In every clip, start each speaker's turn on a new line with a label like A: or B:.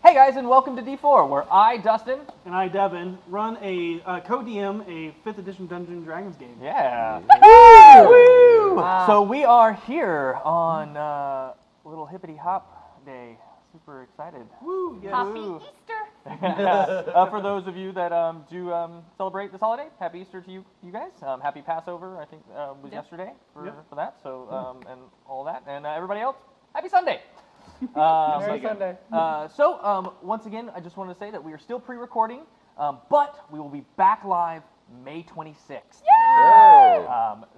A: Hey guys, and welcome to D4, where I, Dustin,
B: and I, Devan, run a co-DM a 5th edition Dungeons & Dragons game.
A: Yeah. Woo! So we are here on little hippity hop day. Super excited.
B: Woo! Yes.
C: Happy
B: Woo.
C: Easter!
A: For those of you that do celebrate this holiday, happy Easter to you guys. Happy Passover, I think was yesterday for that. So and all that, and everybody else, happy Sunday.
D: Merry Sunday.
A: So once again, I just wanted to say that we are still pre-recording, but we will be back live May 26th.
C: Yay!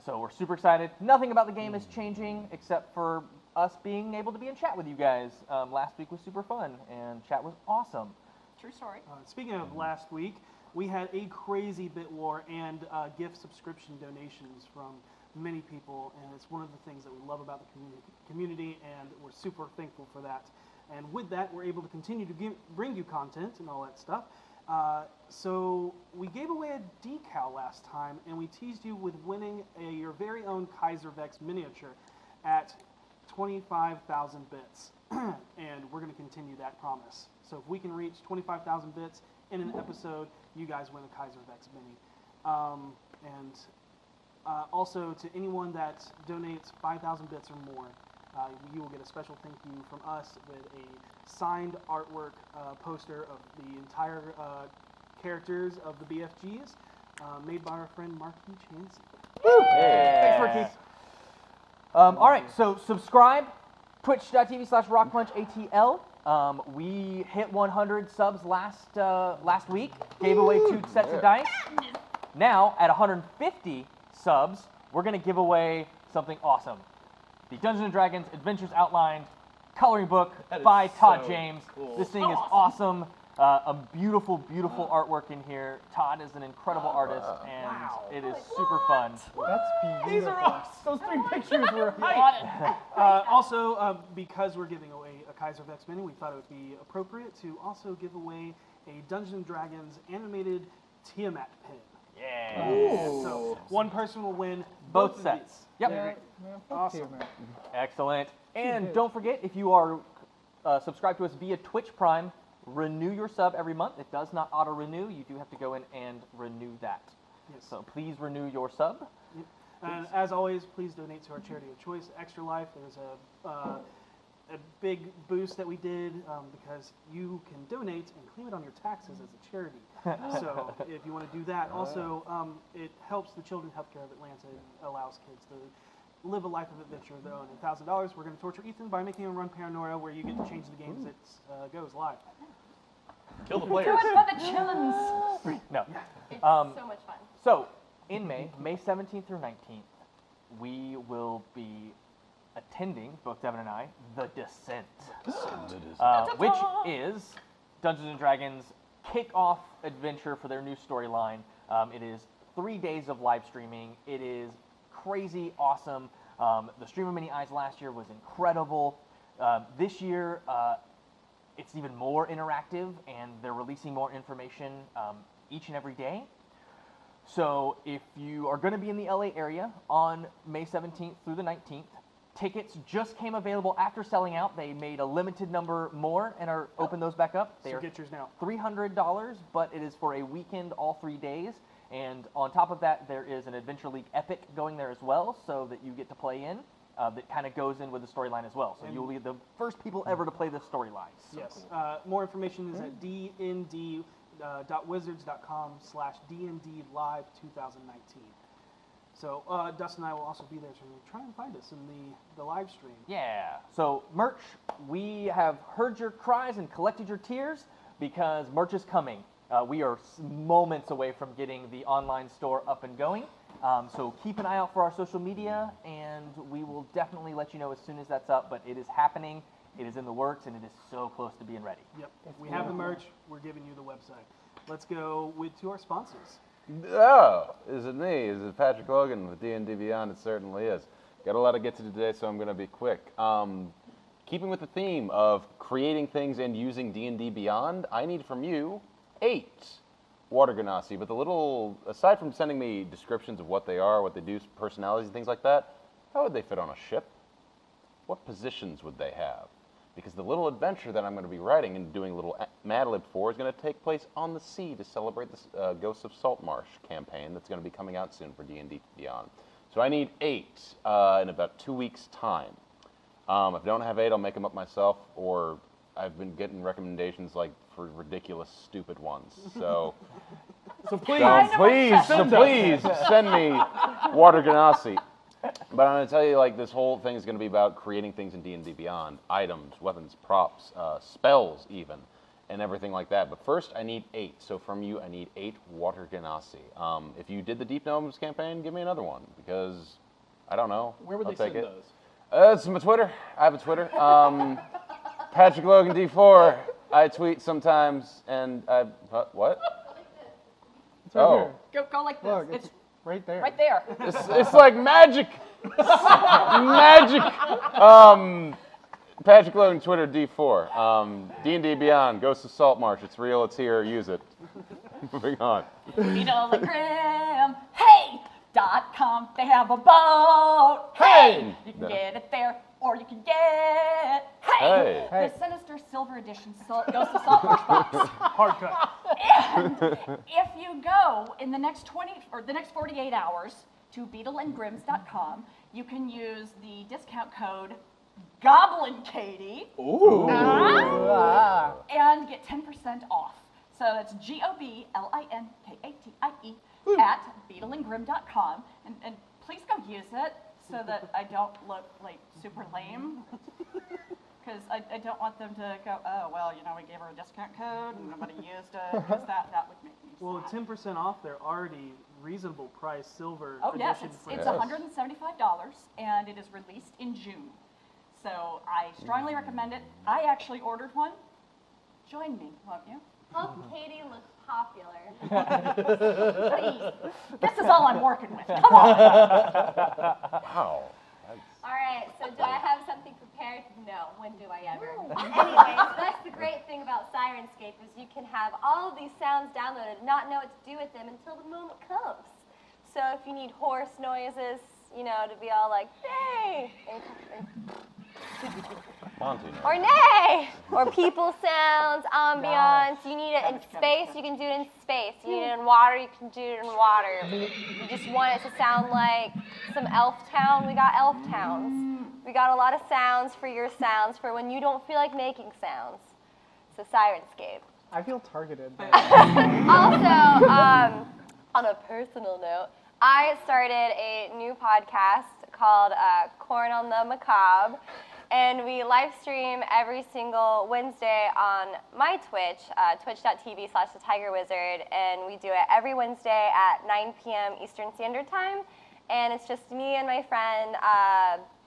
A: So we're super excited. Nothing about the game is changing except for us being able to be in chat with you guys. Last week was super fun, and chat was awesome.
C: True story.
B: Speaking of last week, we had a crazy bit war and gift subscription donations from many people, and it's one of the things that we love about the community, and we're super thankful for that. And with that, we're able to continue to bring you content and all that stuff. So we gave away a decal last time, and we teased you with winning your very own Kaiser Vex miniature at 25,000 bits. And we're going to continue that promise. So if we can reach 25,000 bits in an episode, you guys win a Kaiser Vex mini. Also, to anyone that donates 5,000 bits or more, you will get a special thank you from us with a signed artwork poster of the entire characters of the BFGs, made by our friend Marquis Chancey.
A: Thanks, Marquis. All right, so subscribe, twitch.tv/RockPunch ATL. We hit 100 subs last week, gave away 2 sets of dice. Now, at 150 subs, we're going to give away something awesome. The Dungeons & Dragons Adventures Outlined coloring book by Todd James.
D: Cool.
A: This thing is awesome. A beautiful, beautiful artwork in here. Todd is an incredible artist, and it is super fun.
D: That's beautiful.
A: These are awesome.
D: Those 3 pictures were hype.
B: Also, because we're giving away a Kaiser Vex mini, we thought it would be appropriate to also give away a Dungeons & Dragons animated Tiamat pin.
A: Yeah.
D: Ooh.
B: So one person will win
A: Both
B: of
A: sets.
B: these.
A: Yep.
D: Yeah,
B: Awesome.
A: Excellent. And don't forget, if you are subscribed to us via Twitch Prime, renew your sub every month. It does not auto-renew. You do have to go in and renew that.
B: Yes.
A: So please renew your sub.
B: Yep. And as always, please donate to our charity of choice, Extra Life. There's a big boost that we did because you can donate and claim it on your taxes as a charity. So if you want to do that, also it helps the Children's Healthcare of Atlanta and allows kids to live a life of adventure of their own. And $1,000, we're going to torture Ethan by making him run Paranoia, where you get to change the game as it goes live.
D: Kill the
C: Do
D: players.
C: it for the chillins.
A: No.
C: It's so much fun.
A: So, in May 17th through 19th, we will be attending, both Devan and I, The Descent, which is Dungeons & Dragons' kick-off adventure for their new storyline. It is 3 days of live streaming. It is crazy awesome. The Stream of Many Eyes last year was incredible. This year, it's even more interactive, and they're releasing more information each and every day. So if you are going to be in the LA area on May 17th through the 19th, tickets just came available after selling out. They made a limited number more and are open those back up. They
B: So
A: are
B: get yours now.
A: $300, but it is for a weekend, all 3 days. And on top of that, there is an Adventure League Epic going there as well, so that you get to play in. That kind of goes in with the storyline as well. So you'll be the first people ever to play this storyline.
B: Yes. More information is at dnd.wizards.com/DND Live 2019. So Dustin and I will also be there to try and find us in the live stream.
A: Yeah. So merch, we have heard your cries and collected your tears because merch is coming. We are moments away from getting the online store up and going. So keep an eye out for our social media, and we will definitely let you know as soon as that's up. But it is happening, it is in the works, and it is so close to being ready.
B: Yep. We have the merch. We're giving you the website. Let's go to our sponsors.
E: Oh, is it me? Is it Patrick Logan with D&D Beyond? It certainly is. Got a lot to get to today, so I'm going to be quick. Keeping with the theme of creating things and using D&D Beyond, I need from you 8 water ganassi, but the little, aside from sending me descriptions of what they are, what they do, personalities and things like that, how would they fit on a ship? What positions would they have? because the little adventure that I'm going to be writing and doing a little Mad Lib for is going to take place on the sea to celebrate the Ghosts of Saltmarsh campaign that's going to be coming out soon for D&D Beyond. So I need 8 in about 2 weeks' time. If I don't have 8, I'll make them up myself, or I've been getting recommendations like for ridiculous, stupid ones. So,
D: please
E: please send me Water Ganassi. But I'm going to tell you, like, this whole thing is going to be about creating things in D&D Beyond, items, weapons, props, spells even, and everything like that. But first, I need 8. So from you, I need 8 Water Ganassi. If you did the Deep Gnomes campaign, give me another one, because I don't know.
D: Where would
E: I'll
D: they
E: take
D: send
E: it.
D: those?
E: It's my Twitter. I have a Twitter. Patrick Logan D4. I tweet sometimes, and I what?
D: It's right here.
C: Go like this.
D: Look,
C: It's
D: right there.
C: right there.
E: It's like magic. Magic. Patrick Logan Twitter D4. D&D Beyond. Ghosts of Saltmarsh. It's real. It's here. Use it. Moving on.
C: Beetlegram. Hey.com. They have a boat.
E: Hey!
C: You can get it there, or you can get
E: Hey.
C: the Sinister Silver Edition Ghost of Saltmarsh box.
B: Hard cut.
C: And if you go in the next 48 hours to beetleandgrims.com, you can use the discount code GoblinKatie and get 10% off. So that's GoblinKatie at beetleandgrim.com, and please go use it so that I don't look like super lame. Because I don't want them to go, oh, well, you know, we gave her a discount code and nobody used it. Because that would make me sad.
B: Well, 10% off their already reasonable price silver
C: Oh, yes,
B: edition.
C: it's
B: for
C: $175, and it is released in June. So I strongly recommend it. I actually ordered one. Join me, won't you?
F: Hope Katie looks popular.
C: Please. This is all I'm working with. Come on.
E: Wow.
F: All right, so do I have something prepared? No, when do I ever? Anyway, so that's the great thing about Sirenscape is you can have all of these sounds downloaded and not know what to do with them until the moment comes. So if you need horse noises, you know, to be all like, hey, or nay, or people sounds, ambiance, you need it in space, you can do it in space. You need it in water, you can do it in water. You just want it to sound like some elf town, we got elf towns. We got a lot of sounds for your sounds for when you don't feel like making sounds. So Sirenscape.
D: I feel targeted.
F: Also, on a personal note, I started a new podcast called Corn on the Macabre, and we live stream every single Wednesday on my Twitch, twitch.tv/TygerWizard, and we do it every Wednesday at 9 p.m. Eastern Standard Time, and it's just me and my friend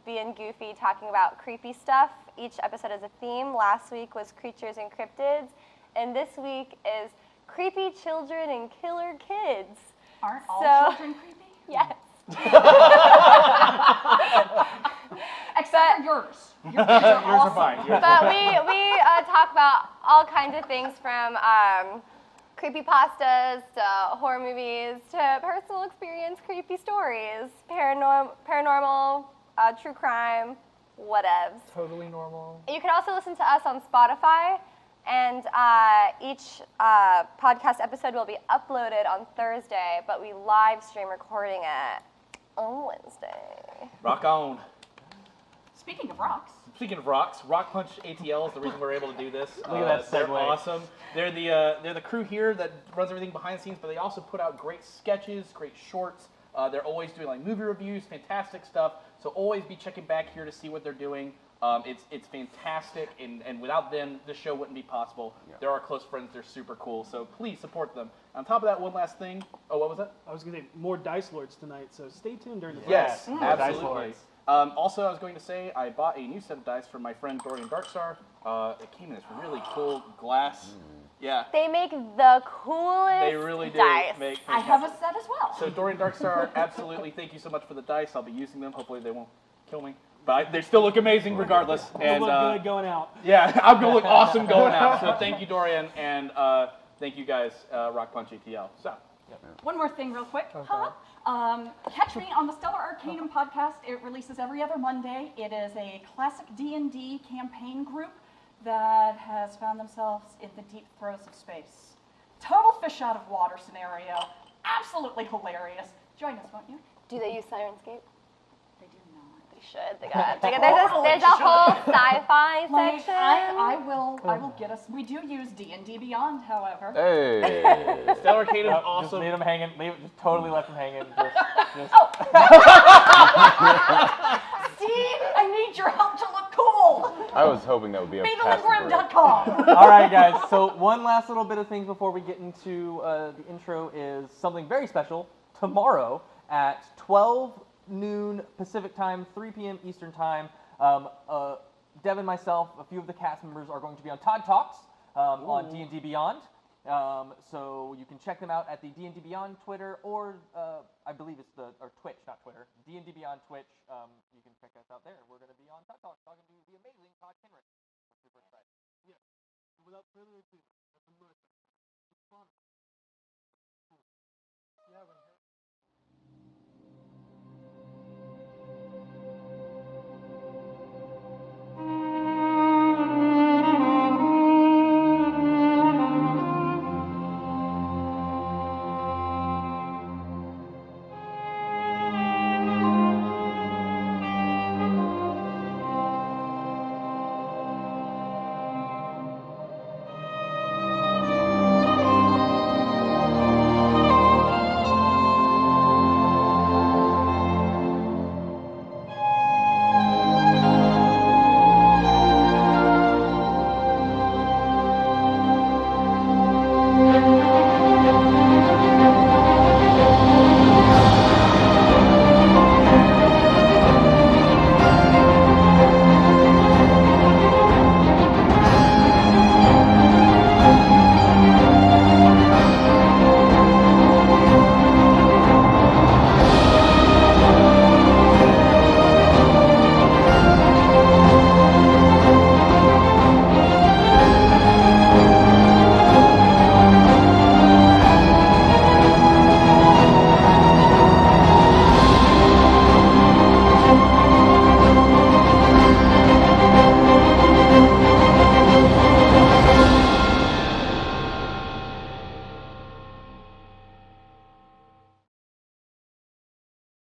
F: being goofy, talking about creepy stuff. Each episode has a theme. Last week was creatures and cryptids, and this week is creepy children and killer kids.
C: Aren't all children creepy?
F: Yes.
C: Except for yours. Your kids are
D: Yours are
C: awesome.
D: fine.
F: But we talk about all kinds of things from creepypastas to horror movies to personal experience creepy stories, paranormal, true crime, whatevs.
D: Totally normal.
F: You can also listen to us on Spotify, and each podcast episode will be uploaded on Thursday, but we live stream recording it on Wednesday.
D: Rock on.
C: Speaking of rocks.
D: Speaking of rocks, RockPunch ATL is the reason we're able to do this.
A: Look at that
D: They're
A: segue.
D: awesome. They're the crew here that runs everything behind the scenes, but they also put out great sketches, great shorts. They're always doing like movie reviews, fantastic stuff. So always be checking back here to see what they're doing. It's fantastic, and without them, the show wouldn't be possible.
E: Yeah.
D: They're our close friends. They're super cool. So please support them. On top of that, one last thing. Oh, what was that?
B: I was going to say more Dice Lords tonight, so stay tuned during the break.
D: Yes,
A: Dice
D: absolutely.
A: Lords.
D: Also, I was going to say I bought a new set of dice from my friend Dorian Darkstar. It came in this really cool glass. Yeah,
F: They make the coolest
D: they really do
F: dice.
D: make.
C: I have a set as well.
D: So Dorian Darkstar, absolutely, thank you so much for the dice. I'll be using them. Hopefully they won't kill me, but they still look amazing regardless.
B: It'll
D: And
B: look good going out.
D: yeah, I'm gonna look awesome going out. So thank you, Dorian, and thank you guys, RockPunch ATL. So.
C: One more thing real quick.
D: Oh,
C: Huh? Catch me on the Stellar Arcanum podcast. It releases every other Monday. It is a classic D&D campaign group that has found themselves in the deep throes of space. Total fish out of water scenario. Absolutely hilarious. Join us, won't you?
F: Do they use Sirenscape?
C: They do not.
F: They should. They got. There's a whole sci-fi
C: Like,
F: section.
C: I will get us. We do use D&D Beyond, however.
E: Hey.
D: Stellar Arcade is
A: Nope,
D: awesome.
A: Just leave them hanging. Just totally left them hanging. Just
C: Steve, I need your help to look cool.
E: I was hoping that would be a past break.
C: Beetleandgrim.com.
A: All right, guys. So one last little bit of things before we get into the intro is something very special. Tomorrow at 12 noon Pacific time, 3 p.m. Eastern time, Devan, myself, a few of the cast members are going to be on Todd Talks on D&D Beyond. So you can check them out at the D&D Beyond Twitter, or I believe it's or Twitch, not Twitter. D&D Beyond Twitch. You can check us out there. We're going to be on Todd Talks talking to the amazing Todd Kenrick. We're super excited.
B: Yeah. Without further ado, let's immerse us.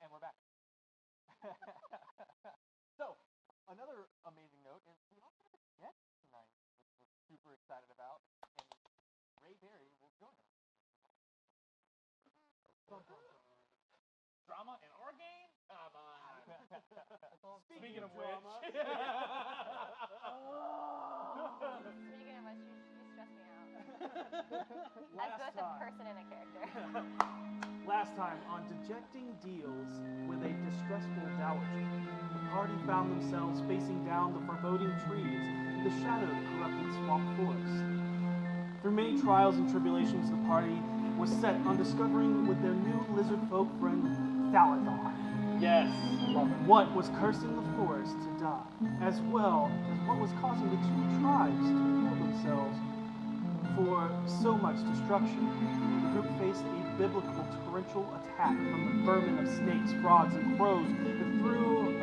B: Yeah, we're here.
A: So, another amazing note is we also have a guest tonight, which we're super excited about, and Ray Berry will join us.
D: Drama in our game? Come on. Speaking of
B: drama.
D: which.
F: Speaking of which, you stress me out. As both a person and a character.
B: Last time on Dejecting Deals with a Distressful Dowager, the party found themselves facing down the foreboding trees in the shadowed, corrupted swamp forest. Through many trials and tribulations, the party was set on discovering with their new lizard folk friend, Thalathar,
D: Yes.
B: what was cursing the forest to die, as well as what was causing the two tribes to kill themselves for so much destruction. The group faced a biblical torrential attack from the vermin of snakes, frogs, and crows that threw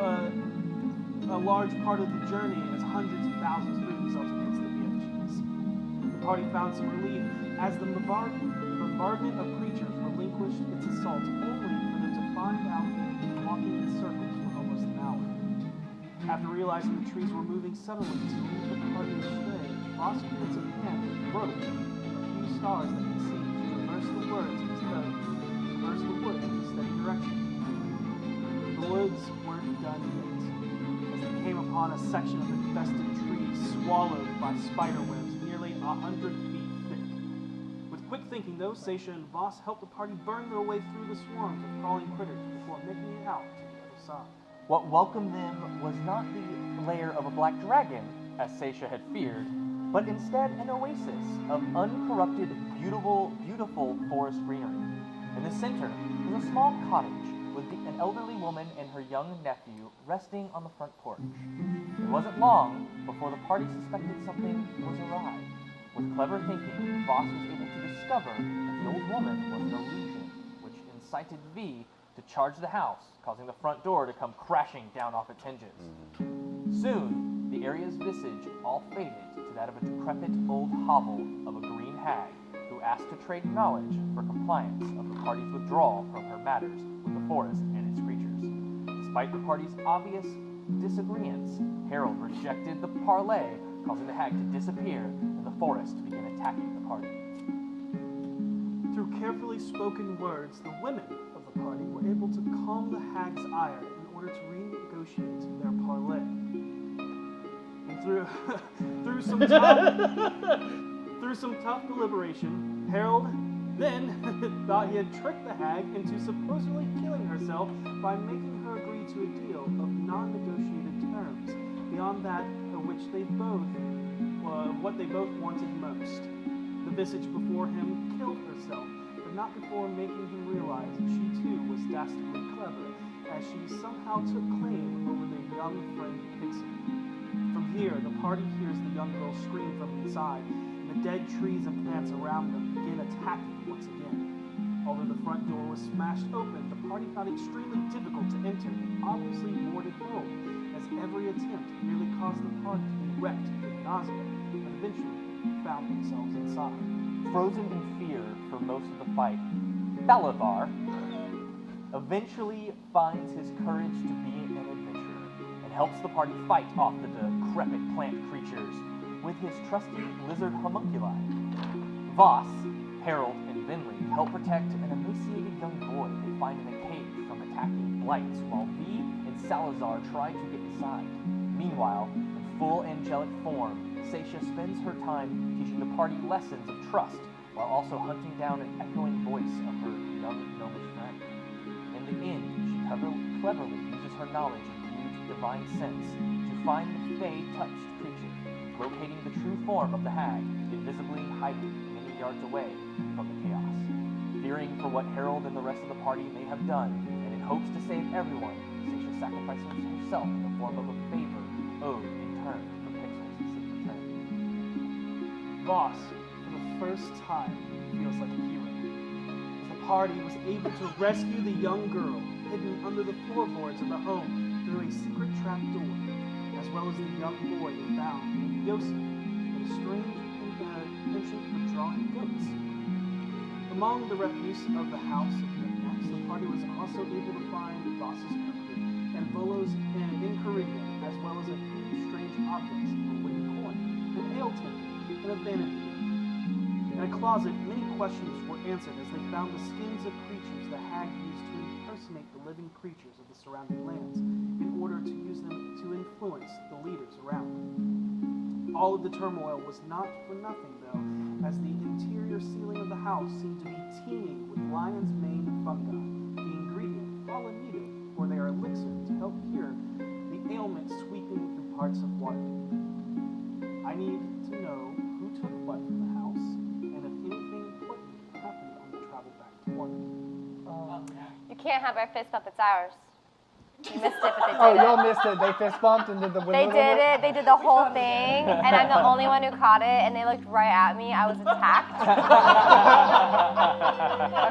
B: a large part of the journey as hundreds of thousands threw themselves against the banshees. The party found some relief as the bombardment of creatures relinquished its assault, only for them to find out they had been walking in circles for almost an hour. After realizing the trees were moving suddenly to lead the party astray, Boss puts a hand with rope and a few stars that he sees traverse the woods in a steady direction. The woods weren't done yet, as they came upon a section of infested trees swallowed by spider webs nearly 100 feet thick. With quick thinking, though, Seisha and Voss helped the party burn their way through the swarms of crawling critters before making it out to the other side.
A: What welcomed them was not the lair of a black dragon, as Seisha had feared, but instead an oasis of uncorrupted, beautiful forest greenery. In the center was a small cottage with an elderly woman and her young nephew resting on the front porch. It wasn't long before the party suspected something was awry. With clever thinking, Voss was able to discover that the old woman was an illusion, which incited V to charge the house, causing the front door to come crashing down off its hinges. Soon, The area's visage all faded to that of a decrepit old hovel of a green hag who asked to trade knowledge for compliance of the party's withdrawal from her matters with the forest and its creatures. Despite the party's obvious disagreements, Harold rejected the parley, causing the hag to disappear and the forest to begin attacking the party.
B: Through carefully spoken words, the women of the party were able to calm the hag's ire in order to renegotiate their parley. And through some tough deliberation, Harold then thought he had tricked the hag into supposedly killing herself by making her agree to a deal of non-negotiated terms beyond that of which what they both wanted most. The visage before him killed herself, but not before making him realize she too was dastardly clever, as she somehow took claim over the young friend Pixie. From here, the party hears the young girl scream from inside, and the dead trees and plants around them begin attacking once again. Although the front door was smashed open, the party found it extremely difficult to enter the obviously warded home, as every attempt nearly caused the party to be wrecked with nausea, but eventually found themselves inside.
A: Frozen in fear for most of the fight, Balavar eventually finds his courage to be an adventurer and helps the party fight off the decrepit plant creatures with his trusty lizard homunculi. Voss, Harold, and Vinley help protect an emaciated young boy they find in a cave from attacking blights, while V and Salazar try to get inside. Meanwhile, in full angelic form, Seisha spends her time teaching the party lessons of trust, while also hunting down an echoing voice of her young gnomish friend. In the end, she cleverly uses her knowledge of huge divine sense to find the fey-touched creature, locating the true form of the hag, invisibly hiding many yards away from the chaos. Fearing for what Harold and the rest of the party may have done, and in hopes to save everyone, Seisha sacrifices herself in the form of a favor owed in turn for Pixel's return.
B: Voss, for the first time, feels like a hero, as the party was able to rescue the young girl hidden under the floorboards of the home through a secret trap door, as well as the young boy they found named Yusef, with a strange penchant for drawing goats. Among the refuse of the house of knickknacks, the party was also able to find Voss's cuckoo and Volo's Incarigna, as well as a few strange objects, a wooden coin, an ale tin, and a vanity mirror. In a closet, many questions were answered as they found the skins of creatures the hag used to impersonate the living creatures of the surrounding lands in order to use them to influence the leaders around. All of the turmoil was not for nothing, though, as the interior ceiling of the house seemed to be teeming with lion's mane fungi, the ingredient fallen needed for their elixir to help cure the ailment sweeping through parts of Waterdeep. I need to know who took what from the house, and if anything important happened on the travel back to Waterdeep.
F: You can't have our fist bump, it's ours. You missed it, but they did
G: Oh,
F: it.
G: y'all missed it. They fist bumped and did the
F: They did it. They did the whole thing, and I'm the only one who caught it. And they looked right at me. I was attacked.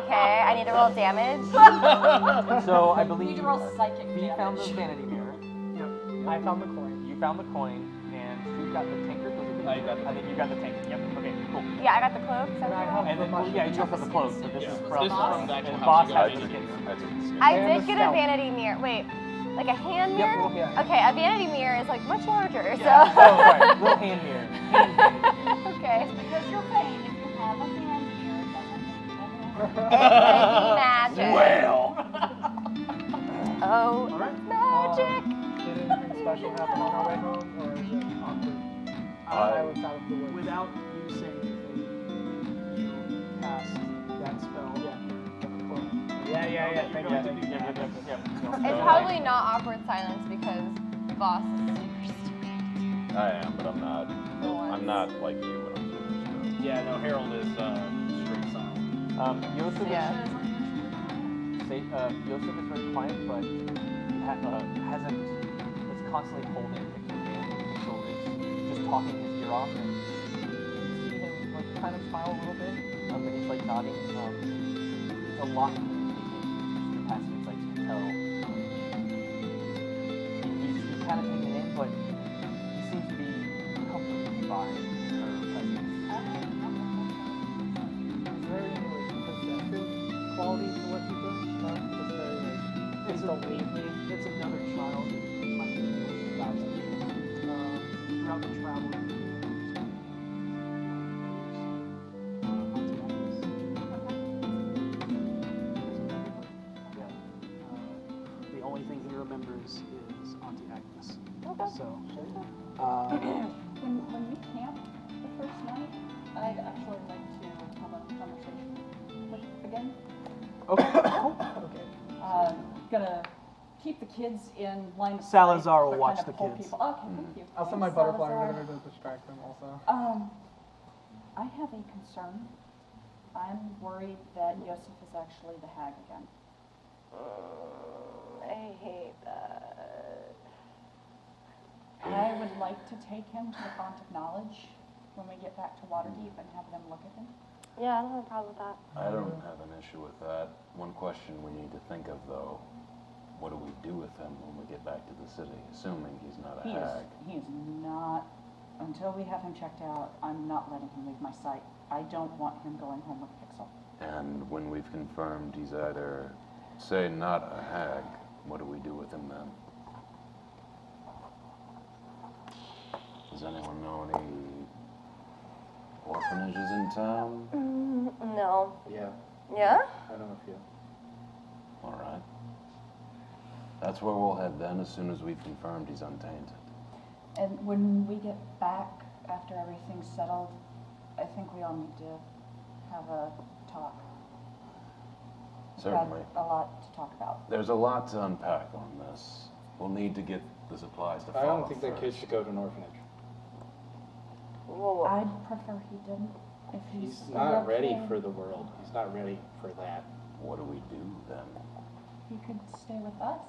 F: Okay, I need to roll damage.
A: So I
C: You
A: believe
C: need to roll psychic
A: V found the
C: damage.
A: vanity mirror.
G: I found the coin.
A: You found the coin, and who got the tankard? Was it?
D: I got the
A: I think you got the tankard. Yep. Okay. Cool.
F: Yeah, I got the cloak. So
G: And I have
A: And then, well, yeah, you just got the cloak. So this
D: Yeah.
A: is
D: This
A: from
D: is from the actual
A: and
D: house
A: Boss
D: you
A: has
D: got
A: the
D: it.
A: skins.
F: I
G: And
F: did
G: the
F: get a
G: scalp.
F: vanity mirror. Wait, like a hand
A: Yep.
F: mirror?
A: Yeah.
F: Okay, a vanity mirror is like much larger.
A: Oh,
F: So
A: right. Little hand mirror. Hand vanity.
F: okay,
C: Because you're vain, if you have a hand here, it doesn't mean
F: it could be magic.
D: Well.
F: Oh,
B: Alright.
F: magic.
G: Did anything special happen on our way home, or is it awkward? I was out of the woods.
B: Without you saying anything, you cast that spell.
G: Yeah. Thank you.
F: It's probably not awkward silence because Voss is super stupid.
E: I am, but I'm not. I'm not like you when I'm super strong.
D: Yeah, no, Harold is straight silent.
A: Yusef
F: Yeah.
A: Yusef is very quiet, but hasn't. Is constantly holding Pixel's hand. Pixel is just talking his ear off, and you see him like kind of smile a little bit, and he's like nodding. It's a lot of communication through passive insights you can tell. He's kind of taking it in, but he seems
G: don't leave me.
B: It's another child. My
G: Gotcha.
B: throughout the travel. The only thing he remembers is Auntie Agnes.
F: Okay.
B: So,
C: When you camp the first night, I'd actually like to have a conversation with again.
B: okay.
C: Gonna keep the kids in line of sight.
B: Salazar will
C: but
B: watch
C: kind of
B: the
C: pull
B: kids.
C: people- Okay, thank you.
G: I'll send my
C: Thanks,
G: butterfly
C: Salazar.
G: ribbon to distract them also.
C: I have a concern. I'm worried that Yusef is actually the hag again.
F: I hate that.
C: I would like to take him to the font of knowledge when we get back to Waterdeep and have them look at him.
F: Yeah, I don't have a problem with that.
E: I don't have an issue with that. One question we need to think of, though, what do we do with him when we get back to the city, assuming he's not a hag?
C: He is not, until we have him checked out, I'm not letting him leave my sight. I don't want him going home with Pixel.
E: And when we've confirmed he's either, say, not a hag, what do we do with him then? Does anyone know any orphanages in town?
F: No.
G: Yeah,
F: Yeah?
G: I know a few.
E: All right. That's where we'll head then, as soon as we've confirmed he's untainted.
C: And when we get back, after everything's settled, I think we all need to have a talk. We've got
E: Certainly.
C: a lot to talk about.
E: There's a lot to unpack on this. We'll need to get the supplies to
G: I
E: follow
G: don't think that kid
E: first.
G: should go to an orphanage.
F: Whoa.
C: I'd prefer he didn't. If
G: He's
C: a
G: not
C: young
G: ready
C: kid,
G: for the world. He's not ready for that.
E: What do we do then?
C: He could stay with us.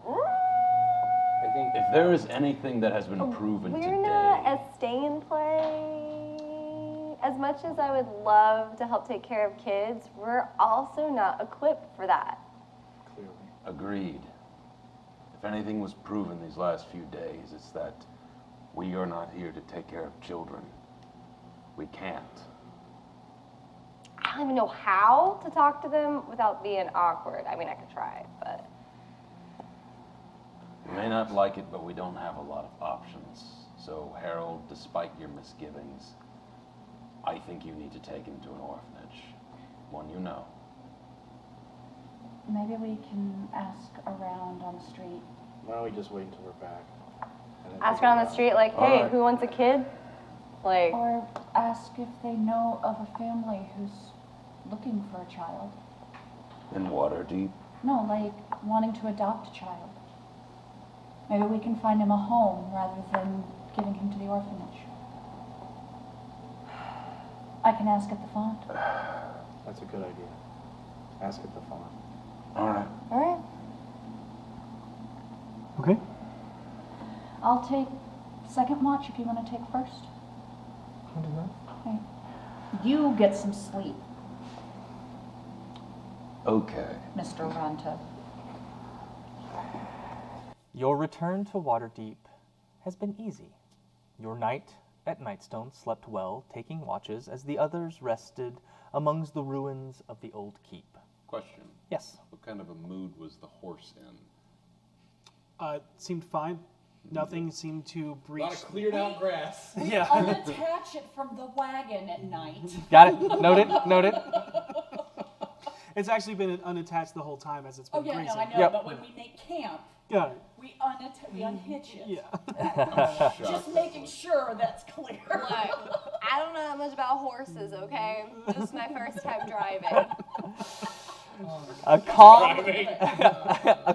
G: I think
E: If there is anything that has been proven
F: We're
E: today,
F: not a stay and play. As much as I would love to help take care of kids, we're also not equipped for that.
G: clearly.
E: agreed. If anything was proven these last few days, it's that we are not here to take care of children. We can't.
F: I don't even know how to talk to them without being awkward. I mean, I could try, but
E: You may not like it, but we don't have a lot of options. So, Harold, despite your misgivings, I think you need to take him to an orphanage. One you know.
C: Maybe we can ask around on the street.
G: Why don't we just wait until we're back? and then
F: ask
G: figure
F: around
G: it
F: the
G: out?
F: street, like,
E: All
F: hey,
E: right.
F: who wants a kid? Like,
C: Or ask if they know of a family who's looking for a child.
E: In Waterdeep?
C: No, like wanting to adopt a child. Maybe we can find him a home rather than giving him to the orphanage. I can ask at the font.
G: That's a good idea. Ask at the font.
E: All right.
F: all right.
B: Okay.
C: I'll take second watch if you want to take first.
G: I'll do that.
C: Okay. You get some sleep,
E: Okay.
C: Mr. Ranta.
A: Your return to Waterdeep has been easy. Your night at Nightstone slept well, taking watches as the others rested amongst the ruins of the old keep.
E: Question.
A: Yes.
E: What kind of a mood was the horse in?
B: Seemed fine. Nothing seemed to breach.
D: cleared out grass.
B: Yeah.
C: Unattach it from the wagon at night.
A: Got it. Noted. Noted.
B: It's actually been unattached the whole time as it's been grazing.
C: know,
A: Yep.
C: but when we make camp,
B: Got it.
C: we unhitch it.
B: Yeah.
C: Just making sure that's clear.
F: Look, I don't know that much about horses, okay? This is my first time driving.
A: A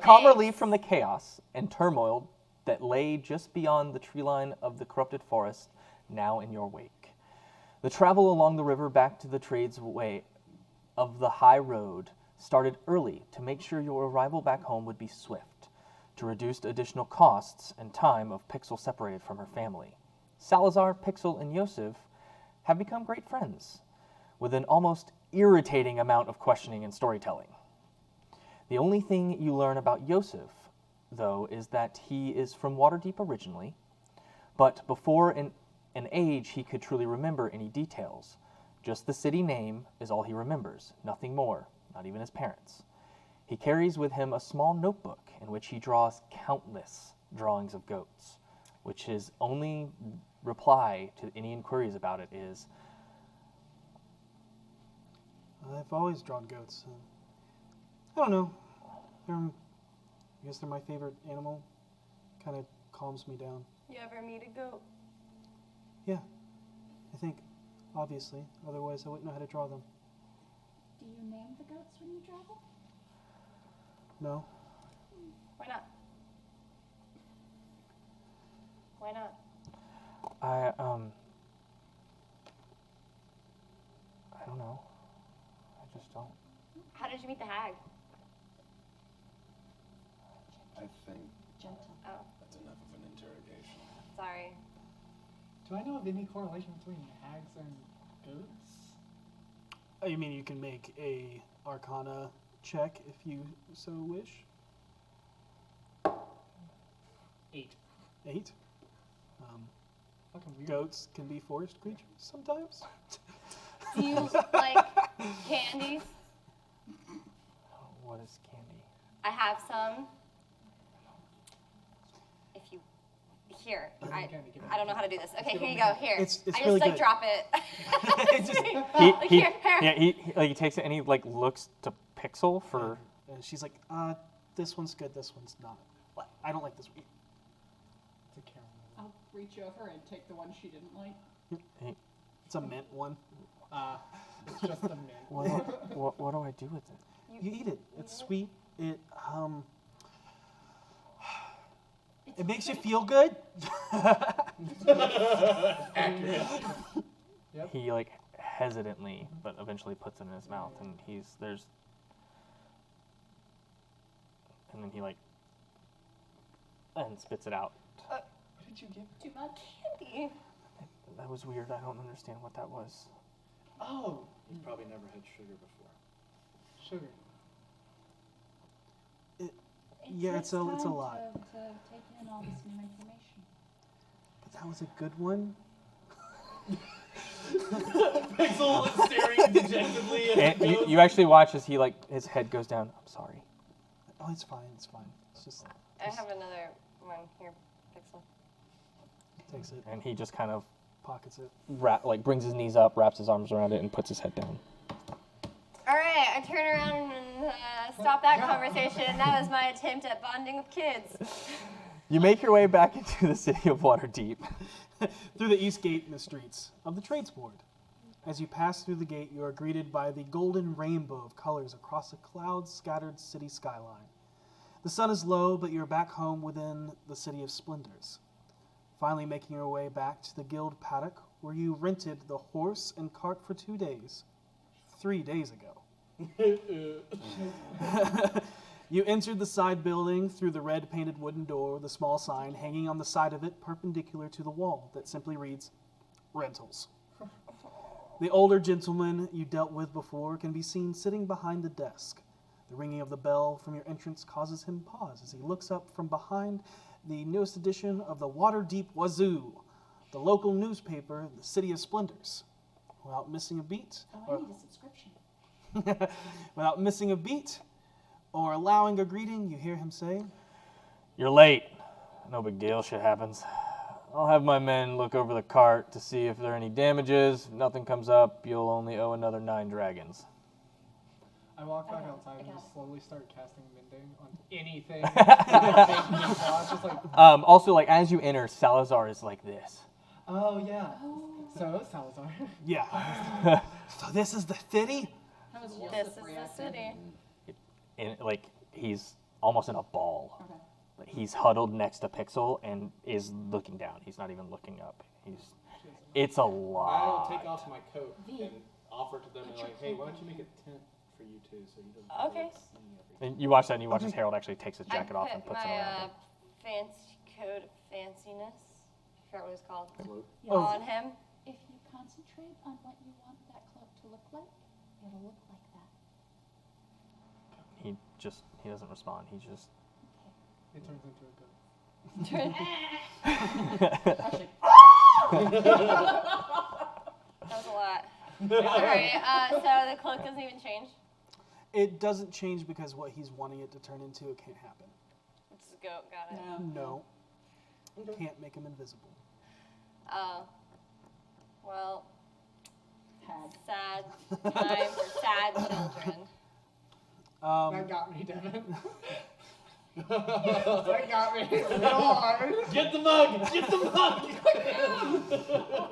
A: calm relief from the chaos and turmoil that lay just beyond the tree line of the corrupted forest, now in your wake. The travel along the river back to the tradesway of the high road started early to make sure your arrival back home would be swift, to reduce additional costs and time of Pixel separated from her family. Salazar, Pixel, and Yusef have become great friends, with an almost irritating amount of questioning and storytelling. The only thing you learn about Yusef, though, is that he is from Waterdeep originally, but before an age he could truly remember any details. Just the city name is all he remembers, nothing more, not even his parents. He carries with him a small notebook in which he draws countless drawings of goats, which his only reply to any inquiries about it is,
B: I've always drawn goats. I don't know. I guess they're my favorite animal. Kind of calms me down.
F: You ever meet a goat?
B: Yeah, I think, obviously. Otherwise, I wouldn't know how to draw them.
H: Do you name the goats when you draw them?
B: No.
F: Why not? Why not?
A: I don't know. I just don't.
F: How did you meet the hag?
E: I think
H: Gentle.
F: Oh,
E: that's enough of an interrogation.
F: sorry.
G: Do I know of any correlation between hags and goats?
B: You mean you can make a Arcana check if you so wish?
G: 8.
B: 8.
G: Fucking weird.
B: Goats can be forest creatures sometimes.
F: Do you like candies?
A: What is candy?
F: I have some. If you here, I don't know how to do this. Okay, here you go. Here,
B: It's
F: I just
B: really
F: like
B: good.
F: drop it.
B: It's just-
F: Here.
A: Yeah, he takes it and he like looks to Pixel for.
B: And she's like, this one's good, this one's not. What? I don't like this one.
G: It's a caramel.
H: I'll reach over and take the one she didn't like.
B: It's a mint one.
G: It's just a mint.
A: What do I do with it?
B: You eat it. It's sweet. It makes you feel good.
G: Yep.
A: He like hesitantly, but eventually puts it in his mouth, and and then he like and spits it out.
G: What did you give?
H: Too much?
F: Candy.
A: That was weird. I don't understand what that was.
G: Oh,
I: You've probably never had sugar before.
G: sugar.
B: Yeah, it's a
H: time
B: lot.
H: To take in all this new information.
B: But that was a good one.
D: Pixel is staring dejectedly at
A: And
D: the ghost.
A: you actually watch as he like his head goes down. I'm sorry.
B: Oh, it's fine. It's fine. It's just
F: I have another one here, Pixel.
B: takes it,
A: And he just kind of
B: pockets it.
A: brings his knees up, wraps his arms around it, and puts his head down.
F: All right, I turn around and stop that conversation. That was my attempt at bonding with kids.
A: You make your way back into the city of Waterdeep.
B: Through the east gate in the streets of the Trades Board. As you pass through the gate, you are greeted by the golden rainbow of colors across a cloud-scattered city skyline. The sun is low, but you're back home within the City of Splendors. Finally making your way back to the guild paddock, where you rented the horse and cart for 2 days. 3 days ago. You entered the side building through the red painted wooden door with a small sign hanging on the side of it perpendicular to the wall that simply reads, Rentals. The older gentleman you dealt with before can be seen sitting behind the desk. The ringing of the bell from your entrance causes him pause as he looks up from behind the newest edition of the Waterdeep Wazoo, the local newspaper in the City of Splendors. Without missing a beat,
H: Oh, I need a subscription.
B: without missing a beat or allowing a greeting, you hear him say,
A: You're late. No big deal. Shit happens. I'll have my men look over the cart to see if there are any damages. If nothing comes up, you'll only owe another 9 dragons.
G: I walk back
H: I
G: outside and
H: got
G: just
H: it.
G: slowly start casting mending on anything. Just like,
A: Also, like as you enter, Salazar is like this.
G: oh yeah. So Salazar.
B: Yeah. So this is the city?
H: How was
F: This
H: Yusef
F: is the
H: reacting?
F: city.
A: And like he's almost in a ball.
H: Okay.
A: Like, he's huddled next to Pixel and is looking down. He's not even looking up. It's a
I: I will
A: lot.
I: take off my coat and offer to them and like, hey, why don't you make a tent for you two so he doesn't
F: Okay.
I: like, see everything.
A: And you watch that, and you watch as Harold actually takes his jacket off and
F: put
A: puts it
F: my
A: around him.
F: fancy coat of fanciness, I forgot what it's called,
I: Float.
H: Yes.
F: on him.
H: If you concentrate on what you want that cloak to look like, it'll look like that.
A: He doesn't respond. He just
G: It turns into a goat.
H: Actually,
F: That was a lot. Alright, so the cloak doesn't even change.
B: It doesn't change because what he's wanting it to turn into, it can't happen.
F: It's a goat, got it.
B: No. Can't make him invisible.
F: Oh. Well, sad time for sad children.
G: That got me, Devan. That got me real hard.
D: Get the mug! Get the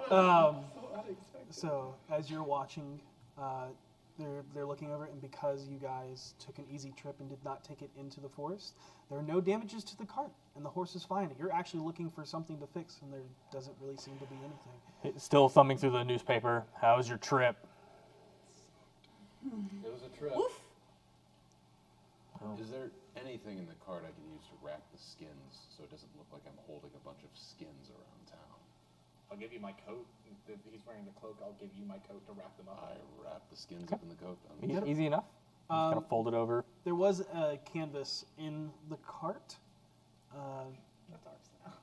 D: mug!
B: So as you're watching, they're looking over it, and because you guys took an easy trip and did not take it into the forest, there are no damages to the cart, and the horse is fine. You're actually looking for something to fix, and there doesn't really seem to be anything.
A: Still thumbing through the newspaper. How was your trip?
I: It was a trip.
C: Oof.
E: Is there anything in the cart I can use to wrap the skins so it doesn't look like I'm holding a bunch of skins around town?
I: I'll give you my coat. If he's wearing the cloak, I'll give you my coat to wrap them up.
E: I wrap the skins up in the coat then.
A: Easy enough. Just kind of fold it over.
B: There was a canvas in the cart.
G: That's ours now.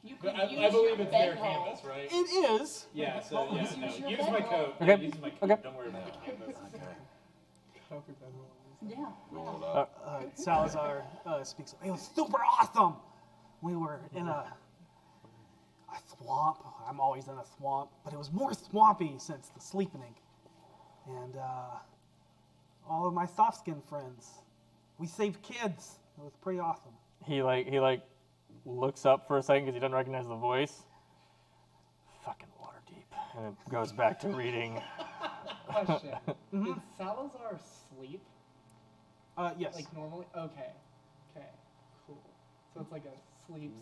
C: You
I: But
C: could use
I: I believe
C: your
I: it's their
C: bedroll.
I: canvas, right?
B: It is.
I: Yeah, so yeah,
C: Use
I: no,
C: your
I: use my
C: bedroll.
I: coat.
A: Okay.
I: Use my coat.
A: Okay.
I: Don't worry about the canvas.
C: Yeah.
E: Roll it up.
B: Salazar speaks. It was super awesome. We were in a swamp. I'm always in a swamp, but it was more swampy since the sleepening. And all of my soft skin friends, we saved kids. It was pretty awesome.
A: He looks up for a second because he doesn't recognize the voice. Fucking Waterdeep, and it goes back to reading.
G: Question. Did Salazar sleep
B: Yes.
G: like normally? Okay. Okay. Cool. So it's like a sleep,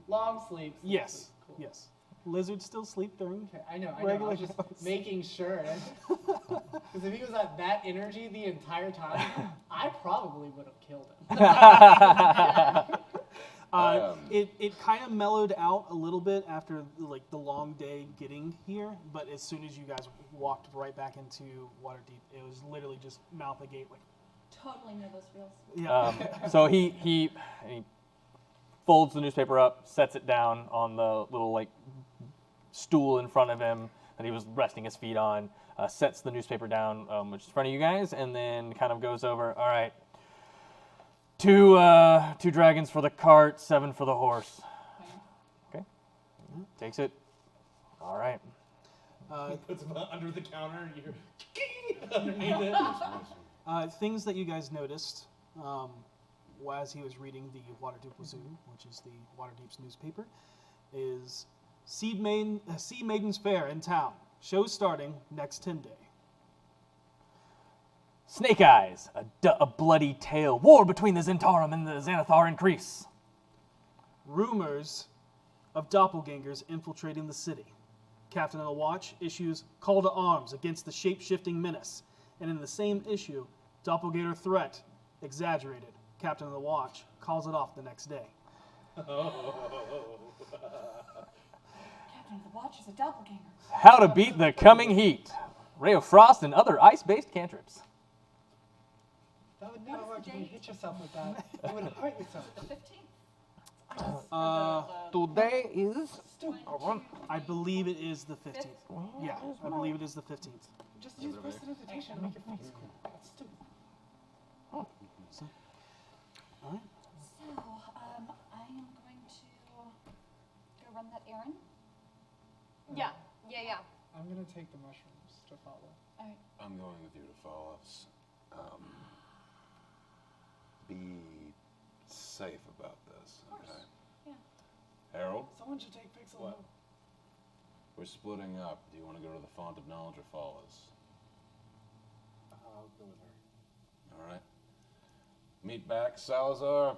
G: long sleep.
B: Yes.
G: Sleep. Cool.
B: Yes. Lizards still sleep during.
G: Okay, I know. I
B: Regular
G: was just
B: hours.
G: making sure. Because if he was at that energy the entire time, I probably would have killed him.
B: It kind of mellowed out a little bit after like the long day getting here, but as soon as you guys walked right back into Waterdeep, it was literally just mouth agape like.
C: Totally know those feels.
B: Yeah.
A: So he folds the newspaper up, sets it down on the little like stool in front of him that he was resting his feet on, sets the newspaper down, which is in front of you guys, and then kind of goes over. All right, two dragons for the cart, 7 for the horse. Okay, takes it. All right.
I: Puts them under the counter. You're underneath it.
B: Things that you guys noticed as he was reading the Waterdeep Wazoon, which is the Waterdeep's newspaper, is Sea Maiden's Fair in town. Show starting next 10 day.
A: Snake Eyes, a bloody tale. War between the Zentarum and the Xanathar increase.
B: Rumors of doppelgangers infiltrating the city. Captain of the Watch issues call to arms against the shape-shifting menace. And in the same issue, doppelganger threat exaggerated. Captain of the Watch calls it off the next day.
C: Captain of the Watch is a doppelganger.
A: How to beat the coming heat. Ray of Frost and other ice-based cantrips.
G: That would never work if you hit yourself with that. You would hurt yourself.
C: The 15th?
A: Today is...
B: I believe it is the 15th. Yeah, I believe it is the 15th.
G: Just use prestidigitation to make your face cool. That's stupid.
B: All right.
H: So, I am going to go run that errand.
F: Yeah.
G: I'm going to take the mushrooms to follow.
H: Alright.
E: I'm going with you to follow us. Be safe about this, okay?
H: Yeah.
E: Harold,
G: Someone should take Pixel.
I: What?
E: we're splitting up. Do you want to go to the Font of Knowledge or follow us?
I: I'll go with her.
E: All right. Meet back, Salazar.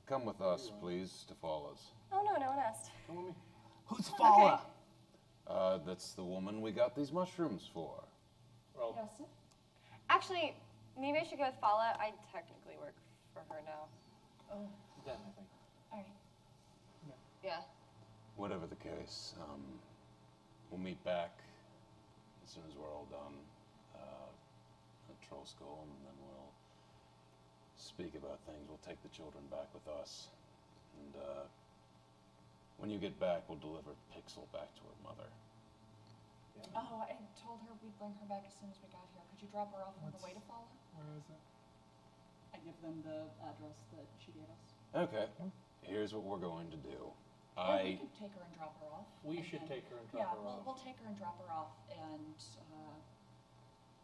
E: Come with us, please, to follow us.
F: Oh no, no one asked.
I: Come with me.
B: Who's Fala?
E: That's the woman we got these mushrooms for.
I: Well,
H: Yusef?
F: Actually, maybe I should go with Fala. I technically work for her now.
H: Oh,
I: then I think.
H: alright.
F: Yeah.
E: Whatever the case, we'll meet back as soon as we're all done at Trollskull, and then we'll speak about things. We'll take the children back with us, and when you get back, we'll deliver Pixel back to her mother.
H: Oh, I told her we'd bring her back as soon as we got here. Could you drop her off on the way to follow?
G: Where is it?
J: I give them the address that she gave us.
E: Okay. Here's what we're going to do.
H: Or we could take her and drop her off.
I: We
H: and
I: should
H: then-
I: take her and drop her off.
H: We'll take her and drop her off, and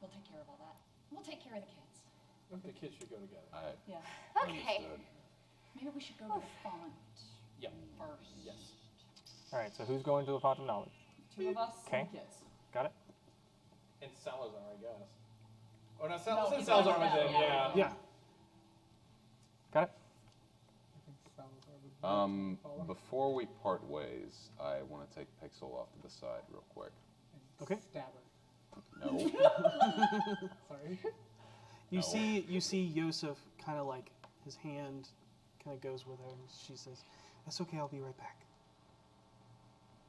H: we'll take care of all that. We'll take care of the kids.
I: The kids should go together.
J: Yeah.
F: Okay.
E: Understood.
H: Maybe we should go to the font
I: Yep.
H: first.
I: Yes.
A: All right, so who's going to the Font of Knowledge?
J: 2 of us
A: Okay.
J: and the kids.
A: Got it?
I: And Salazar, I guess. Or not
J: No,
I: Salazar.
J: he's
I: Salazar
J: not
I: was
J: with
I: in,
J: them,
I: yeah.
B: Yeah.
A: Got it?
G: I think Salazar would follow.
E: Before we part ways, I want to take Pixel off to the side real quick.
B: Okay.
G: Stab her.
E: No.
G: Sorry.
B: You
E: No.
B: see Yusef kind of like his hand kind of goes with her, and she says, "That's okay. I'll be right back."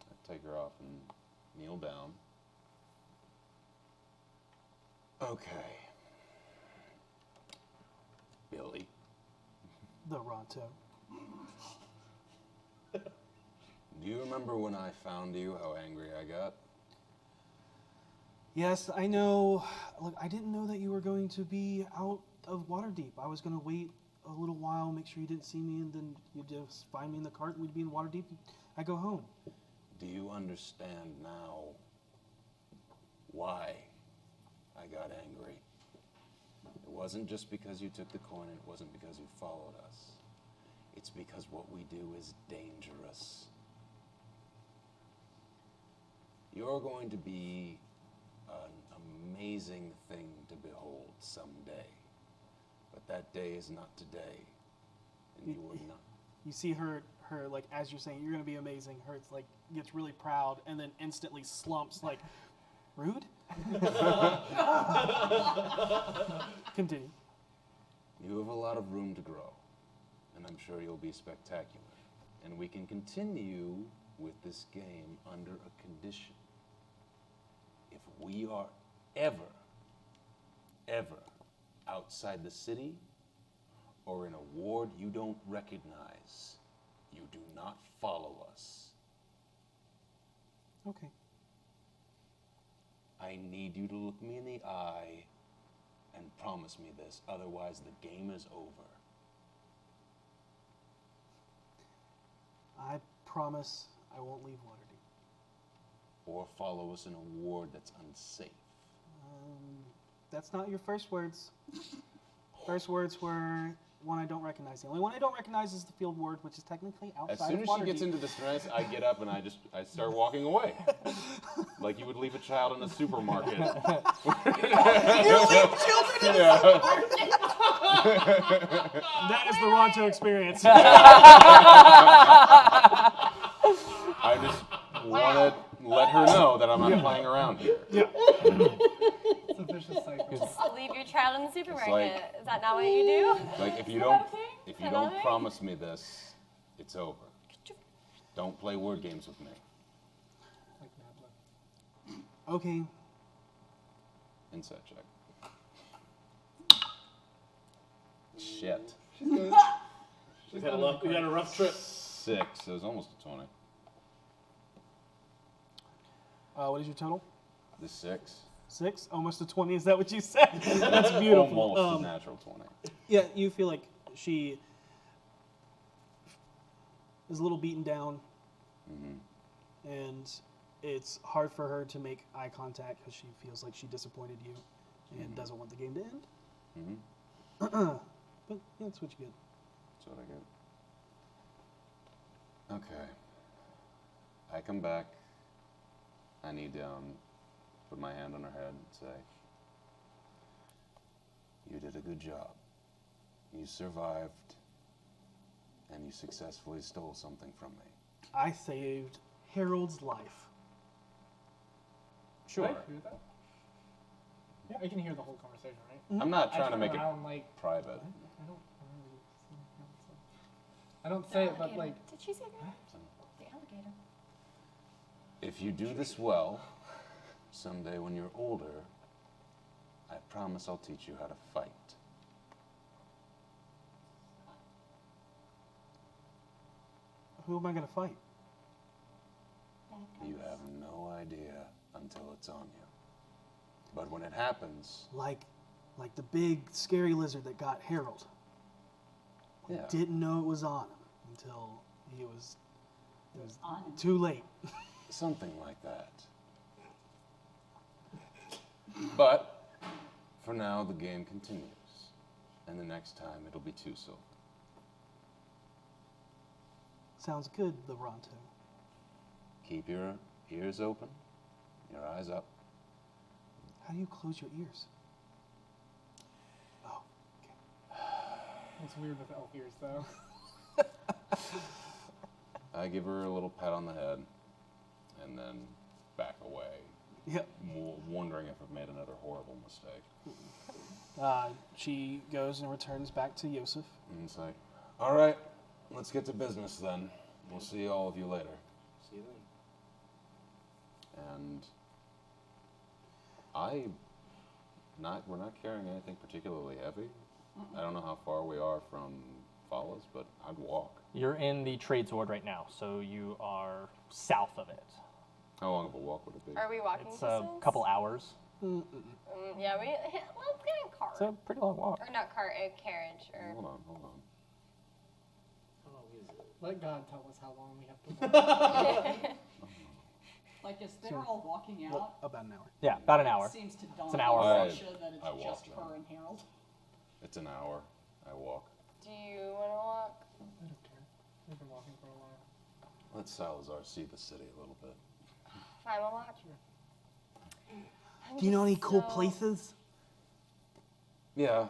E: I take her off and kneel down. Okay. Billy.
B: The Ronto.
E: Do you remember when I found you, how angry I got?
B: Yes, I know. Look, I didn't know that you were going to be out of Waterdeep. I was going to wait a little while, make sure you didn't see me, and then you'd just find me in the cart and we'd be in Waterdeep. I go home.
E: Do you understand now why I got angry? It wasn't just because you took the coin, it wasn't because you followed us. It's because what we do is dangerous. You're going to be an amazing thing to behold someday. But that day is not today. And you are not.
B: You see her like, as you're saying, you're going to be amazing. Her, it's like, gets really proud and then instantly slumps, like, rude? Continue.
E: You have a lot of room to grow, and I'm sure you'll be spectacular. And we can continue with this game under a condition. If we are ever outside the city, or in a ward you don't recognize, you do not follow us.
B: Okay.
E: I need you to look me in the eye and promise me this, otherwise the game is over.
B: I promise I won't leave Waterdeep.
E: Or follow us in a ward that's unsafe.
B: That's not your first words. First words were one I don't recognize. The only one I don't recognize is the field ward, which is technically outside
E: As soon
B: of
E: as she gets
B: Waterdeep.
E: into this mess, I get up and I start walking away. Like you would leave a child in a supermarket.
B: You leave children in
E: Yeah.
B: That is the Ronto experience.
E: I just want to let her know that I'm not playing around here.
B: Yeah.
G: It's a vicious cycle.
F: Just leave your child in the supermarket.
E: like-
F: Is that not what you do?
E: Like if you
F: Is
E: don't
F: that okay?
E: if
F: Is
E: you
F: that
E: don't
F: okay?
E: promise me this, it's over. Don't play word games with me.
G: Like Mad Lib.
B: Okay.
E: Insight check. Shit.
I: We had a rough trip.
E: 6. It was almost a 20.
B: What is your total?
E: The 6.
B: 6? Almost a 20. Is that what you said? That's beautiful.
E: Almost a natural 20.
B: Yeah, you feel like she is a little beaten down, and it's hard for her to make eye contact because she feels like she disappointed you and doesn't want the game to end. But yeah, that's what you get.
E: That's what I get. Okay. I come back. I need to put my hand on her head and say, you did a good job. You survived, and you successfully stole something from me.
B: I saved Harold's life.
E: Sure.
G: Can I hear that? Yeah, I can hear the whole conversation, right?
E: I'm not
G: I
E: trying to
G: turn
E: make it
G: around, like,
E: private.
G: I don't remember seeing him, so. I don't say it, but like,
F: Did she say that? The alligator.
E: If you do this well, someday when you're older, I promise I'll teach you how to fight.
B: Who am I going to fight?
E: You have no idea until it's on you. But when it happens,
B: Like the big scary lizard that got Harold.
E: yeah,
B: Didn't know it was on him until it was
J: On him.
B: too late.
E: something like that. But for now, the game continues, and the next time it'll be 2 silver.
B: Sounds good, Lebronto.
E: Keep your ears open, your eyes up.
B: How do you close your ears? Oh, okay.
G: It's weird with elf ears, though.
E: I give her a little pat on the head, and then back away,
B: Yep.
E: wondering if I've made another horrible mistake.
B: She goes and returns back to Yusef.
E: And it's like, all right, let's get to business then. We'll see all of you later.
I: See you then.
E: And we're not carrying anything particularly heavy. I don't know how far we are from Follows, but I'd walk.
A: You're in the trades ward right now, so you are south of it.
E: How long of a walk would it be?
F: Are we walking
A: It's a
F: distance?
A: couple hours.
F: Yeah, let's get a car.
A: It's a pretty long walk.
F: Or not car, a carriage. Or
E: Hold on.
I: How long is it?
G: Let God tell us how long we have to walk.
J: Like, as they're all walking out,
B: About an hour.
A: Yeah, about an hour.
J: it seems to dawn
A: It's an hour.
J: on Sasha that it's
E: I walk
J: just
E: then.
J: her and Harold.
E: It's an hour. I walk.
F: do you want to walk?
G: I don't care. We've been walking for a while.
E: Let Salazar see the city a little bit.
F: Fine, we'll walk. I'm
B: Do you know any
F: just
B: cool
F: so-
B: places?
E: Yeah,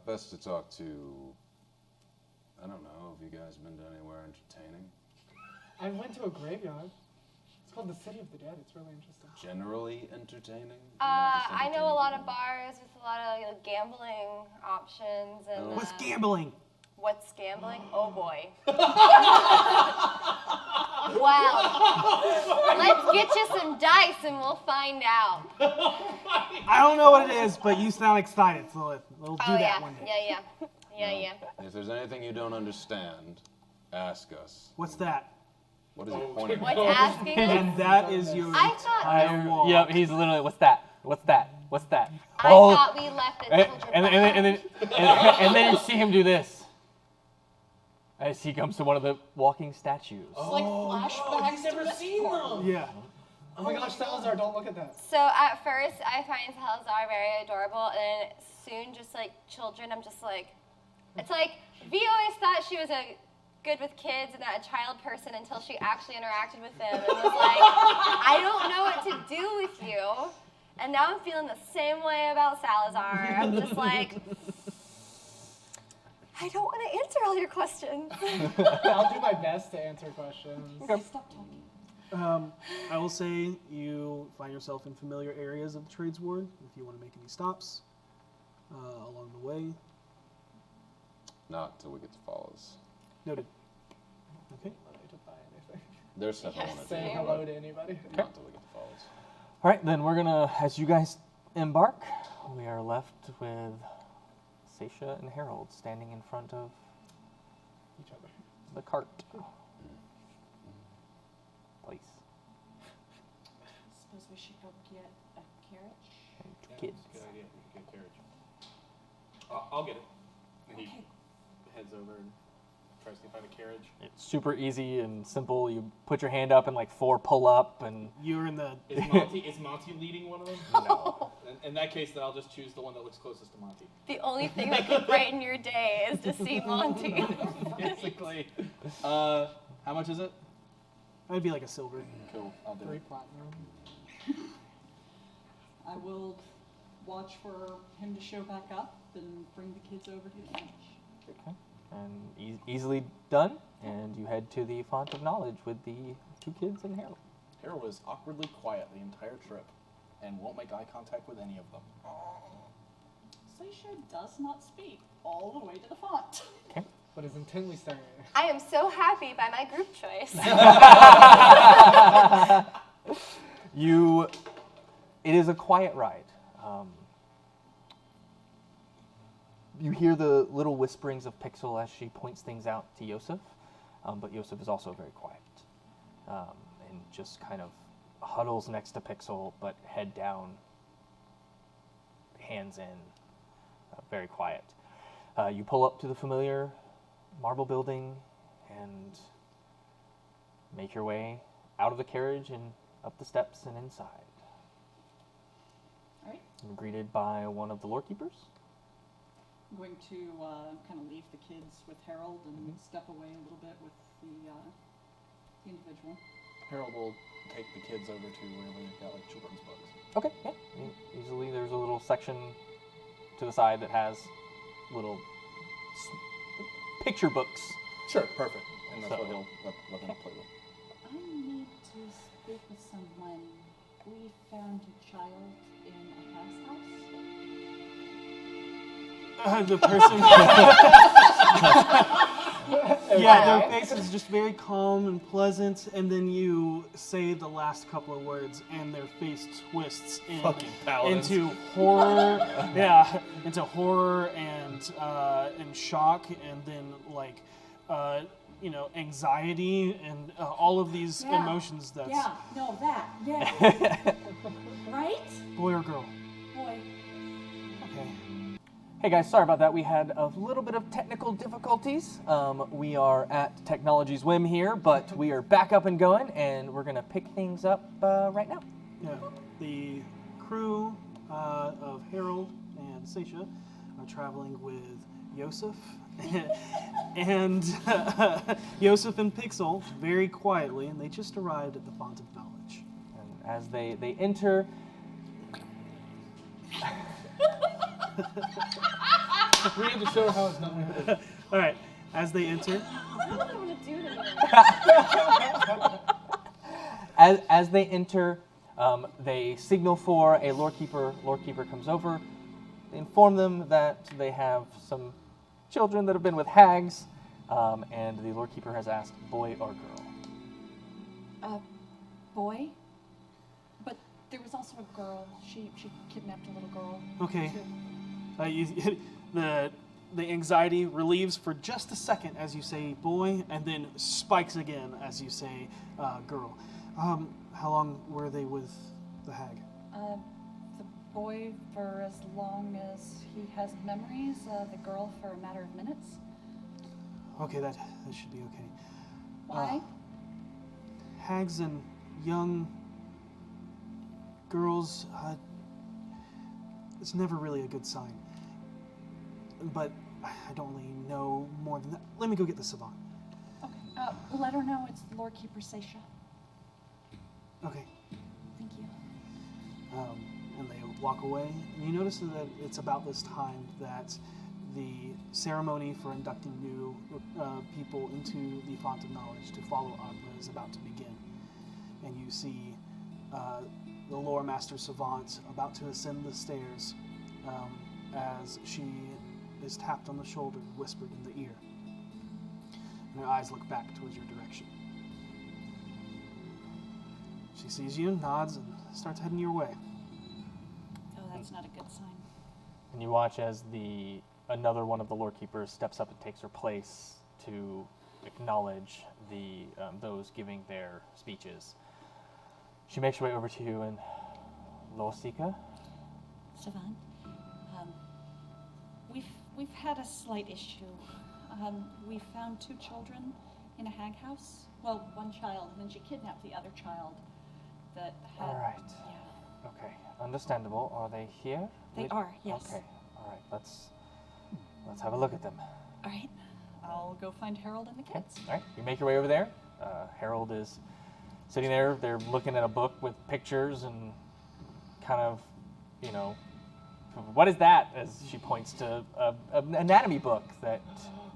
E: best to talk to, I don't know, have you guys been to anywhere entertaining?
G: I went to a graveyard. It's called the City of the Dead. It's really interesting.
E: Generally entertaining?
F: I know a lot of bars with a lot of gambling options and.
B: What's gambling?
F: What's gambling? Oh boy. Wow. Let's get you some dice and we'll find out.
B: I don't know what it is, but you sound excited, so we'll do that
F: yeah.
B: one day.
F: Yeah.
E: If there's anything you don't understand, ask us.
B: What's that?
E: What is he pointing
F: What's
E: at?
F: asking us?
B: And that is your
F: I thought-
B: entire walk.
A: Yep, he's literally, what's that? What's that? What's that?
F: I thought we left the
A: and,
F: children
A: and,
F: behind.
A: and then you see him do this. As he comes to one of the walking statues.
J: It's like flashbacks
G: He's never
J: to
G: seen
J: Westport.
G: them.
B: Yeah.
G: Oh my gosh, Salazar, don't look at that.
F: So at first I find Salazar very adorable, and then soon just like children, I'm just like, it's like V always thought she was good with kids and a child person until she actually interacted with them and was like, I don't know what to do with you. And now I'm feeling the same way about Salazar. I'm just like, I don't want to answer all your questions.
G: I'll do my best to answer questions.
J: Stop talking.
B: I will say you find yourself in familiar areas of the trades ward if you want to make any stops along the way.
E: Not till we get to Follows.
B: Noted. Okay.
G: I don't need to buy anything.
E: There's stuff I want to do.
G: Say hello to anybody.
E: Not till we get to Follows.
A: All right, then we're gonna, as you guys embark, we are left with Sasha and Harold standing in front of
G: Each other.
A: the cart. Place.
J: Suppose we should go get a carriage?
A: And two
I: Yeah,
A: kids.
I: Good idea. We could get a carriage. I'll get it. And he
J: Okay.
I: heads over and tries to find a carriage.
A: It's super easy and simple. You put your hand up and like 4 pull up and
B: You're in the.
I: Is Monty leading one of them?
A: no.
I: In that case, then I'll just choose the one that looks closest to Monty.
F: The only thing that could brighten your day is to see Monty.
I: Basically. How much is it?
B: That'd be like a silver.
I: Cool. I'll do
G: 3
I: it.
G: platinum.
J: I will watch for him to show back up and bring the kids over to the bench.
A: Okay. And easily done. And you head to the font of knowledge with the 2 kids and Harold.
D: Harold was awkwardly quiet the entire trip and won't make eye contact with any of them.
J: Sasha does not speak all the way to the font.
A: Okay.
G: But is intently staring at her.
F: I am so happy by my group choice.
A: It is a quiet ride. You hear the little whisperings of Pixel as she points things out to Yusef, but Yusef is also very quiet and just kind of huddles next to Pixel, but head down, hands in, very quiet. You pull up to the familiar marble building and make your way out of the carriage and up the steps and inside.
J: All right.
A: You're greeted by one of the lore keepers.
J: I'm going to kind of leave the kids with Harold and step away a little bit with the individual.
D: Harold will take the kids over to where they've got like children's books.
A: Okay, yeah. Easily, there's a little section to the side that has little picture books.
D: Sure, perfect. And that's
A: So-
D: what he'll let them play with.
H: I need to speak with someone. We found a child in a house.
B: The person. Yeah, their face is just very calm and pleasant, and then you say the last couple of words, and their face twists
D: Fucking paladins.
B: into horror. Yeah, into horror and shock, and then like anxiety and all of these emotions. That's
H: Yeah, no, that. Yeah. Right?
B: boy or girl.
H: Boy.
B: Okay.
A: Hey guys, sorry about that. We had a little bit of technical difficulties. We are at technology's whim here, but we are back up and going, and we're gonna pick things up right now.
B: Yeah, the crew of Harold and Seisha are traveling with Yusef and Yusef and Pixel very quietly, and they just arrived at the Font of Knowledge.
A: And as they enter,
D: We need to show her how it's done.
B: All right, as they enter,
F: I don't know what I want to do to them.
A: as they enter, they signal for a lore keeper. Lore keeper comes over. They inform them that they have some children that have been with hags, and the lore keeper has asked boy or girl.
H: Boy? But there was also a girl. She kidnapped a little girl.
B: okay,
H: too.
B: the anxiety relieves for just a second as you say boy, and then spikes again as you say girl. How long were they with the hag?
H: The boy for as long as he has memories, the girl for a matter of minutes.
B: Okay, that should be okay.
H: Why?
B: Hags and young girls, it's never really a good sign. But I don't really know more than that. Let me go get the savant.
H: Okay. Let her know it's Lord Keeper Seisha.
B: Okay.
H: Thank you.
B: And they walk away. And you notice that it's about this time that the ceremony for inducting new people into the Font of Knowledge to follow Agma is about to begin. And you see the lore master savant about to ascend the stairs as she is tapped on the shoulder and whispered in the ear. And her eyes look back towards your direction. She sees you, nods, and starts heading your way.
H: Oh, that's not a good sign.
A: And you watch as another one of the lore keepers steps up and takes her place to acknowledge those giving their speeches. She makes her way over to you and Losika.
H: Savant, we've had a slight issue. We found 2 children in a hag house. Well, one child, and then she kidnapped the other child. That had.
A: All right.
H: Yeah.
A: Okay, understandable. Are they here?
H: They are, yes.
A: Okay. All right. Let's have a look at them.
H: All right. I'll go find Harold and the kids.
A: All right. You make your way over there. Harold is sitting there. They're looking at a book with pictures and kind of, what is that? As she points to an anatomy book that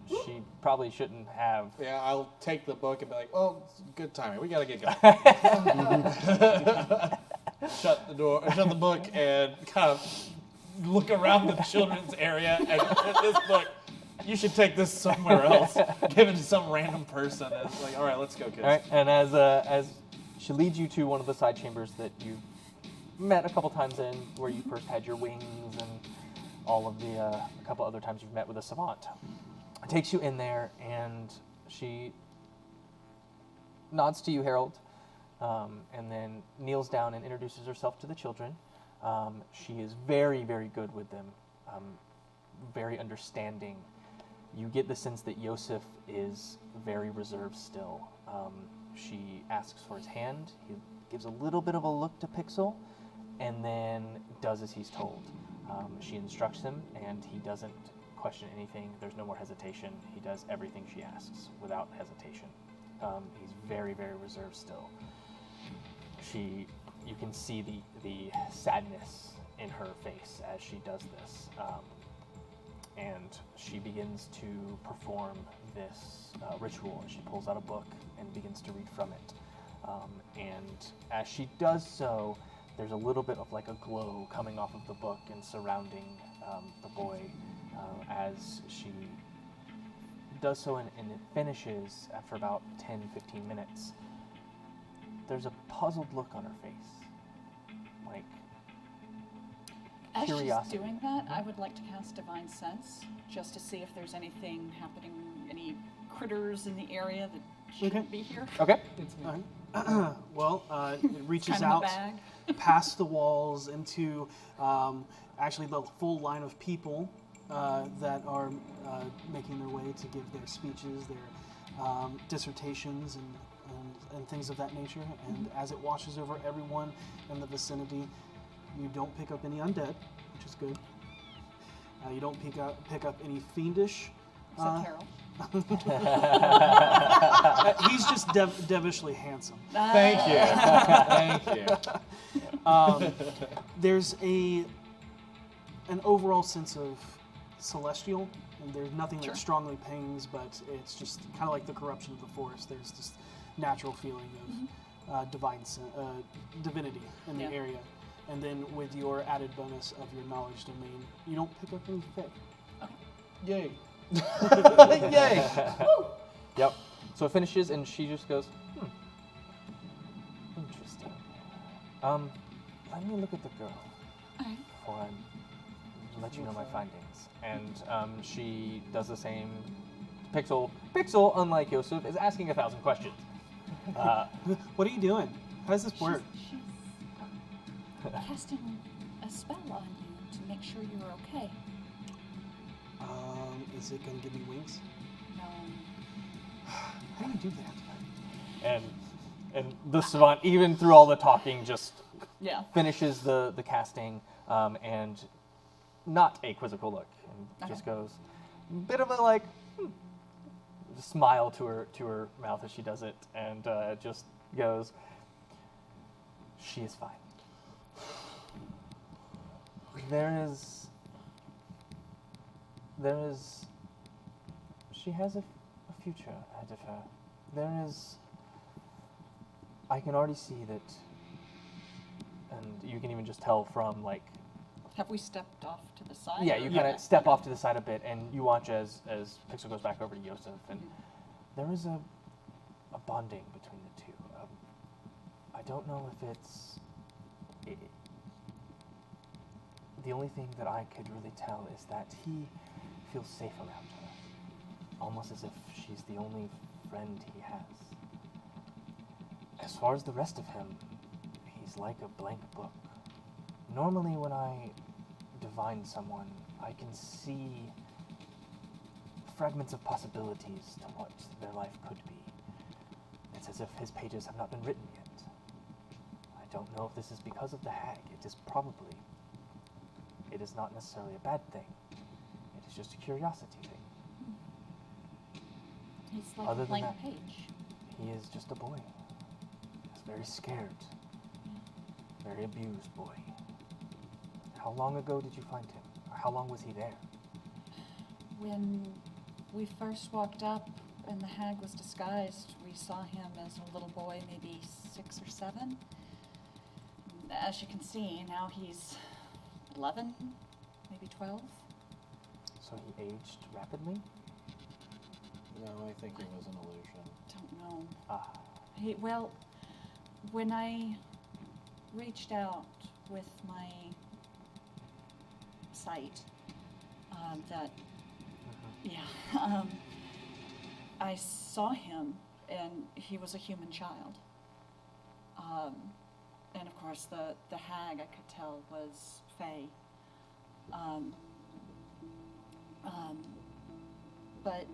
A: she probably shouldn't have.
D: Yeah, I'll take the book and be like, "Oh, it's good timing. We gotta get going." Shut the door, shut the book, and kind of look around the children's area and this book. You should take this somewhere else. Give it to some random person. It's like, all right, let's go, kids.
A: All right. And as she leads you to one of the side chambers that you met a couple times in, where you first had your wings, and all of the a couple other times you've met with a savant. It takes you in there, and she nods to you, Harold, and then kneels down and introduces herself to the children. She is very, very good with them, very understanding. You get the sense that Yusef is very reserved still. She asks for his hand. He gives a little bit of a look to Pixel, and then does as he's told. She instructs him, and he doesn't question anything. There's no more hesitation. He does everything she asks without hesitation. He's very, very reserved still. You can see the sadness in her face as she does this. And she begins to perform this ritual. She pulls out a book and begins to read from it. And as she does so, there's a little bit of like a glow coming off of the book and surrounding the boy as she does so, and it finishes after about 10-15 minutes. There's a puzzled look on her face, like
H: As
A: curiosity.
H: she's doing that, I would like to cast Divine Sense, just to see if there's anything happening, any critters in the area that shouldn't be here.
A: Okay.
B: Well, it reaches
H: Kind of a
B: out
H: bag.
B: past the walls into actually the full line of people that are making their way to give their speeches, their dissertations, and things of that nature. And as it washes over everyone in the vicinity, you don't pick up any undead, which is good. You don't pick up any fiendish.
H: Except Harold.
B: He's just devilishly handsome.
I: Thank you. Thank you.
B: There's an overall sense of celestial, and there's nothing that strongly pings, but it's just kind of like the corruption of the forest. There's this natural feeling of divinity in the area. And then with your added bonus of your knowledge domain, you don't pick up any fey.
I: Yay.
A: Yay! Yep. So it finishes, and she just goes, interesting. Let me look at the girl before I let you know my findings. And she does the same. Pixel, unlike Yusef, is asking 1,000 questions.
B: What are you doing? How does this work?
H: She's casting a spell on you to make sure you're okay.
B: Is it going to give me wings?
H: No.
B: How do you do that?
A: And the savant, even through all the talking, just finishes the casting, and not a quizzical look, and just goes, bit of a like smile to her mouth as she does it, and just goes, she is fine. She has a future ahead of her. I can already see that, and you can even just tell from like.
H: Have we stepped off to the side?
A: Yeah, you kind of step off to the side a bit, and you watch as Pixel goes back over to Yusef, and there is a bonding between the two. I don't know if it's. The only thing that I could really tell is that he feels safe around her, almost as if she's the only friend he has. As far as the rest of him, he's like a blank book. Normally when I divine someone, I can see fragments of possibilities to what their life could be. It's as if his pages have not been written yet. I don't know if this is because of the hag. It is not necessarily a bad thing. It is just a curiosity thing.
H: He's like
A: Other
H: a
A: than
H: blank
A: that,
H: page.
A: He is just a boy. He's very scared. Very abused boy. How long ago did you find him? Or how long was he there?
H: When we first walked up and the hag was disguised, we saw him as a little boy, maybe 6 or 7. As you can see, now he's 11, maybe 12.
A: So he aged rapidly?
I: No, I think it was an illusion.
H: Don't know.
A: Ah.
H: Well, when I reached out with my sight, I saw him, and he was a human child. And of course, the hag, I could tell, was Fae. But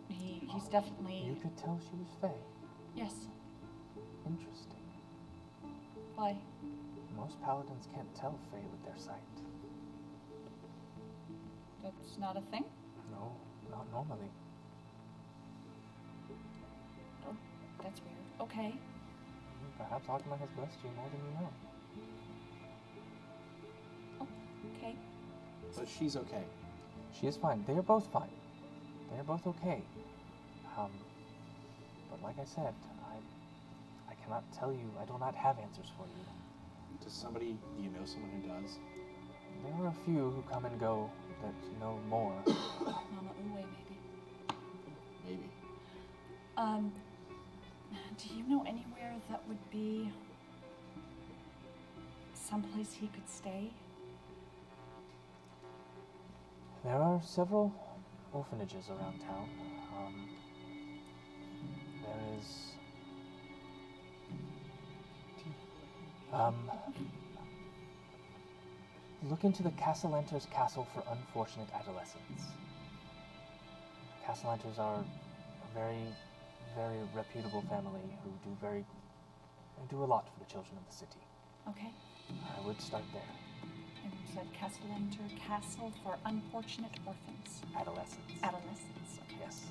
H: he's definitely...
A: You could tell she was Fae.
H: Yes.
A: Interesting.
H: Why?
A: Most paladins can't tell Fae with their sight.
H: That's not a thing?
A: No, not normally.
H: Oh, that's weird. Okay.
A: Perhaps Agma has blessed you more than you know.
H: Oh, okay.
I: But she's okay.
A: She is fine. They are both fine. They are both okay. But like I said, I cannot tell you. I do not have answers for you.
I: Do you know someone who does?
A: There are a few who come and go that know more.
H: Mama Uwe, maybe.
I: Maybe.
H: Do you know anywhere that would be someplace he could stay?
A: There are several orphanages around town. There is... Look into the Cassalanter's Castle for Unfortunate Adolescents. Cassallanters are a very, very reputable family who they do a lot for the children of the city.
H: Okay.
A: I would start there.
H: And you said Cassalanter Castle for Unfortunate Orphans.
A: Adolescents.
H: Adolescents, okay.
A: Yes.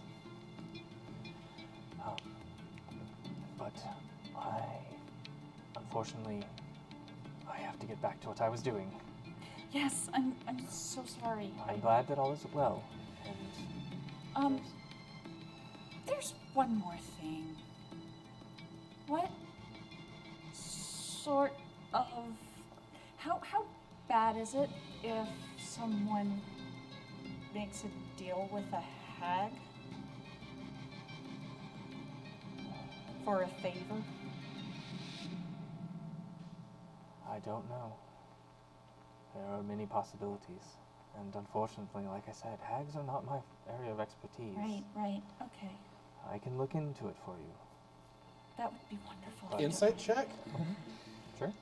A: But unfortunately, I have to get back to what I was doing.
H: Yes, I'm so sorry.
A: I'm glad that all is well. And
H: there's one more thing. What sort of how bad is it if someone makes a deal with a hag for a favor?
A: I don't know. There are many possibilities. And unfortunately, like I said, hags are not my area of expertise.
H: Right, okay.
A: I can look into it for you.
H: That would be wonderful.
A: But
I: Insight check?
A: Sure.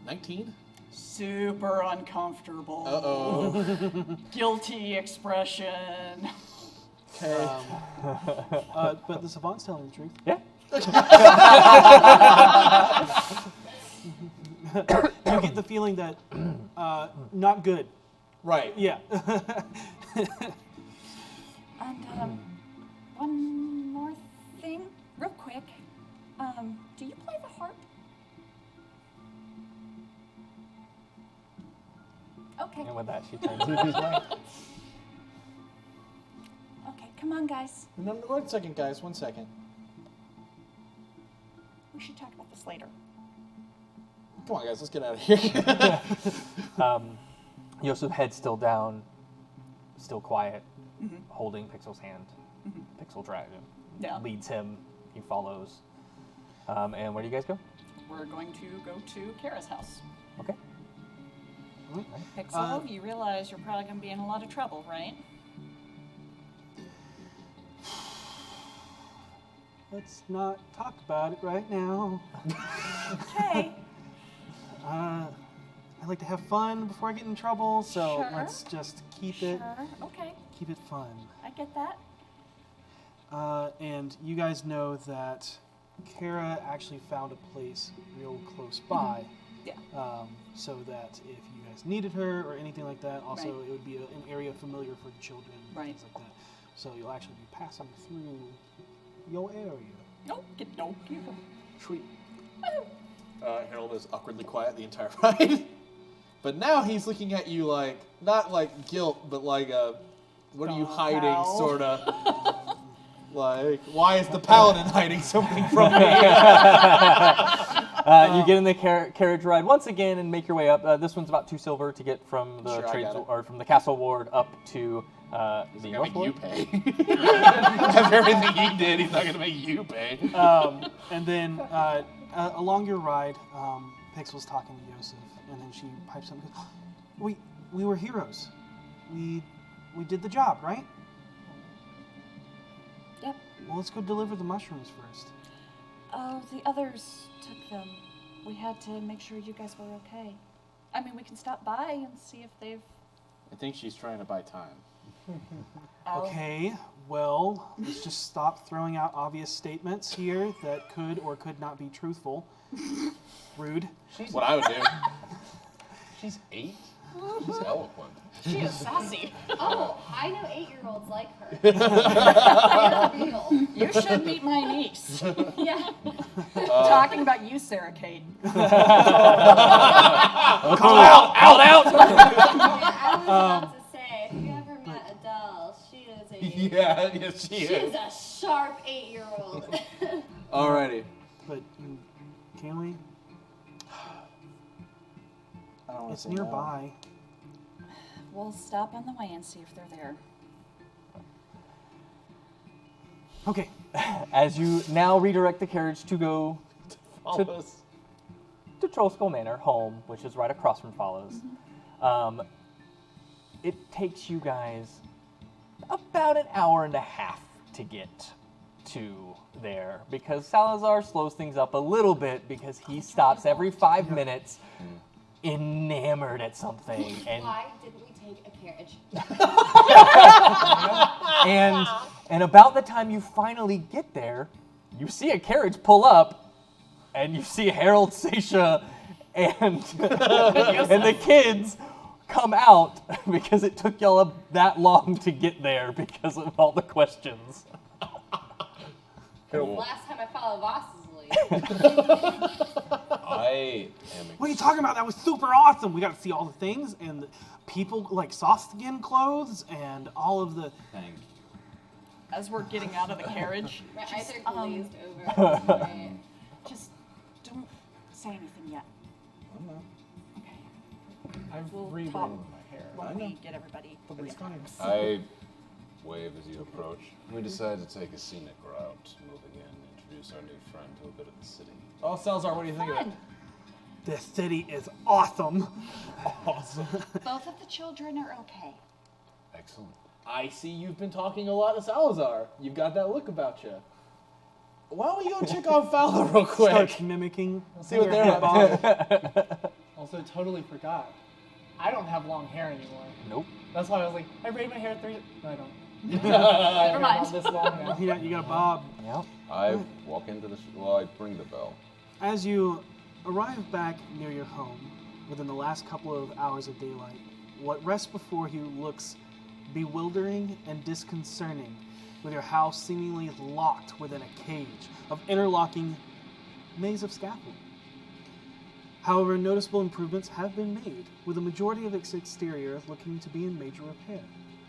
I: 19?
J: Super uncomfortable.
I: Uh-oh.
J: Guilty expression.
I: Okay.
B: But the savant's telling the truth.
A: Yeah.
B: You get the feeling that not good.
I: Right.
B: Yeah.
H: And one more thing, real quick. Do you play the harp? Okay.
A: And with that, she turns to his way.
H: Okay, come on, guys.
I: No, 1 second, guys. 1 second.
H: We should talk about this later.
I: Come on, guys. Let's get out of here.
A: Yusef, head still down, still quiet, holding Pixel's hand. Pixel leads him. He follows. And where do you guys go?
J: We're going to go to Kara's house.
A: Okay.
J: Pixel, you realize you're probably going to be in a lot of trouble, right?
B: Let's not talk about it right now.
H: Okay.
B: I like to have fun before I get in trouble, so
H: Sure.
B: let's just keep
H: Sure.
B: it
H: Okay.
B: keep it fun.
H: I get that.
B: And you guys know that Kara actually found a place real close by.
J: Yeah.
B: So that if you guys needed her or anything like that, also
J: Right.
B: it would be an area familiar for the children and
J: Right.
B: things like that. So you'll actually be passing through your area.
J: Nope, nope.
I: Sweet. Harold is awkwardly quiet the entire ride. But now he's looking at you like, not like guilt, but like what are you hiding,
J: Pal.
I: sort of. Like, why is the paladin hiding something from me?
A: You get in the carriage ride once again and make your way up. This one's about 2 silver to get from the
I: Sure, I got it.
A: or from the castle ward up to the
I: He's
A: north
I: gonna
A: ward.
I: make you pay. After everything he did, he's not gonna make you pay.
B: And then along your ride, Pixel's talking to Yusef, and then she pipes up and goes, we were heroes. We did the job, right?
H: Yep.
B: Well, let's go deliver the mushrooms first.
H: Oh, the others took them. We had to make sure you guys were okay. I mean, we can stop by and see if they've...
I: I think she's trying to buy time.
H: Oh.
B: Okay, well, let's just stop throwing out obvious statements here that could or could not be truthful. Rude.
I: What I would do.
E: She's 8? She's eloquent.
C: She is sassy.
F: Oh, I know 8-year-olds like her. They're real.
C: You should meet my niece.
F: Yeah.
C: Talking about you, Sarah Kate.
D: Call out! Out!
F: Yeah, I was about to say, if you ever met Adele, she is a
I: She
F: she is a sharp 8-year-old.
I: Alrighty.
B: But can we?
I: I don't wanna
B: It's
I: say no.
B: nearby.
H: We'll stop on the way and see if they're there.
B: Okay.
A: As you now redirect the carriage to go
I: Follows.
A: to Trollskull Manor, home, which is right across from Follows. It takes you guys about an hour and a half to get to there because Salazar slows things up a little bit because he stops every 5 minutes enamored at something. And
F: Why didn't we take a carriage?
A: and about the time you finally get there, you see a carriage pull up, and you see Harold, Seisha, and the kids come out because it took y'all that long to get there because of all the questions.
F: Last time I followed Voss's lead.
E: I am.
B: What are you talking about? That was super awesome. We got to see all the things and the people like soft skin clothes and all of the.
E: Thank you.
C: As we're getting out of the carriage,
F: My eyes are glazed over. Right.
C: just don't say anything yet. Okay.
I: I've
C: We'll
I: rebraided
C: talk
I: my hair.
C: when we get everybody.
I: It's fine.
E: I wave as you approach. We decide to take a scenic route, moving in, introduce our new friend to a bit of the city.
I: Oh, Salazar, what do you think of it?
B: This city is awesome.
I: Awesome.
H: Both of the children are okay.
E: Excellent.
I: I see you've been talking a lot to Salazar. You've got that look about you. Why don't we go check on Fowler real quick?
B: Starts mimicking.
I: See what they're up to.
G: Also, totally forgot. I don't have long hair anymore.
A: Nope.
G: That's why I was like, I braid my hair 3. No, I don't.
C: Never mind.
G: Not this long now.
B: You got a bob.
A: Yep.
E: I walk into the. I ring the bell.
B: As you arrive back near your home, within the last couple of hours of daylight, what rests before you looks bewildering and disconcerting, with your house seemingly locked within a cage of interlocking maze of scaffolding. However, noticeable improvements have been made, with the majority of its exterior looking to be in major repair.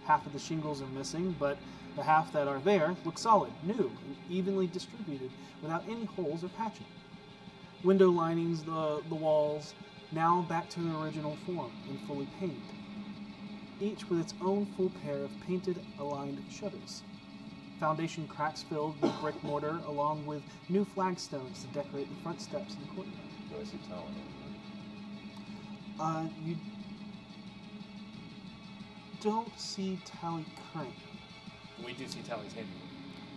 B: Half of the shingles are missing, but the half that are there look solid, new, and evenly distributed without any holes or patching. Window linings, the walls, now back to their original form and fully painted, each with its own full pair of painted, aligned shutters. Foundation cracks filled with brick mortar, along with new flagstones to decorate the front steps and courtyard.
E: Do I see talent?
B: You don't see Tally currently.
I: We do see Tally's handiwork.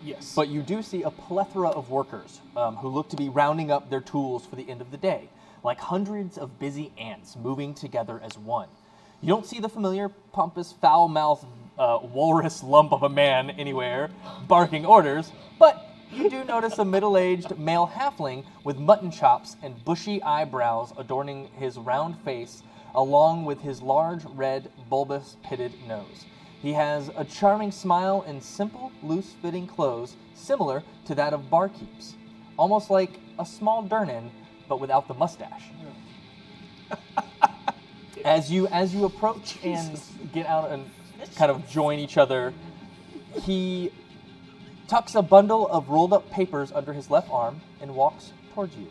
B: Yes.
A: But you do see a plethora of workers who look to be rounding up their tools for the end of the day, like hundreds of busy ants moving together as one. You don't see the familiar, pompous, foul-mouthed, walrus lump of a man anywhere barking orders, but you do notice a middle-aged male halfling with mutton chops and bushy eyebrows adorning his round face, along with his large, red, bulbous, pitted nose. He has a charming smile and simple, loose-fitting clothes similar to that of barkeeps, almost like a small Durnan, but without the mustache. As you approach and get out and kind of join each other, he tucks a bundle of rolled-up papers under his left arm and walks towards you.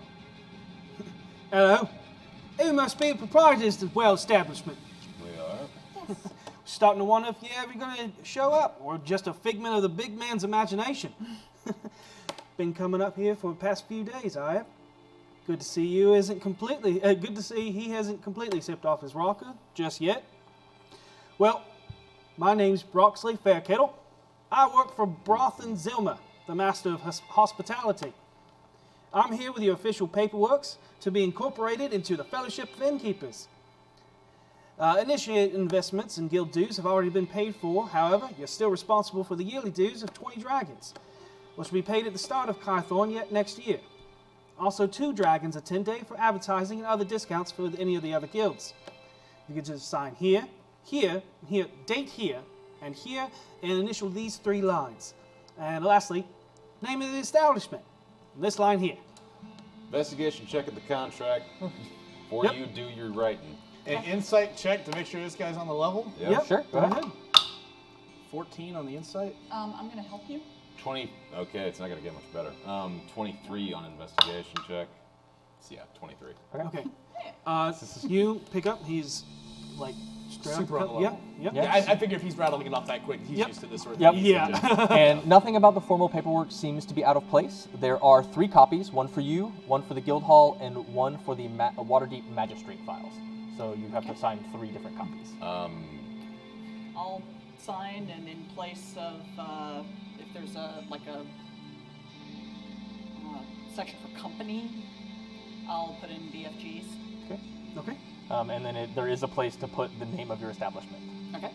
B: Hello. You must be the proprietors of the well establishment.
E: We are.
B: Starting to wonder if you're ever going to show up, or just a figment of the big man's imagination. Been coming up here for the past few days, I have. Good to see you isn't completely. Good to see he hasn't completely sipped off his rocker just yet. Well, my name's Broxley Fairkettle. I work for Brothen Zilmer, the Master of Hospitality. I'm here with your official paperwork to be incorporated into the Fellowship of Innkeepers. Initiate investments and guild dues have already been paid for. However, you're still responsible for the yearly dues of 20 dragons, which will be paid at the start of Kythorn yet next year. Also, 2 dragons a 10-day for advertising and other discounts for any of the other guilds. You can just sign here, here, here, date here, and initial these 3 lines. And lastly, name of the establishment. This line here.
E: Investigation check at the contract before
B: Yep.
E: you do your writing.
I: An insight check to make sure this guy's on the level.
B: Yep.
A: Sure, go ahead.
I: 14 on the insight.
J: I'm going to help you.
E: 20. Okay, it's not gonna get much better. 23 on investigation check. So yeah, 23.
B: Okay. You pick up. He's like straight
I: Super
B: up.
I: on the level.
B: Yep.
A: Yeah.
I: I figure if he's rattling it off that quick, he's
B: Yep.
I: used to this sort of
A: Yep.
I: thing.
B: Yeah.
A: And nothing about the formal paperwork seems to be out of place. There are 3 copies, one for you, one for the guild hall, and one for the Waterdeep magistrate files. So you have to sign 3 different copies.
J: I'll sign, and in place of if there's a section for company, I'll put in BFGs.
B: Okay.
A: And then there is a place to put the name of your establishment.
J: Okay.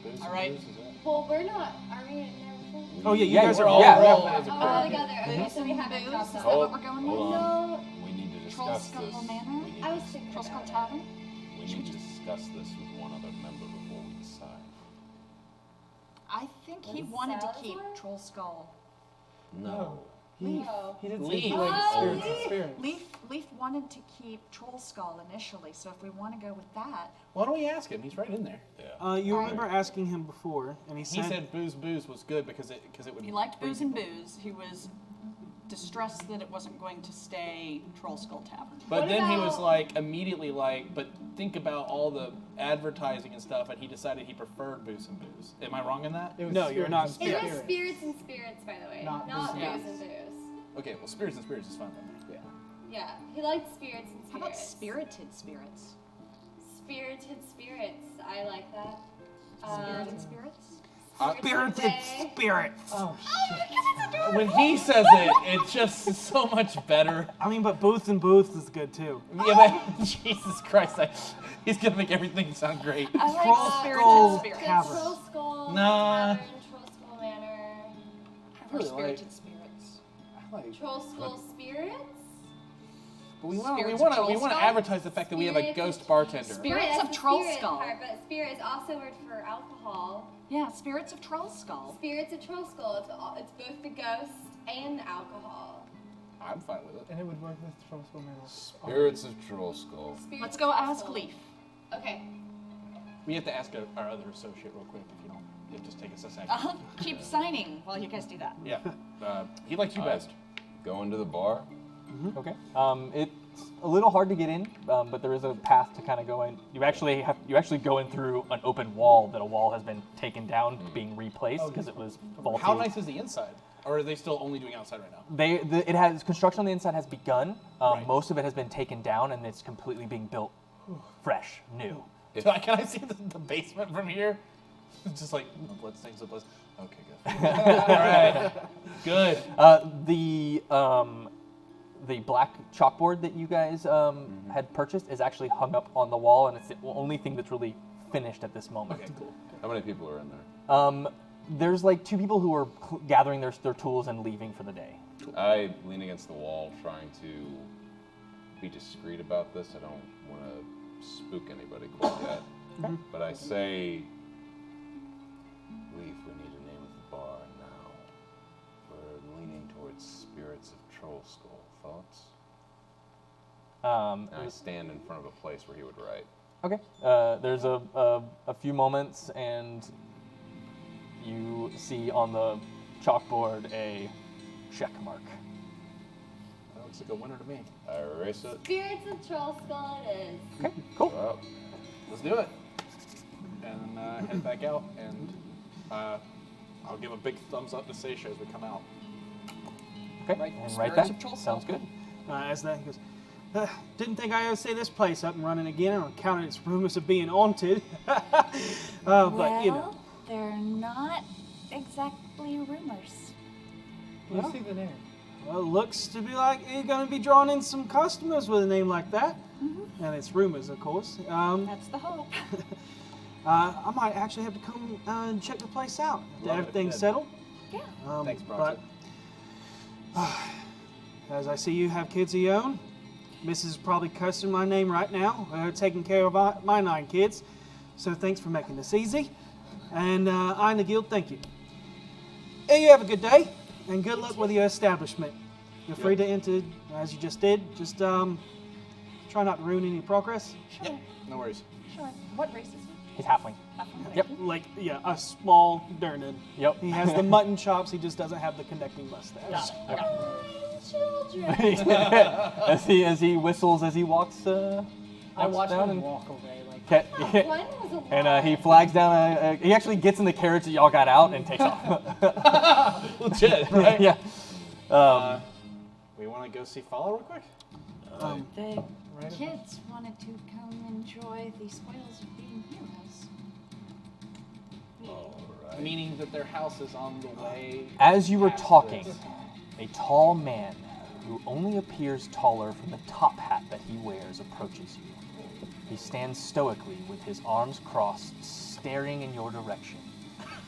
I: Booze
J: All
I: and
J: right.
I: booze, is that-
F: Well, we're not. Are we in there with them?
B: Oh yeah, you
A: Yeah,
B: guys
A: we're
B: are
A: all-
B: all.
A: yeah.
F: All together. Okay, so we have
H: Booze?
F: it crossed
H: Is
F: out.
H: that what we're going with?
E: Hold on.
F: No,
E: We need to discuss this.
H: Trollskull Manor?
E: We need
F: I
E: to
F: was
E: dis-
F: thinking
H: Trollskull
F: about
H: Tavern?
E: we need to discuss this with one other member before we decide.
H: I think he
F: Was
H: wanted to
F: Salazar?
H: keep Trollskull.
E: No.
G: He did
I: Leave.
G: say like
F: Oh,
G: spirits and
F: leave.
G: spirits.
H: Leaf wanted to keep Trollskull initially, so if we want to go with that,
I: Why don't we ask him? He's right in there.
E: Yeah.
B: You remember asking him before, and he
I: He
B: said,
I: said booze was good because it would.
J: He liked
I: bring
J: booze and
I: people.
J: booze. He was distressed that it wasn't going to stay Trollskull Tavern.
I: But
F: What
I: then he was
F: about-
I: like immediately like, but think about all the advertising and stuff, and he decided he preferred booze and booze. Am I wrong in that?
G: It was
B: No, you're not
G: spirits and
F: it was
G: spirits.
F: spirits and spirits, by the way,
G: Not
F: not
G: booze
F: booze
J: and
F: and booze.
I: Okay, well, spirits and spirits is fine then.
F: Yeah, he liked spirits and spirits.
H: how about spirited spirits?
F: Spirited spirits. I like that.
H: Spirited spirits?
B: "Spirited
F: way.
B: spirits."
G: Oh,
I: When he says it, it's just so much better.
B: I mean, but booths and booths is good too.
I: Yeah, but Jesus Christ, he's gonna make everything sound great.
H: I like
B: Trollskull
H: spirited spirits.
B: Tavern.
F: Trollskull
I: Nah.
F: Tavern, Trollskull Manor,
J: Or
I: really
J: spirited spirits.
F: Trollskull Spirits.
I: But we want
J: Spirits
I: to
J: of Trollskull?
I: advertise the fact that we have a
F: Spirits
I: ghost
F: of-
I: bartender.
H: Spirits
F: Right, that's
H: of
F: the spirit
H: Trollskull.
F: part, but spirit is also a word for alcohol.
H: Yeah, spirits of Trollskull.
F: Spirits of Trollskull. It's both the ghost and the alcohol.
I: I'm fine with it.
G: and it would work with Trollskull Manor.
E: Spirits of Trollskull.
F: Spirits
H: Let's
F: of
H: go ask
F: Trollskull.
H: Leaf.
F: Okay.
I: We have to ask our other associate real quick if you don't. It'll just take us a second.
H: I'll keep signing while you guys do that.
I: Yeah. He likes you best.
E: Going to the bar.
A: Okay. It's a little hard to get in, but there is a path to kind of go in. You actually go in through an open wall that a wall has been taken down, being replaced because it was faulty.
I: How nice is the inside? Or are they still only doing outside right now?
A: It has construction on the inside has begun.
I: Right.
A: Most of it has been taken down, and it's completely being built fresh, new.
I: Can I see the basement from here? It's just like, no bloodstains, no blood. Okay, good. All right. Good.
A: The black chalkboard that you guys had purchased is actually hung up on the wall, and it's the only thing that's really finished at this moment.
I: Okay, cool.
E: How many people are in there?
A: There's like 2 people who are gathering their tools and leaving for the day.
E: I lean against the wall, trying to be discreet about this. I don't want to spook anybody quite yet. But I say, Leaf, we need a name of the bar now. We're leaning towards Spirits of Trollskull. Thoughts? And I stand in front of a place where he would write.
A: Okay. There's a few moments, and you see on the chalkboard a check mark.
I: That looks like a winner to me.
E: I erase it.
F: Spirits of Trollskull it is.
A: Okay, cool.
E: Well,
I: Let's do it. And head back out, and I'll give a big thumbs up to Seisha as we come out.
A: Okay,
J: Right,
A: and
J: Spirits
A: write that.
J: of Trollskull.
A: Sounds good.
B: As that he goes, didn't think I would say this place up and running again on account of its rumors of being haunted. But you know,
H: They're not exactly rumors.
G: You see the name.
B: Well, it looks to be like you're going to be drawing in some customers with a name like that. And it's rumors, of course.
H: That's the hope.
B: I might actually have to come and check the place out. Everything's settled.
H: Yeah.
D: Thanks, Bronson.
B: But as I see you have kids of your own, Mrs. is probably cursing my name right now, taking care of my 9 kids. So thanks for making this easy. And I and the guild thank you. Hey, you have a good day, and good luck with your establishment. You're free to enter as you just did. Just try not to ruin any progress.
H: Sure.
I: No worries.
H: Sure. What race is he?
A: He's halfling. Yep.
B: Like, a small Durnan.
A: Yep.
B: He has the mutton chops, he just doesn't have the connecting mustache.
A: as he whistles as he walks.
G: I watched
A: down
G: him
A: and
G: walk away like
A: Okay.
F: One was a
A: And he flags down. He actually gets in the carriage that y'all got out and takes off.
I: Legit, right?
A: Yeah.
I: We want to go see Follow real quick?
H: The kids wanted to come enjoy the spoils of being heroes.
D: Meaning that their house is on the way.
A: As you were
D: past
A: talking,
D: this.
A: a tall man who only appears taller from the top hat that he wears approaches you. He stands stoically with his arms crossed, staring in your direction.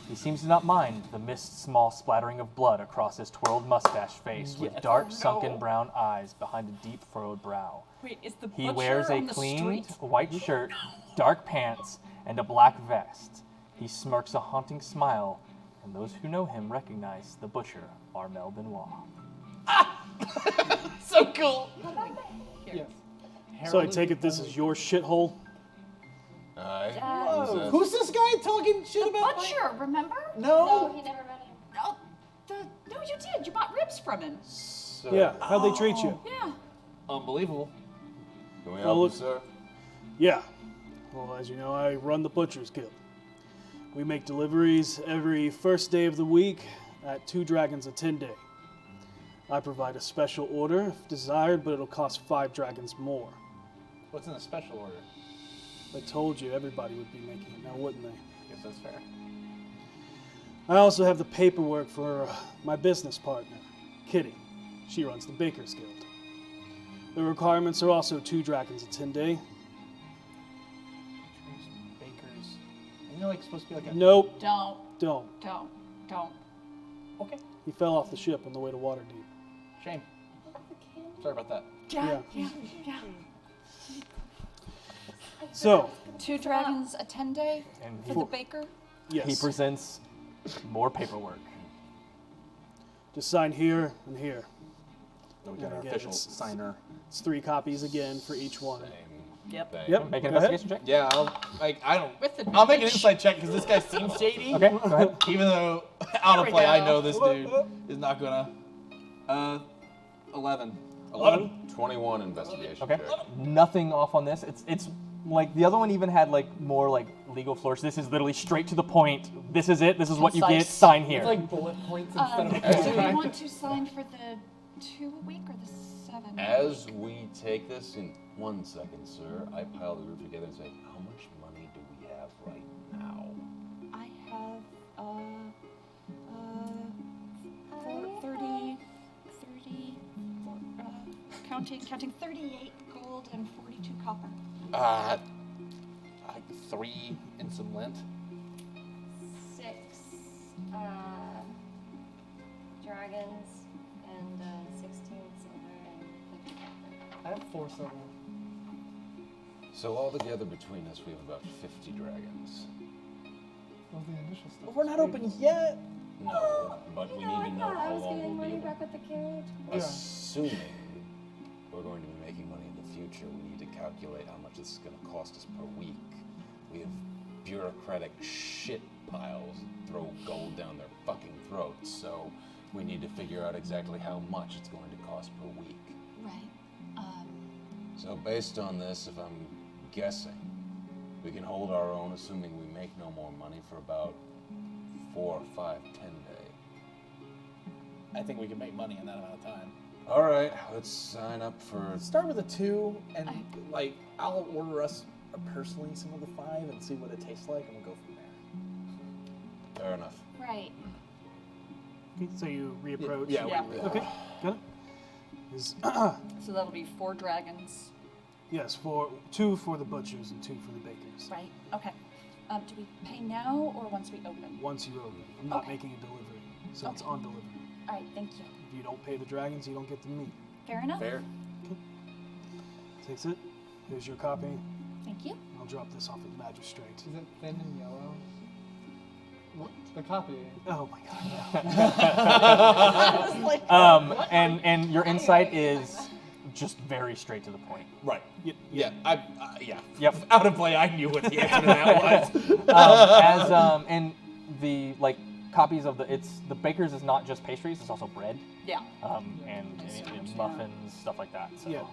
A: He seems to not mind the small splattering of blood across his twirled mustache face with dark, sunken brown eyes behind a deep furrowed brow.
J: Wait, is the
A: He
J: butcher
A: wears a
J: on the
A: clean
J: street?
A: white shirt, dark pants, and a black vest. He smirks a haunting smile, and those who know him recognize the butcher, Armel Benoit.
D: So cool.
G: Yes.
B: So I take it this is your shithole?
I: Who's this guy talking shit
H: The
I: about?
H: butcher, remember?
F: No, he never met him.
H: No, no, you did. You bought ribs from him.
E: So,
B: Yeah, how'd they treat you?
H: Yeah.
I: Unbelievable.
E: Can we
B: Well,
E: help you,
B: look-
E: sir?
B: Yeah. Well, as you know, I run the Butcher's Guild. We make deliveries every first day of the week at 2 dragons a 10 day. I provide a special order if desired, but it'll cost 5 dragons more.
D: What's in the special order?
B: I told you everybody would be making it now, wouldn't they?
D: Guess that's fair.
B: I also have the paperwork for my business partner, Kitty. She runs the Baker's Guild. The requirements are also 2 dragons a 10 day.
D: Bakers. Isn't there like supposed to be like a?
B: Nope,
H: Don't.
B: don't.
D: Okay.
B: He fell off the ship on the way to Waterdeep.
D: Shame. Sorry about that.
H: Yeah.
B: So,
H: 2 dragons a 10 day
A: And
H: for the baker.
B: yes.
A: he presents more paperwork.
B: Just sign here and here.
I: We
B: Yeah,
I: got our
B: again,
I: official
B: it's-
I: signer.
B: It's 3 copies again for each one.
H: Yep.
B: Yep.
A: Make an
B: go ahead.
A: investigation check.
I: Yeah, I don't.
H: With the
I: I'll make an insight check because this guy seems shady.
A: Okay, go ahead.
I: Even though out of
H: we
I: play, I
H: go.
I: know this dude is not gonna. 11.
E: 21 investigation
A: Okay.
E: check.
A: Nothing off on this. It's like the other one even had like more like legal flourish. This is literally straight to the point. This is it. This is what you get.
H: Concise.
A: Sign here.
G: It's like bullet points instead of
H: So you
G: time.
H: want to sign for the 2 a week or the 7?
E: As we take this, in 1 second, sir, I pile the group together and say, how much money do we have right now?
H: I have 30, counting 38 gold and 42 copper.
I: Like 3 and some lint.
F: 6 dragons and 16 silver and 50 copper.
G: I have 4 silver.
E: So altogether between us, we have about 50 dragons.
G: What was the initial stuff?
D: We're not open yet.
E: No, but we
F: No,
E: need
F: I
E: to know
F: thought I
E: how
F: was
E: long
F: getting
E: we'll be
F: money
E: able.
F: back with the carriage.
E: Assuming we're going to be making money in the future, we need to calculate how much this is going to cost us per week. We have bureaucratic shit piles that throw gold down their fucking throats, so we need to figure out exactly how much it's going to cost per week.
H: Right.
E: So based on this, if I'm guessing, we can hold our own, assuming we make no more money for about 4, 5, 10 days.
D: I think we can make money in that amount of time.
E: All right, let's sign up for.
D: Start with a 2, and like I'll order us personally some of the 5 and see what it tastes like, and we'll go from there.
E: Fair enough.
H: Right.
B: Okay, so you reapproach.
I: Yeah.
B: Okay, got it. Is
H: So that'll be 4 dragons.
B: yes, 2 for the butchers and 2 for the bakers.
H: Right. Okay. Do we pay now or once we open?
B: Once you open, I'm not
H: Okay.
B: making a delivery, so it's
H: Okay.
B: on delivery.
H: All right. Thank you.
B: If you don't pay the dragons, you don't get the meat.
H: Fair enough.
I: Fair.
B: Takes it. Here's your copy.
H: Thank you.
B: I'll drop this off at the magistrate.
G: Is it thin and yellow? What? The copy.
B: Oh my god.
A: And your insight is just very straight to the point.
I: Right.
B: Yeah.
I: Yeah.
A: Yep.
I: Out of play, I knew what the answer to that was.
A: And the copies of the bakers is not just pastries; it's also bread.
H: Yeah.
A: And muffins, stuff like that. So.
B: Yeah.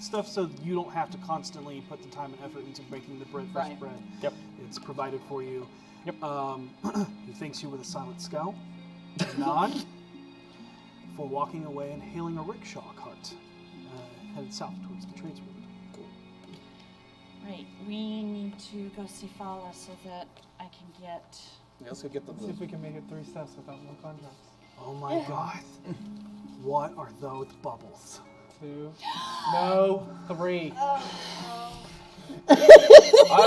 B: Stuff so you don't have to constantly put the time and effort into baking the fresh
H: Right.
B: bread.
A: Yep.
B: It's provided for you.
A: Yep.
B: He thanks you with a silent scowl, a nod, for walking away and hailing a rickshaw cart headed south towards the trades road.
H: Right. We need to go see Fala so that I can get.
I: Yeah, let's go get
G: See if we can make it 3 steps without no contracts.
B: Oh my god. What are those bubbles?
G: 2. No. 3.
E: I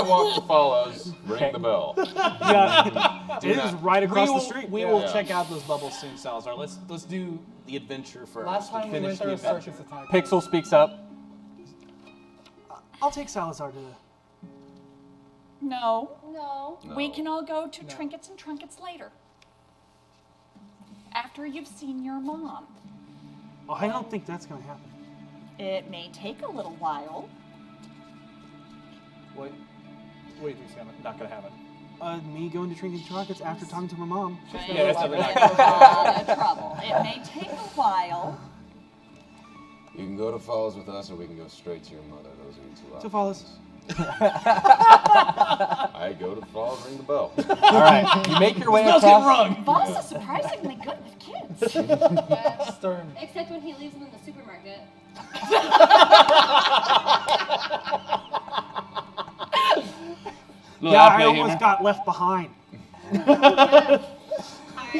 E: walk the follows, ring the bell.
B: Yeah. It is right across the street.
I: We will check out those bubbles soon, Salazar. Let's do the adventure first.
G: Last time we
I: Finish
G: went
I: the
G: there, a
I: adventure.
G: circus attack.
A: Pixel speaks up.
B: I'll take Salazar to.
H: No.
F: No.
H: We can all go to Trinkets and Trunkets later. After you've seen your mom.
B: Oh, I don't think that's gonna happen.
H: It may take a little while.
I: What do you think's not gonna happen?
B: Me going to Trinket Chocolates after talking to my mom.
I: Yeah, that's definitely not
H: Get a lot of trouble. It may take a while.
E: You can go to Falls with us, or we can go straight to your mother. Those are your 2
B: So
E: options.
B: follow us.
E: I go to Falls, ring the bell.
A: All right, you make your way
I: Smells
A: across.
I: getting wrong.
H: Boss is surprisingly good with kids.
G: Stern.
F: Except when he leaves them in the supermarket.
B: Yeah, I almost got left behind.
F: Alright,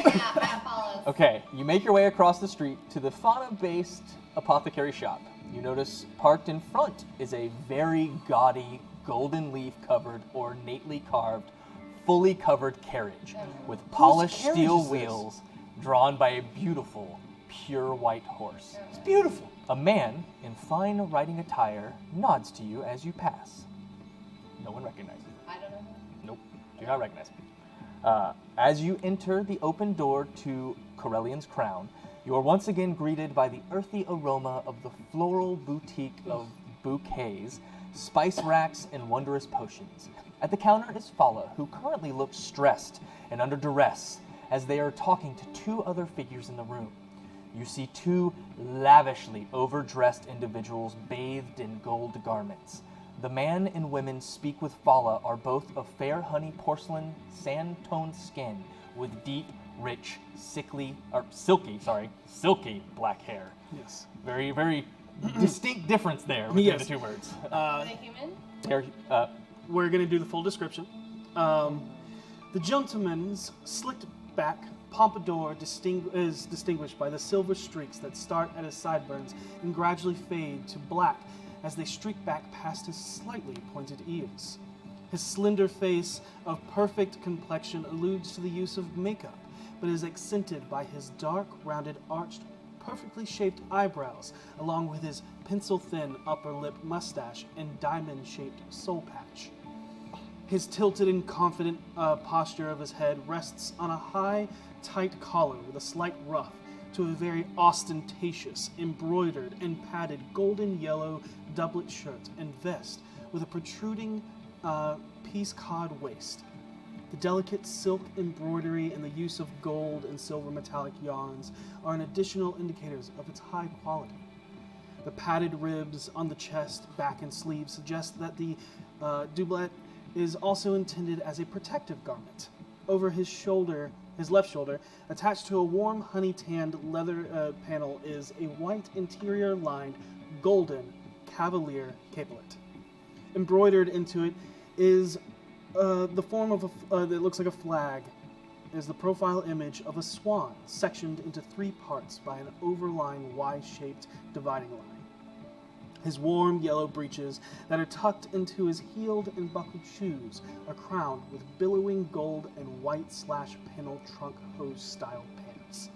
F: that follows.
A: Okay, you make your way across the street to the fauna-based apothecary shop. You notice parked in front is a very gaudy, golden leaf-covered, ornately carved, fully covered carriage with polished
B: carriage
A: steel
B: is this?
A: wheels drawn by a beautiful, pure white horse.
B: It's beautiful.
A: A man in fine riding attire nods to you as you pass. No one recognizes you.
F: I don't know.
A: Nope, do not recognize me. As you enter the open door to Corellian's Crown, you are once again greeted by the earthy aroma of the floral boutique of bouquets, spice racks, and wondrous potions. At the counter is Fala, who currently looks stressed and under duress as they are talking to 2 other figures in the room. You see 2 lavishly overdressed individuals bathed in gold garments. The man and women speak with Fala are both of fair honey porcelain, sand-toned skin with deep, rich, silky black hair.
B: Yes.
A: Very, very distinct difference there between
B: Yes.
A: the 2 words.
F: Are they human?
A: They're,
B: We're going to do the full description. The gentleman's slicked back pompadour is distinguished by the silver streaks that start at his sideburns and gradually fade to black as they streak back past his slightly pointed ears. His slender face of perfect complexion alludes to the use of makeup, but is accented by his dark, rounded, arched, perfectly shaped eyebrows, along with his pencil-thin upper lip mustache and diamond-shaped soul patch. His tilted and confident posture of his head rests on a high, tight collar with a slight ruff to a very ostentatious, embroidered and padded golden yellow doublet shirt and vest with a protruding piece-cod waist. The delicate silk embroidery and the use of gold and silver metallic yarns are an additional indicators of its high quality. The padded ribs on the chest, back, and sleeves suggest that the doublet is also intended as a protective garment. Over his shoulder, his left shoulder, attached to a warm honey-tanned leather panel is a white interior-lined golden cavalier capelet. Embroidered into it is the form of that looks like a flag is the profile image of a swan sectioned into 3 parts by an overlying Y-shaped dividing line. His warm yellow breeches that are tucked into his heeled and buckled shoes are crowned with billowing gold and white/panel trunk hose style pants.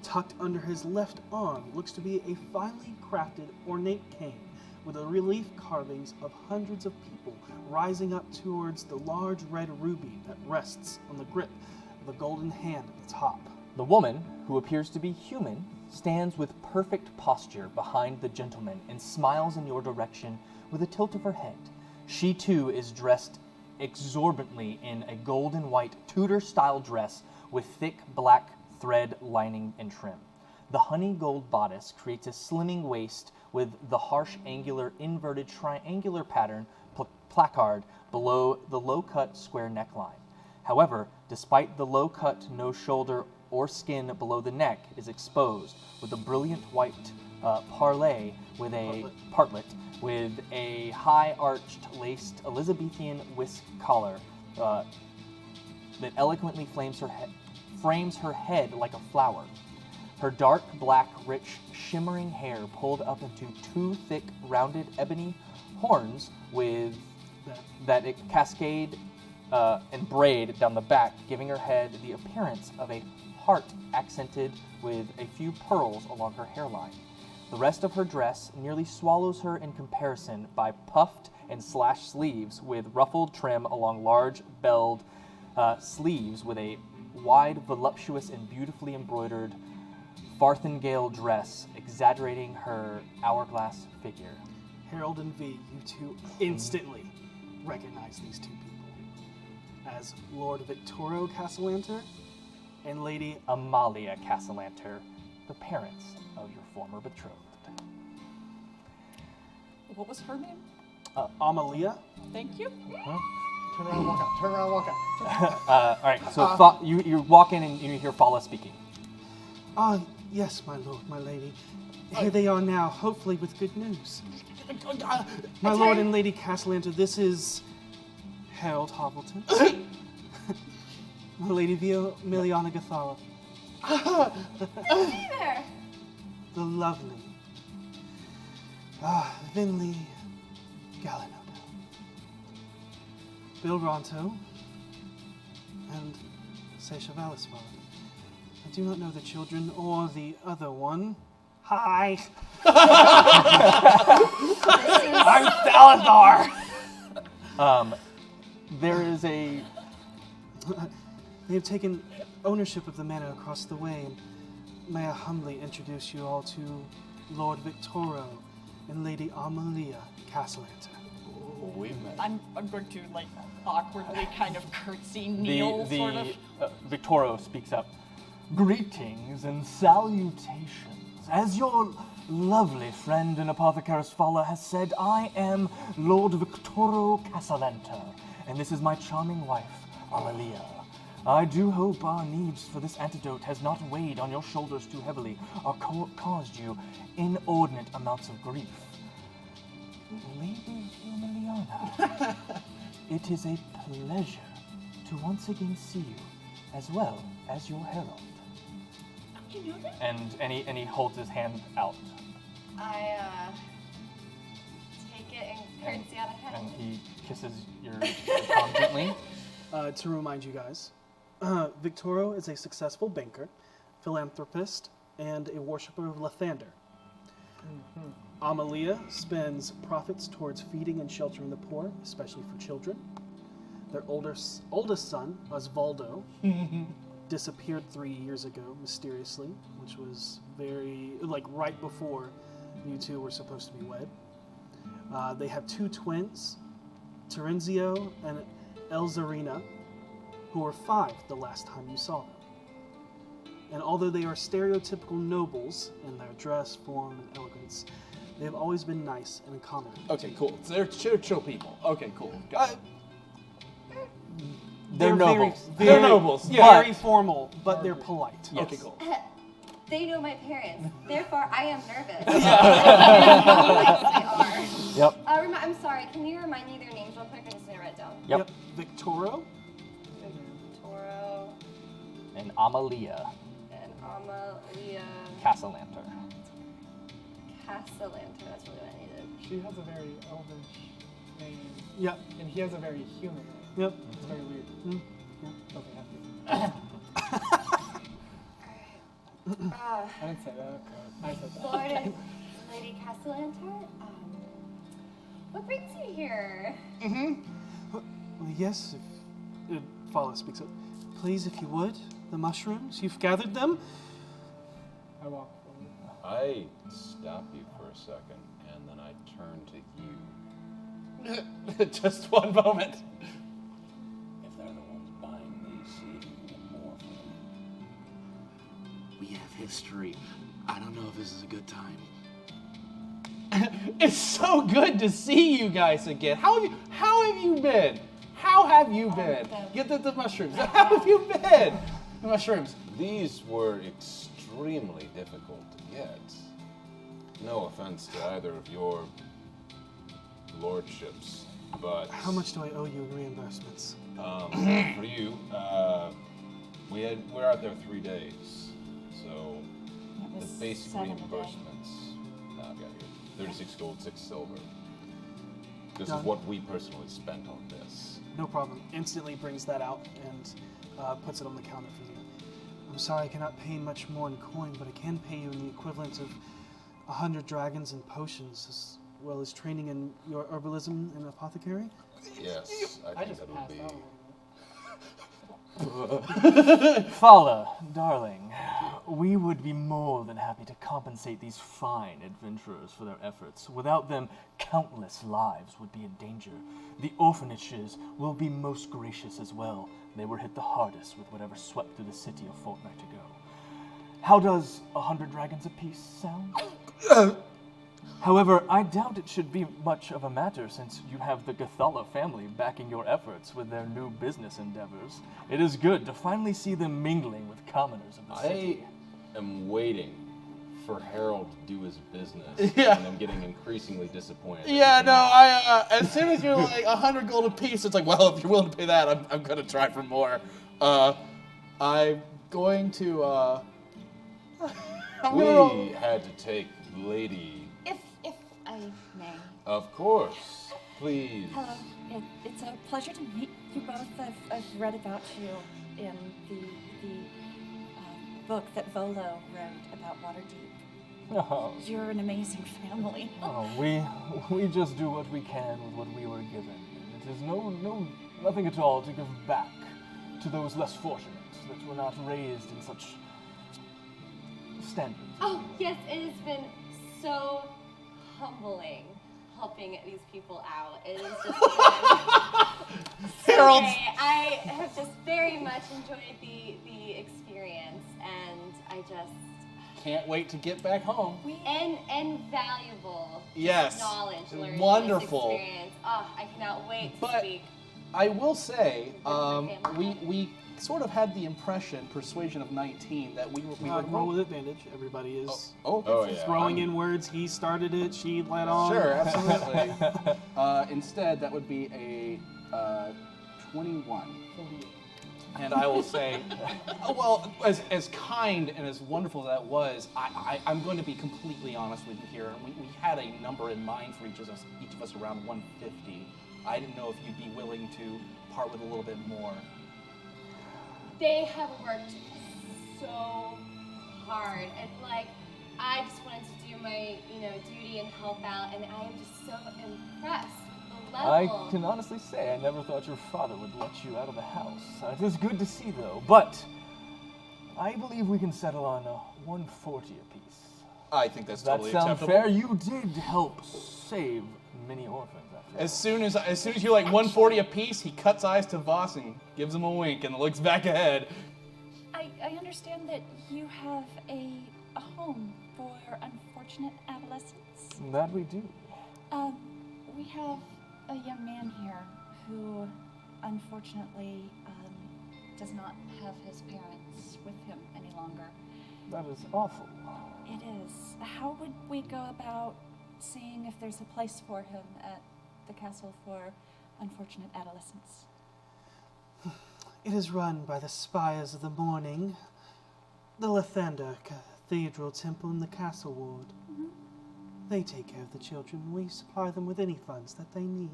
B: Tucked under his left arm looks to be a finely crafted ornate cane with the relief carvings of hundreds of people rising up towards the large red ruby that rests on the grip of a golden hand at the top.
A: The woman, who appears to be human, stands with perfect posture behind the gentleman and smiles in your direction with a tilt of her head. She too is dressed exorbitantly in a gold and white Tudor-style dress with thick black thread lining and trim. The honey gold bodice creates a slimming waist with the harsh angular inverted triangular pattern placard below the low-cut square neckline. However, despite the low-cut no shoulder or skin below the neck is exposed with a brilliant white partlet with a high-arched laced Elizabethan whisk collar that eloquently frames her head like a flower. Her dark black, rich, shimmering hair pulled up into 2 thick, rounded ebony horns with that it cascade and braid down the back, giving her head the appearance of a heart accented with a few pearls along her hairline. The rest of her dress nearly swallows her in comparison by puffed and slashed sleeves with ruffled trim along large belled sleeves with a wide, voluptuous, and beautifully embroidered farthingale dress exaggerating her hourglass figure.
B: Harold and V, you two instantly recognize these 2 people as Lord Victorio Cassalanter and Lady
A: Amalia Cassalanter, the parents of your former betrothed.
J: What was her name?
B: Amalia.
J: Thank you.
G: Turn around, walk out. Turn around, walk out.
A: All right, so you walk in and you hear Fala speaking.
B: Yes, my lord, my lady. Here they are now, hopefully with good news. My lord and Lady Cassalanter, this is Harold Hobbleton. My Lady Miliana Gathala.
F: Hey there.
B: The lovely Vinley Gallinoda. Bill Ronto and Seisha Valisfar. I do not know the children or the other one. Hi.
A: I'm Salazar. There is a.
B: They have taken ownership of the manor across the way, and may I humbly introduce you all to Lord Victorio and Lady Amalia Cassalanter.
J: I'm going to awkwardly kind of curtsy, kneel, sort of.
A: Victorio speaks up. Greetings and salutations. As your lovely friend and apothecary's Fala has said, I am Lord Victorio Cassalanter, and this is my charming wife, Amalia. I do hope our needs for this antidote has not weighed on your shoulders too heavily or caused you inordinate amounts of grief. Lady Emiliana, it is a pleasure to once again see you, as well as your herald. And he holds his hand out.
F: I take it and curtsy out of hand.
A: And he kisses your palm gently.
B: To remind you guys, Victorio is a successful banker, philanthropist, and a worshipper of Lathander. Amalia spends profits towards feeding and sheltering the poor, especially for children. Their oldest son, Osvaldo, disappeared 3 years ago mysteriously, which was right before you two were supposed to be wed. They have 2 twins, Terenzio and Elzarina, who were 5 the last time you saw them. And although they are stereotypical nobles in their dress, form, and elegance, they have always been nice and accommodating.
I: Okay, cool. So they're chill people. Okay, cool. Got it.
A: They're nobles.
I: They're nobles.
B: Very formal, but they're polite.
A: Yes.
I: Okay, cool.
F: They know my parents, therefore I am nervous. They are.
A: Yep.
F: I'm sorry, can you remind me their names real quick? I just need to write it down.
A: Yep.
B: Victorio,
F: Toro,
A: And Amalia
F: And Amalia
A: Cassalanter.
F: Cassalanter. That's really what I needed.
G: She has a very elvish name,
B: Yep.
G: and he has a very human name.
B: Yep.
G: It's very weird.
B: Mm.
G: Okay, happy.
F: Uh,
G: I didn't say that. I said that.
F: Lord and Lady Cassalanter, what brings you here?
B: Well, yes, if Fala speaks up. Please, if you would, the mushrooms, you've gathered them.
G: I walk forward.
E: I stop you for a second, and then I turn to you.
I: Just one moment.
E: If they're the ones buying these, see if you can get more for them.
K: We have history. I don't know if this is a good time.
I: It's so good to see you guys again. How have you been? How have you been? Get the mushrooms. How have you been? The mushrooms.
E: These were extremely difficult to get. No offense to either of your lordships, but
B: How much do I owe you in reimbursements?
E: for you, we're out there 3 days, so
H: It
E: the
H: was
E: basic
H: 7 a day.
E: reimbursements. I've got here 36 gold, 6 silver. This
B: Done.
E: is what we personally spent on this.
B: No problem. Instantly brings that out and puts it on the counter for you. I'm sorry I cannot pay much more in coin, but I can pay you in the equivalent of 100 dragons and potions, as well as training in your herbalism and apothecary.
E: Yes, I
G: I
E: think
G: just
E: that would
G: passed
E: be.
G: out a little bit.
A: Fala, darling, we would be more than happy to compensate these fine adventurers for their efforts. Without them, countless lives would be in danger. The orphanages will be most gracious as well. They were hit the hardest with whatever swept through the city a fortnight ago. How does 100 dragons apiece sound? However, I doubt it should be much of a matter since you have the Gathala family backing your efforts with their new business endeavors. It is good to finally see them mingling with commoners of the
E: I
A: city.
E: am waiting for Harold to do his business,
I: Yeah.
E: and I'm getting increasingly disappointed.
I: Yeah, no, I as soon as you're like 100 gold a piece, it's like, well, if you're willing to pay that, I'm gonna try for more. I'm going to I'm gonna roll.
E: We had to take Lady.
H: If I may.
E: Of course, please.
H: Hello, it's a pleasure to meet you both. I've read about you in the book that Volo wrote about Waterdeep.
A: Oh,
H: You're an amazing family.
A: oh, we just do what we can with what we were given. It is nothing at all to give back to those less fortunate that were not raised in such standards.
F: Oh, yes, it has been so humbling helping these people out. It has just been so
I: Harold's-
F: great. I have just very much enjoyed the experience, and I just
I: Can't wait to get back home.
F: and valuable
I: Yes,
F: knowledge learned
I: wonderful.
F: This experience. Oh, I cannot wait to
I: But
F: speak.
I: I will say,
F: family.
I: we sort of had the impression, persuasion of 19, that we
B: Roll
I: were.
B: with advantage. Everybody is
E: Oh yeah.
B: throwing in words. He started it. She led on.
I: Sure, absolutely. Instead, that would be a 21. And I will say, well, as kind and as wonderful as that was, I'm going to be completely honest with you here. We had a number in mind for each of us around 150. I didn't know if you'd be willing to part with a little bit more.
F: They have worked so hard, and like I just wanted to do my duty and help out, and I am just so impressed with the
A: I
F: level.
A: can honestly say I never thought your father would let you out of the house. It is good to see, though. But I believe we can settle on 140 apiece.
I: I think that's
A: Does that
I: totally
A: sound
I: acceptable.
A: fair? You did help save many orphans. After
I: As soon as you're like 140 apiece, he cuts eyes to Voss and gives him a wink and looks back ahead.
H: I understand that you have a home for unfortunate adolescents.
A: That we do.
H: We have a young man here who unfortunately does not have his parents with him any longer.
A: That is awful.
H: It is. How would we go about seeing if there's a place for him at the castle for unfortunate adolescents?
B: It is run by the Spires of the Morning, the Lathander Cathedral Temple in the Castle Ward. They take care of the children. We supply them with any funds that they need.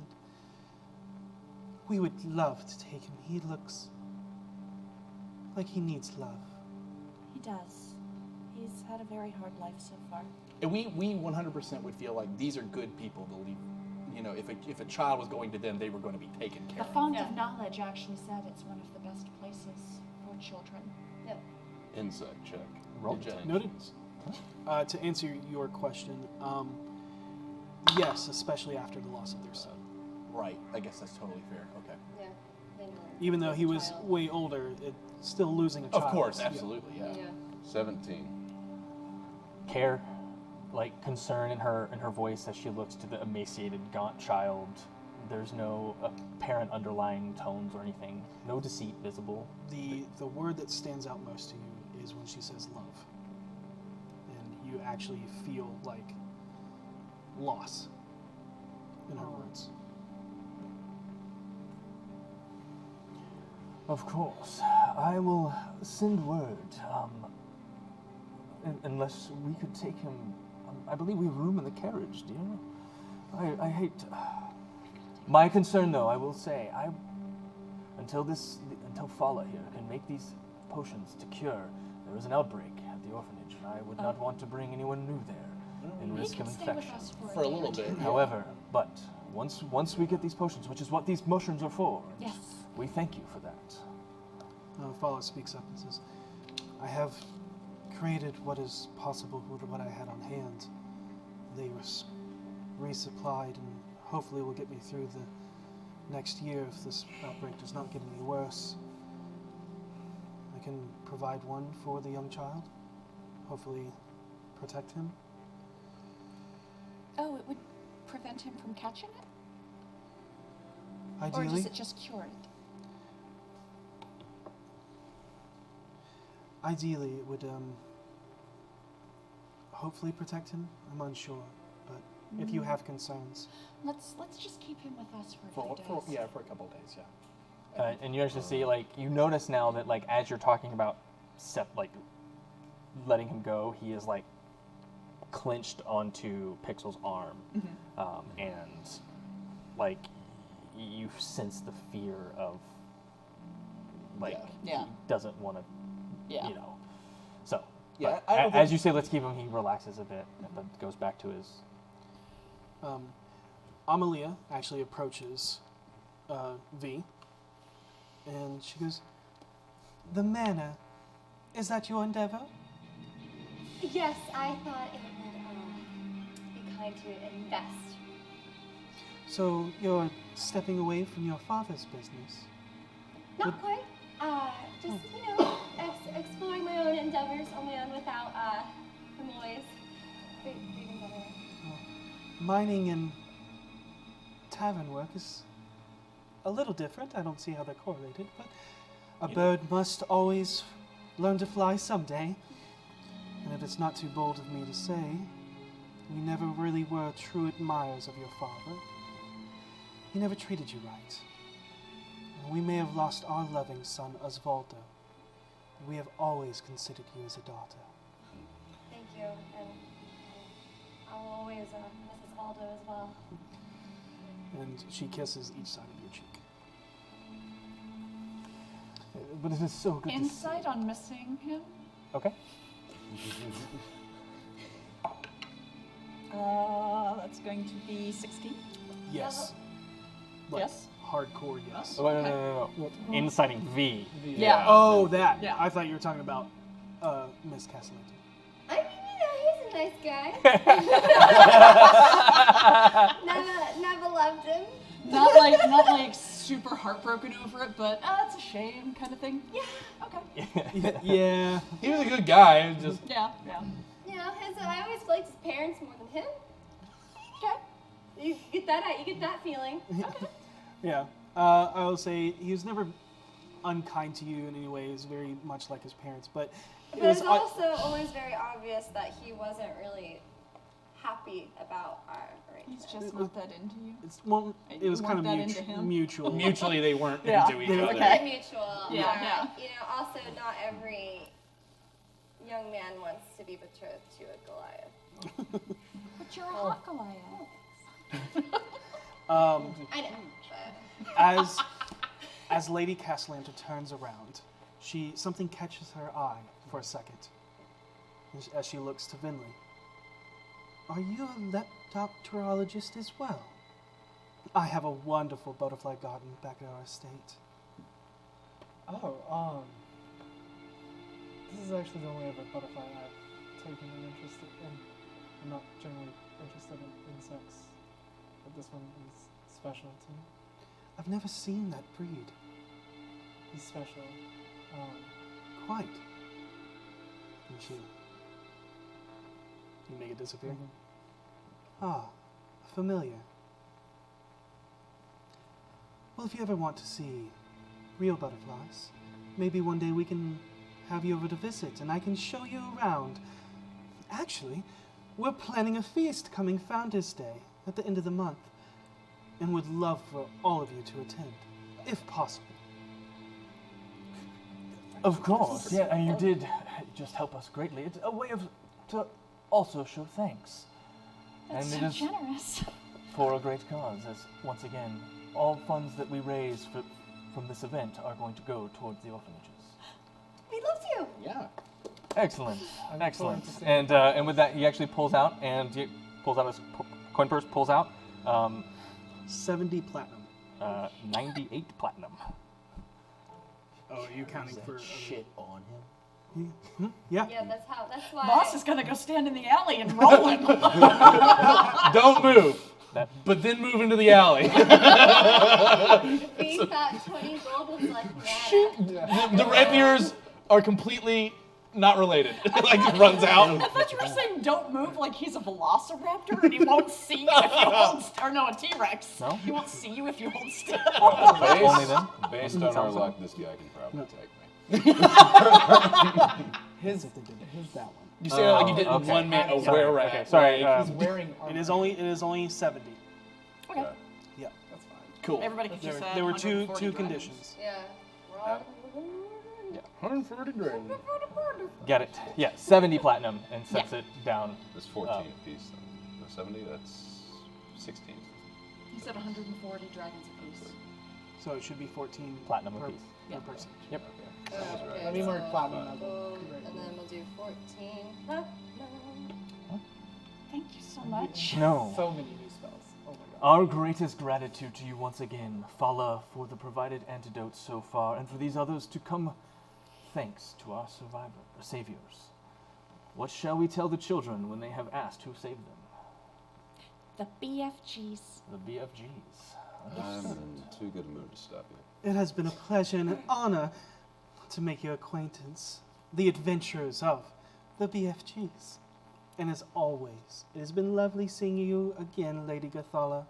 B: We would love to take him. He looks like he needs love.
H: He does. He's had a very hard life so far.
I: And we 100% would feel like these are good people to leave. You know, if a child was going to them, they were going to be taken care
H: The
I: of.
H: Font of Knowledge actually said it's one of the best places for children.
E: Insight check.
A: Roll
E: Did you-
B: Noted. To answer your question, yes, especially after the loss of their son.
I: Right. I guess that's totally fair. Okay.
F: Yeah. They know.
B: Even though he was
F: Child.
B: way older, still losing a child.
I: Of course,
B: Yeah.
I: absolutely, yeah.
E: 17.
A: Care, like concern in her voice as she looks to the emaciated, gaunt child. There's no apparent underlying tones or anything. No deceit visible.
B: The word that stands out most to you is when she says love. And you actually feel like loss in her words.
A: Of course. I will send word. Unless we could take him. I believe we have room in the carriage, dear. I hate. My concern, though, I will say, until Fala here can make these potions to cure, there is an outbreak at the orphanage, and I would not want to bring anyone new there in risk of infection.
I: For a little bit.
A: However, but once we get these potions, which is what these mushrooms are for,
H: Yes.
A: we thank you for that.
B: Fala speaks up and says, I have created what is possible with what I had on hand. They were resupplied and hopefully will get me through the next year if this outbreak does not get any worse. I can provide one for the young child, hopefully protect him.
H: Oh, it would prevent him from catching it?
B: Ideally,
H: Or does it just cure it?
B: Ideally, it would hopefully protect him. I'm unsure, but if you have concerns,
H: Let's just keep him with us for a few days.
I: For a couple of days, yeah.
A: And you actually see, like, you notice now that, like, as you're talking about, letting him go, he is, like, clinched onto Pixel's arm. And, like, you sense the fear of, like,
J: Yeah.
A: he doesn't want to,
J: Yeah.
A: you know. So,
I: Yeah,
A: but
I: I don't
A: as
I: think-
A: you say, let's keep him, he relaxes a bit, but goes back to his...
B: Amalia actually approaches V, and she goes, "The Manor, is that your endeavor?"
F: Yes, I thought it would be kind to invest.
B: So you're stepping away from your father's business?
F: Not quite. Just, you know, exploring my own endeavors on my own without the noise. Breathing better.
B: Mining and tavern work is a little different. I don't see how they're correlated, but a bird must always learn to fly someday. And if it's not too bold of me to say, we never really were true admirers of your father. He never treated you right. And we may have lost our loving son, Osvaldo, but we have always considered you as a daughter.
F: Thank you, and I'll always miss Osvaldo as well.
B: And she kisses each side of your cheek.
A: But it is so good to see.
H: Insight on missing him?
A: Okay.
J: That's going to be 16.
B: Yes. Like,
J: Yes?
B: hardcore yes.
A: Oh, no. Inciting V.
J: Yeah.
B: Oh, that.
J: Yeah.
B: I thought you were talking about Miss Cassalanter.
F: I mean, you know, he's a nice guy. never loved him.
J: Not like super heartbroken over it, but it's a shame kind of thing.
F: Yeah.
J: Okay.
B: Yeah.
I: He was a good guy. It was just
J: Yeah.
F: You know, I always liked his parents more than him. Okay. You get that feeling. Okay.
B: Yeah. I will say he was never unkind to you in any way. He was very much like his parents, but
F: But it's also always very obvious that he wasn't really happy about our
H: He's
F: arrangement.
H: just not that into you.
B: It was
H: You
B: kind of
H: want that into him?
B: mutual.
D: Mutually, they weren't
H: Yeah.
D: into each
B: They were-
D: other.
H: Okay.
F: Mutual.
H: Yeah.
F: You know, also not every young man wants to be betrothed to a Goliath.
H: But you're a hot Goliath.
F: I know, but
B: As Lady Cassalanter turns around, something catches her eye for a second as she looks to Vinley. Are you a leptopterologist as well? I have a wonderful butterfly garden back at our estate.
G: Oh, this is actually the only other butterfly I've taken an interest in. I'm not generally interested in insects, but this one is special to me.
B: I've never seen that breed.
G: He's special.
B: Quite. And you make it disappear? Ah, familiar. Well, if you ever want to see real butterflies, maybe one day we can have you over to visit and I can show you around. Actually, we're planning a feast coming Founders Day at the end of the month and would love for all of you to attend, if possible.
A: Of course, yeah, and you did just help us greatly. It's a way to also show thanks.
H: That's
A: and
H: so
A: it is
H: generous.
A: for a great cause, as once again, all funds that we raise from this event are going to go towards the orphanages.
F: we love you.
I: Yeah.
A: Excellent,
G: I'm
A: excellent.
G: going to say
A: And with that, he actually pulls out his coin purse, pulls out
B: 70 platinum.
A: 98 platinum.
B: Oh, are you counting for
K: Shit on him.
B: Yeah.
F: Yeah, that's why.
C: Boss is gonna go stand in the alley and roll him.
D: Don't move. But then move into the alley.
F: We thought 20 gold was like nada.
D: The rapiers are completely not related. Like it runs out.
C: I thought you were saying don't move like he's a velociraptor and he won't see you if you hold still. Or no, a T-Rex.
A: No?
C: He won't see you if you hold still.
A: Only then?
E: Based on our luck, this guy can probably take me.
G: His that one.
D: You say that like you did in
A: okay.
D: 1 minute. Oh,
A: Sorry,
D: where we're
A: okay,
D: at.
A: sorry.
D: Like,
G: He's wearing armor.
B: It is only 70.
C: Okay.
B: Yeah.
G: That's fine.
D: cool.
C: Everybody can just
B: There were two
C: 140
B: conditions.
F: Yeah. We're all
D: 140 grand.
A: Got it. Yeah, 70 platinum and sets it down.
E: There's 14 apiece. Then. The 70, that's 16.
H: He said 140 dragons apiece.
B: So it should be 14
A: Platinum
B: per,
A: apiece.
B: per person.
A: Yep.
F: Okay,
G: Let me mark
F: so
G: platinum as
F: gold,
G: well.
F: and then we'll do 14 platinum.
H: Thank you so much.
A: No.
G: So many new spells. Oh my god.
A: Our greatest gratitude to you once again, Fala, for the provided antidotes so far, and for these others to come. Thanks to our saviors. What shall we tell the children when they have asked who saved them?
H: The BFGs.
A: The BFGs.
E: I'm in too good a mood to stop you.
B: It has been a pleasure and an honor to make your acquaintance, the adventurers of the BFGs. And as always, it has been lovely seeing you again, Lady Gathala.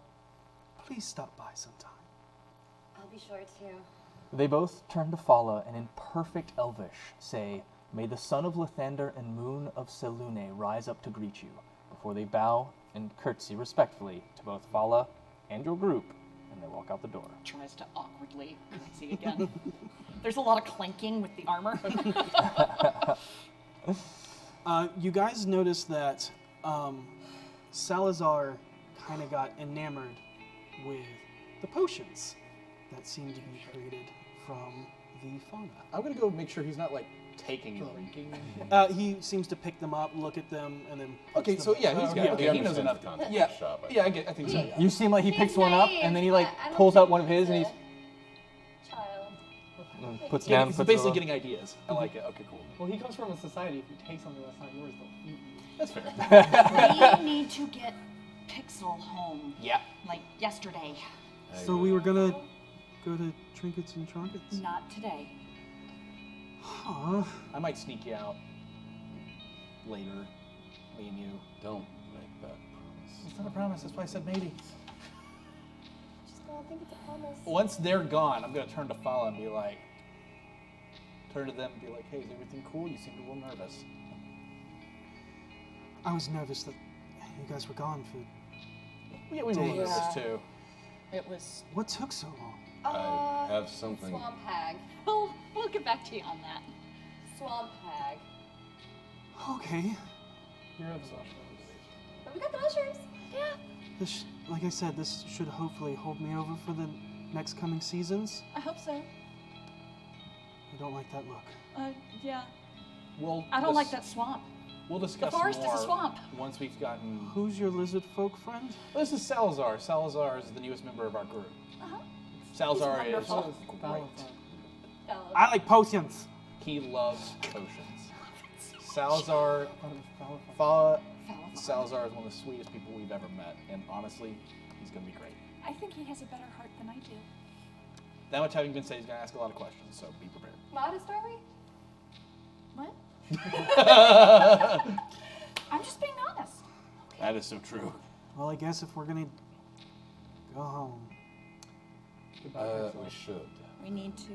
B: Please stop by sometime.
F: I'll be sure to.
A: They both turn to Fala and in perfect Elvish say, "May the sun of Lathander and moon of Selune rise up to greet you," before they bow and curtsy respectfully to both Fala and your group, and they walk out the door.
C: Tries to awkwardly curtsy again. There's a lot of clanking with the armor.
B: You guys notice that Salazar kind of got enamored with the potions that seem to be created from the fauna.
I: I'm gonna go make sure he's not like taking them.
B: He seems to pick them up, look at them, and then.
I: Okay,
B: puts
I: so
B: them
I: yeah,
B: back.
I: he's got. Okay, he knows enough. Yeah,
E: Shop,
I: yeah, I think so. Yeah.
A: You seem like he picks one up and then he like pulls out one of his and he's
F: Child.
A: puts
I: Yeah,
A: down.
I: he's
A: puts
I: basically
A: it
I: getting ideas. I like it. Okay, cool.
G: Well, he comes from a society. If you take something that's not yours, they'll eat you.
I: That's fair.
C: We need to get Pixel home.
I: Yeah.
C: Like yesterday.
B: So we were gonna go to Trinkets and Trunkets.
C: Not today.
B: Huh.
I: I might sneak you out later, me and you.
E: Don't make that promise.
I: It's not a promise. That's why I said maybe.
F: Just don't think it's a promise.
I: Once they're gone, I'm gonna turn to Fala and be like, turn to them and be like, "Hey, is everything cool? You seem a little nervous."
B: I was nervous that You guys were gone for
I: Yeah, we
B: days.
I: noticed this too.
H: It was
B: What took so long?
E: I have something.
F: Swamp hag.
H: we'll get back to you on that.
F: Swamp hag.
B: Okay.
G: You're the mushrooms.
F: But we got the mushrooms. Yeah.
B: This, like I said, this should hopefully hold me over for the next coming seasons.
H: I hope so.
B: I don't like that look.
H: Yeah.
I: We'll
H: I don't like that swamp.
I: We'll discuss
H: The forest is
I: more
H: a swamp.
I: once we've gotten.
B: Who's your lizard folk friend?
I: This is Salazar. Salazar is the newest member of our group. Salazar is
H: wonderful.
I: great.
B: I like potions.
I: He loves potions. Salazar, Salazar is one of the sweetest people we've ever met, and honestly, he's gonna be great.
H: I think he has a better heart than I do.
I: That much having been said, he's gonna ask a lot of questions, so be prepared.
F: Modest, are we?
H: What? I'm just being honest.
I: That is so true.
B: Well, I guess if we're gonna go home.
E: We should.
H: We need to.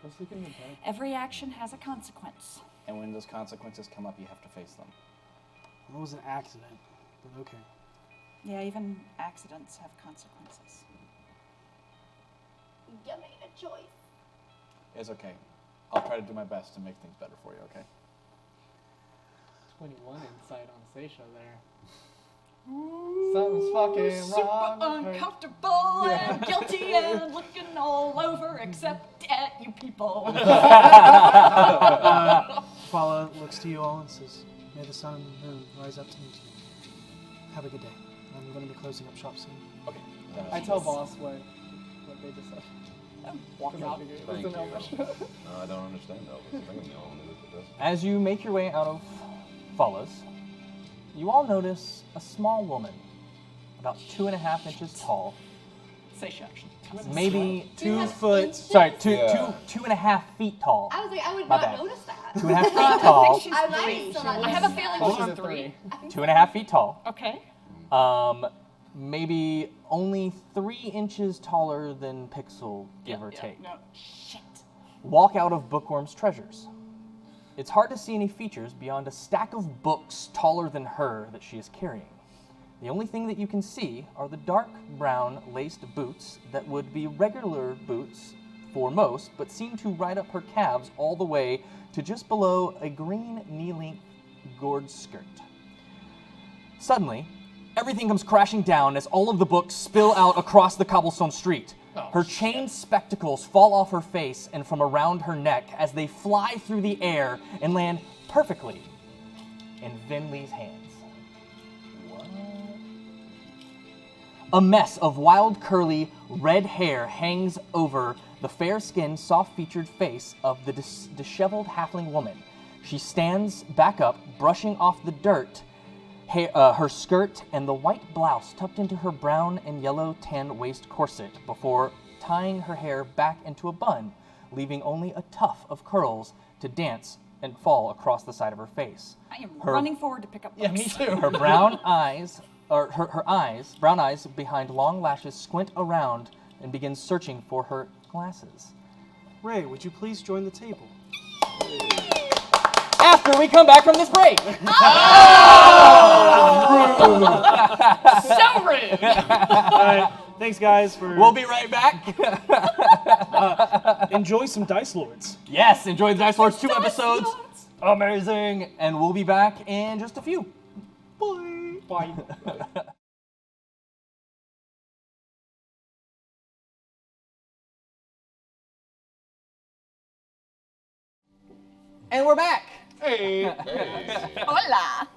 G: Go sleep in your bed.
H: Every action has a consequence.
I: And when those consequences come up, you have to face them.
B: It was an accident, but okay.
H: Yeah, even accidents have consequences.
F: You made a choice.
I: It's okay. I'll try to do my best to make things better for you, okay?
G: 21 inside on Seisha there. Something's fucking
H: Super
G: wrong. with her.
H: uncomfortable and guilty and looking all over except at you people.
B: Fala looks to you all and says, "May the sun and the moon rise up to meet you. Have a good day. I'm going to be closing up shop soon."
I: Okay.
G: I tell boss what they just said.
H: Walk out.
G: It was
E: Thank
G: an
E: you.
G: Elvish.
E: No, I don't understand Elvis. I think no one knows what this.
A: As you make your way out of Follows, you all notice a small woman, about 2.5 inches tall,
H: Say action.
A: maybe
B: 2 foot.
A: sorry,
E: Yeah.
A: 2.5 feet tall.
F: I was like, I would
A: My
F: not
A: bad.
F: notice that.
A: 2.5 feet tall.
H: She's
F: I
H: three.
F: might still not
H: I have a
F: notice
H: feeling
F: that.
G: Closer
H: she's
G: to
H: three.
A: 2.5 feet tall.
H: Okay.
A: Maybe only 3 inches taller than Pixel, give or
H: Yeah,
A: take.
H: No. Shit.
A: Walk out of Bookworm's treasures. It's hard to see any features beyond a stack of books taller than her that she is carrying. The only thing that you can see are the dark brown laced boots that would be regular boots for most, but seem to ride up her calves all the way to just below a green knee-length gored skirt. Suddenly, everything comes crashing down as all of the books spill out across the cobblestone street. Her chained spectacles fall off her face and from around her neck as they fly through the air and land perfectly in Vinley's hands. What? A mess of wild, curly, red hair hangs over the fair-skinned, soft-featured face of the disheveled halfling woman. She stands back up, brushing off the dirt, her skirt and the white blouse tucked into her brown and yellow tan waist corset before tying her hair back into a bun, leaving only a tuft of curls to dance and fall across the side of her face.
H: I am
A: Her-
H: running forward to pick up books.
I: Yeah, me too.
A: Her brown eyes, or brown eyes behind long lashes squint around and begin searching for her glasses.
B: Ray, would you please join the table?
A: After we come back from this break.
H: So rude.
B: All right, thanks guys for.
A: We'll be right back.
B: Enjoy some Dice Lords.
A: Yes, enjoy the Dice Lords 2 episodes. Amazing. And we'll be back in just a few.
B: Bye. Bye.
A: And we're back.
H: Hola.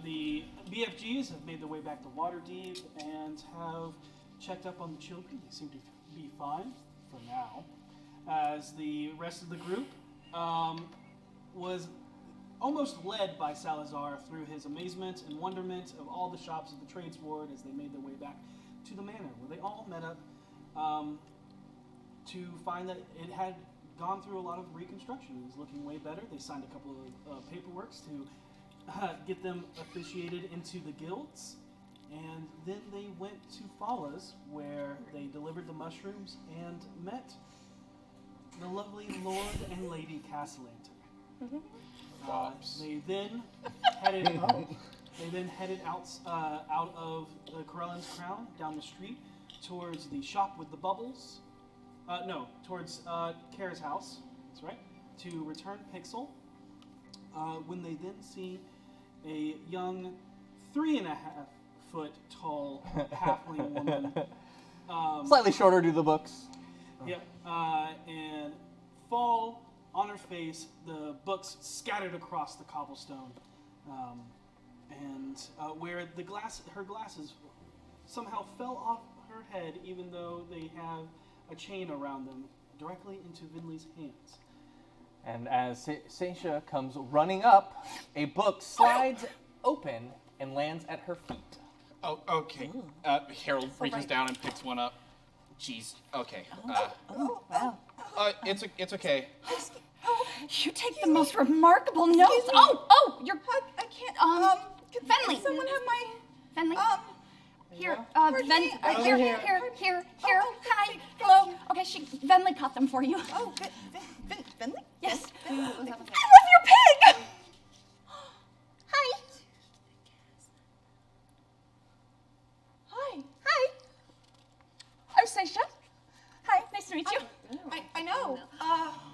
B: The BFGs have made their way back to Waterdeep and have checked up on the children. They seem to be fine for now. As the rest of the group was almost led by Salazar through his amazement and wonderment of all the shops of the Trades Ward as they made their way back to the Manor, where they all met up to find that it had gone through a lot of reconstruction. It was looking way better. They signed a couple of paperworks to get them officiated into the guilds, and then they went to Fala's, where they delivered the mushrooms and met the lovely Lord and Lady Cassalanter. They then headed They then headed out of Corellan's Crown, down the street, towards the shop with the bubbles. Towards Kara's house, that's right, to return Pixel. When they then see a young 3.5-foot tall halfling woman.
A: Slightly shorter to the books.
B: Yep, and fall on her face, the books scattered across the cobblestone. Where her glasses somehow fell off her head, even though they have a chain around them, directly into Vinley's hands.
A: And as Seisha comes running up, a book slides open and lands at her feet.
D: Oh, okay. Harold reaches down and picks one up. Jeez. Okay.
H: Wow.
D: It's okay.
H: You take the most remarkable notes. You're. I can't. Venley.
L: Can someone have my
H: Venley. Here,
L: pardon me?
H: here. Hi, hello. Okay, Venley caught them for you.
L: Oh, Finley?
H: Yes.
L: I love
H: your pig. Hi. Hi. I'm Seisha. Hi, nice to meet you.
L: I know.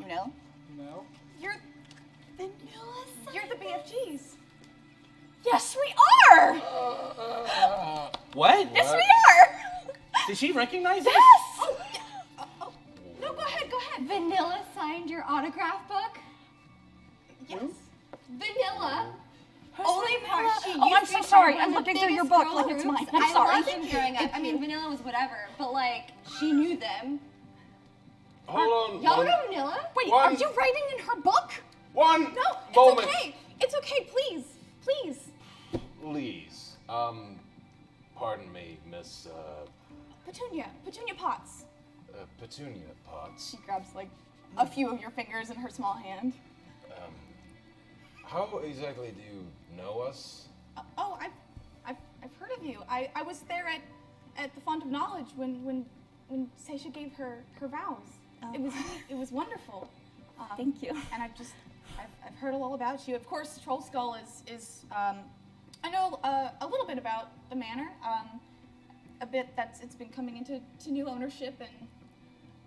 H: You know?
B: No.
L: You're the BFGs.
H: Yes, we are.
D: What?
H: Yes, we are.
D: Did she recognize us?
H: Yes.
L: No, go ahead.
F: Vanilla signed your autograph book?
L: Yes.
F: Vanilla?
L: Only part she used
H: I'm
L: to
H: so
L: be
H: sorry.
L: one
H: I'm
L: of the
H: looking through your
F: biggest
H: book
F: girl
H: like it's
F: groups.
H: mine. I'm
F: I
H: sorry.
F: loved them growing up. I mean, Vanilla was whatever, but like, she knew them.
E: Hold on.
F: Y'all know Vanilla?
H: Wait,
E: One-
H: are you writing in her book?
E: One
L: No, it's
E: moment.
L: okay. It's okay, please.
E: Please. Pardon me, Miss,
L: Petunia Potts.
E: Petunia Potts.
L: She grabs like a few of your fingers in her small hand.
E: How exactly do you know us?
L: I've heard of you. I was there at the Font of Knowledge when Seisha gave her vows. It was wonderful.
H: Thank you.
L: And I've heard all about you. Of course, Trollskull is I know a little bit about the manor. A bit it's been coming into new ownership, and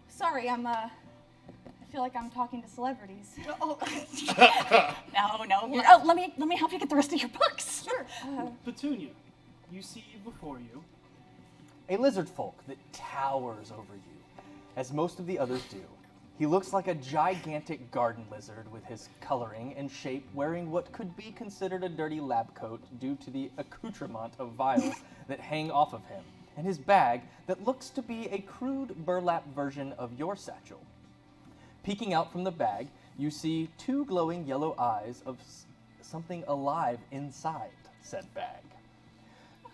L: sorry, I feel like I'm talking to celebrities.
H: No. Oh, let me help you get the rest of your books.
L: Sure.
B: Petunia, you see before you
A: A lizard folk that towers over you, as most of the others do. He looks like a gigantic garden lizard with his coloring and shape, wearing what could be considered a dirty lab coat due to the accoutrement of vials that hang off of him, and his bag that looks to be a crude burlap version of your satchel. Peeking out from the bag, you see two glowing yellow eyes of something alive inside said bag.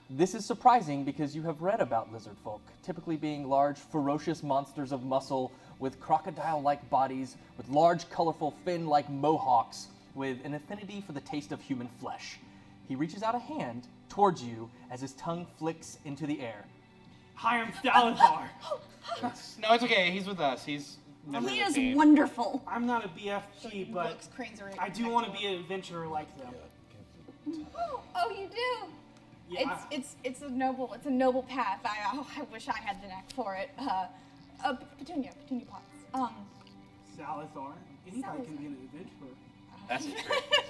A: This is surprising because you have read about lizard folk, typically being large, ferocious monsters of muscle with crocodile-like bodies, with large, colorful, fin-like mohawks, with an affinity for the taste of human flesh. He reaches out a hand towards you as his tongue flicks into the air.
B: Hi, I'm Salazar.
D: No, it's okay. He's with us. He's never
H: He
D: in
H: is
D: pain.
H: wonderful.
B: I'm not a BFG, but
L: Looks cranes are
B: I do want to be an adventurer like them.
L: Oh, you do.
B: Yeah,
L: It's a noble path. I wish I had the knack for it. Petunia Potts.
B: Salazar. Anybody can be an adventurer.
D: That's true.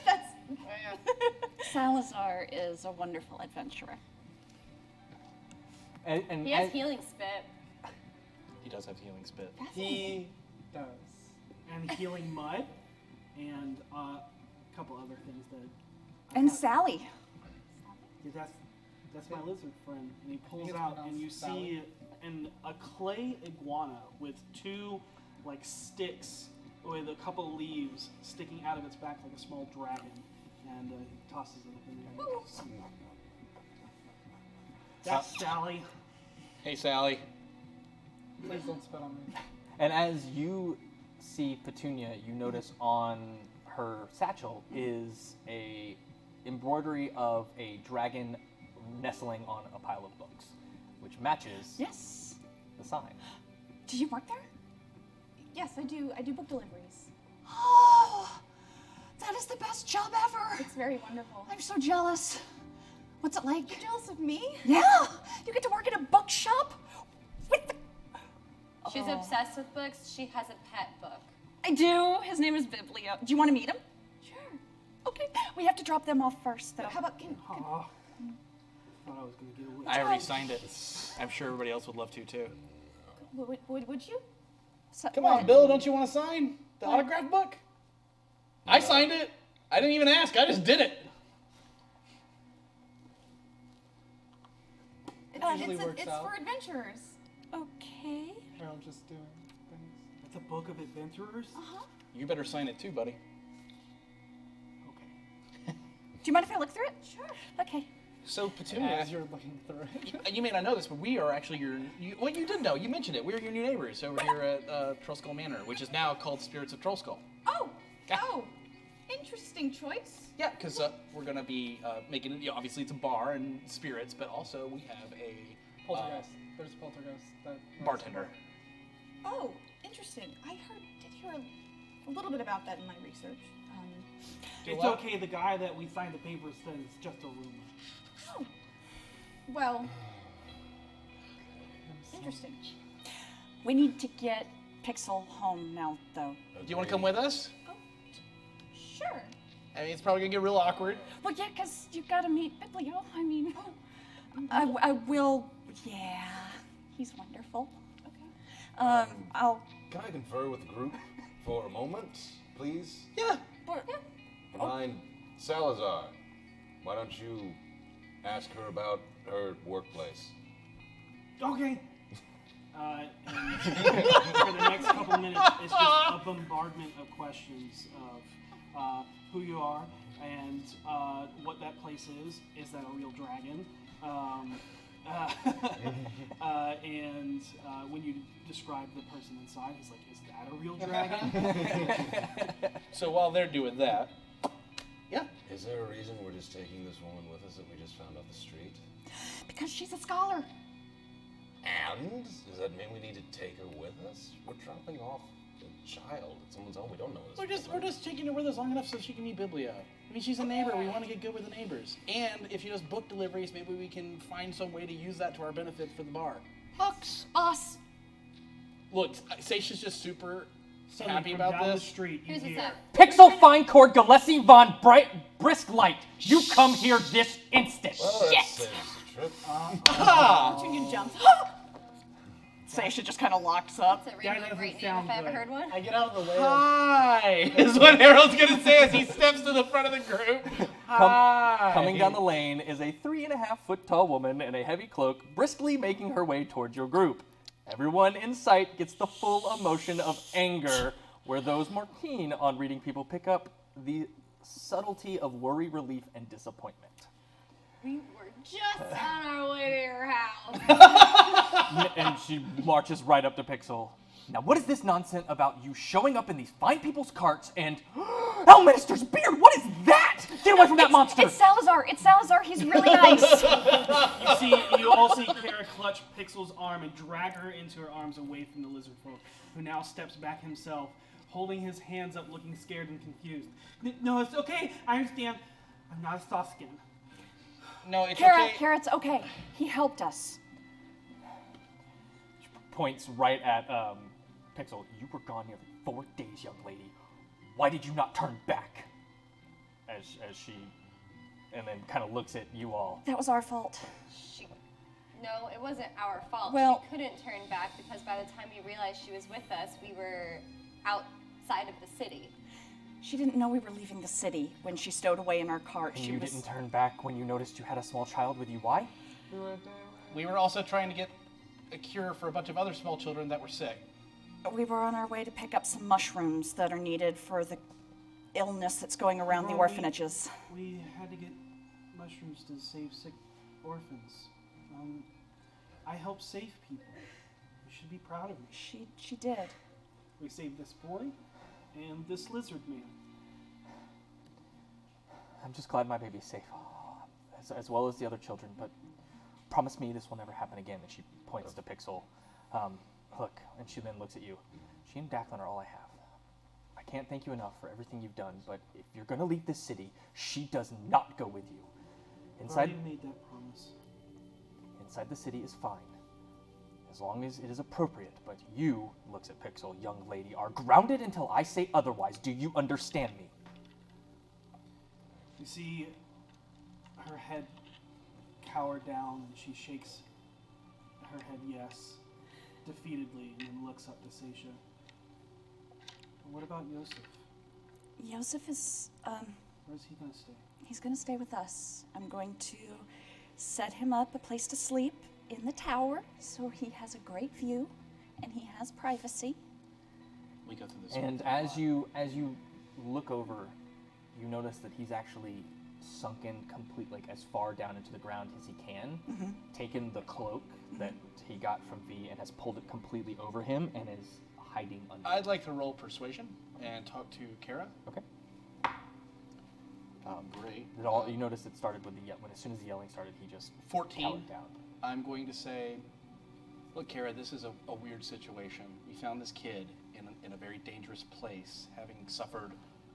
L: That's
H: Salazar is a wonderful adventurer.
A: And
F: He has healing spit.
D: He does have healing spit.
B: He
G: Does.
B: and healing mud, and a couple other things that. I
H: And
B: have.
H: Sally.
B: Yeah, that's my lizard friend. And he pulls
G: it's
B: out, and you
G: pronounced
B: see a clay iguana with two like sticks with a couple leaves sticking out of its back like a small dragon, and he tosses it up in the air. That's Sally.
D: Hey, Sally.
G: Please don't spit on me.
A: And as you see Petunia, you notice on her satchel is a embroidery of a dragon nestling on a pile of books, which matches
H: Yes.
A: the sign.
H: Do you work there?
L: Yes, I do. I do book deliveries.
H: Oh, that is the best job ever.
L: It's very wonderful.
H: I'm so jealous.
L: What's it like? You're jealous of me?
H: Yeah, you get to work at a bookshop with the...
F: She's obsessed with books. She has a pet book.
H: I do. His name is Biblio. Do you want to meet him?
L: Sure.
H: Okay. We have to drop them off first, though.
L: How about can
B: Aw. Thought I was gonna get away.
D: I already signed it. I'm sure everybody else would love to too.
L: would you?
H: So,
D: Come on, Bill, don't you want to sign the autograph book? I signed it. I didn't even ask. I just did it.
L: It's for adventurers.
H: Okay.
G: Harold just doing things.
B: It's a book of adventurers.
D: You better sign it too, buddy.
B: Okay.
H: Do you mind if I look through it?
L: Sure.
H: Okay.
D: So, Petunia,
G: As you're looking through it.
D: you may not know this, but we are actually well, you did know. You mentioned it. We're your new neighbors over here at Trollskull Manor, which is now called Spirits of Trollskull.
L: Oh.
D: Yeah.
L: Oh. Interesting choice.
D: Yeah, because we're going to be making it, obviously it's a bar and spirits, but also we have a
G: Poltergeist. There's a poltergeist.
D: bartender.
L: Oh, interesting. Did hear a little bit about that in my research.
B: It's okay. The guy that we signed the papers said it's just a rumor.
L: Oh. Well. Interesting.
H: We need to get Pixel home now, though.
D: Do you want to come with us?
L: Sure.
D: I mean, it's probably going to get real awkward.
H: Well, yeah, because you got to meet Biblio. I mean, I will. Yeah, he's wonderful.
L: Okay.
H: I'll.
E: Can I confer with the group for a moment, please?
D: Yeah.
E: Mind Salazar, why don't you ask her about her workplace?
B: Okay. And for the next couple minutes, it's just a bombardment of questions of who you are and what that place is. Is that a real dragon? And when you describe the person inside, he's like, is that a real dragon?
D: So while they're doing that, yeah.
E: Is there a reason we're just taking this woman with us that we just found off the street?
H: Because she's a scholar.
E: And? Does that mean we need to take her with us? We're dropping off a child at someone's home. We don't know this.
D: We're just taking her with us long enough so she can meet Biblio. I mean, she's a neighbor. We want to get good with the neighbors. And if she does book deliveries, maybe we can find some way to use that to our benefit for the bar.
H: Hux, us.
D: Look, Seisha's just super
B: Suddenly
D: happy
B: from
D: about
B: down the
D: this.
B: street, you
F: Who's this
B: hear,
F: at?
A: Pixel Fine Cord Gillespie Von Brisklight, you come here this instant.
E: Well, that
H: Shit.
E: saves the trip.
L: Petunia jumps.
H: Seisha just kind of locks up.
F: It's a
B: That
F: rainbow
B: doesn't
F: great name
B: sound
F: if I ever
B: good.
F: heard one.
G: I get out of the way.
D: Hi, is what Harold's gonna say as he steps to the front of the group. Hi.
A: Coming down the lane is a 3.5-foot tall woman in a heavy cloak, briskly making her way towards your group. Everyone in sight gets the full emotion of anger, where those more keen on reading people pick up the subtlety of worry, relief, and disappointment.
F: We were just on our way to your house.
A: And she marches right up to Pixel. Now, what is this nonsense about you showing up in these fine people's carts and... Elminster's beard! What is that? Get away from that monster!
H: It's Salazar. It's Salazar. He's really nice.
B: you all see Kara clutch Pixel's arm and drag her into her arms away from the lizard folk, who now steps back himself, holding his hands up, looking scared and confused. No, it's okay. I understand. I'm not a soft skin.
D: No, it's
H: Kara,
D: okay.
H: Kara, it's okay. He helped us.
A: Points right at Pixel. You were gone nearly 4 days, young lady. Why did you not turn back? As she, and then kind of looks at you all.
H: That was our fault.
F: No, it wasn't our fault.
H: Well-
F: She couldn't turn back because by the time we realized she was with us, we were outside of the city.
H: She didn't know we were leaving the city when she stowed away in our cart.
A: And
H: She
A: you
H: was...
A: didn't turn back when you noticed you had a small child with you. Why?
D: We were also trying to get a cure for a bunch of other small children that were sick.
H: We were on our way to pick up some mushrooms that are needed for the illness that's going around the
B: Well,
H: orphanages.
B: We had to get mushrooms to save sick orphans. I help save people. You should be proud of me.
H: She did.
B: We saved this boy and this lizard man.
A: I'm just glad my baby's safe, as well as the other children, but promise me this will never happen again. And she points to Pixel. Look, and she then looks at you. She and Declan are all I have. I can't thank you enough for everything you've done, but if you're going to leave this city, she does not go with you. Inside,
B: already made that promise.
A: inside the city is fine, as long as it is appropriate. But you, looks at Pixel, young lady, are grounded until I say otherwise. Do you understand me?
B: You see her head cower down, and she shakes her head yes, defeatedly, and then looks up to Seisha. What about Yusef?
H: Yusef is,
B: Where's he gonna stay?
H: he's gonna stay with us. I'm going to set him up a place to sleep in the tower so he has a great view and he has privacy.
I: We go through this.
A: And as you look over, you notice that he's actually sunken like as far down into the ground as he can, taken the cloak that he got from V and has pulled it completely over him and is hiding under
I: I'd like to roll persuasion and talk to Kara.
A: Okay.
I: Great.
A: You notice it started with when as soon as the yelling started, he just
I: 14.
A: cowered down.
I: I'm going to say, look, Kara, this is a weird situation. We found this kid in a very dangerous place, having suffered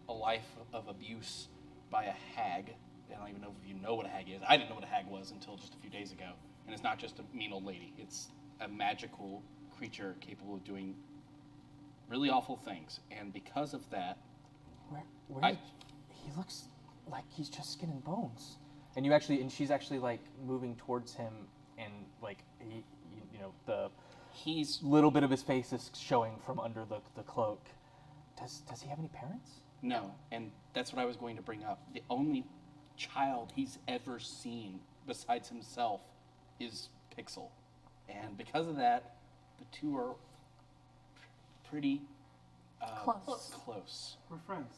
I: a life of abuse by a hag. I don't even know if you know what a hag is. I didn't know what a hag was until just a few days ago. And it's not just a mean old lady. It's a magical creature capable of doing really awful things. And because of that,
A: He looks like he's just skin and bones. And she's actually like moving towards him, and like the little bit of his face is showing from under the cloak. Does he have any parents?
I: no. And that's what I was going to bring up. The only child he's ever seen besides himself is Pixel. And because of that, the two are pretty close.
B: We're friends.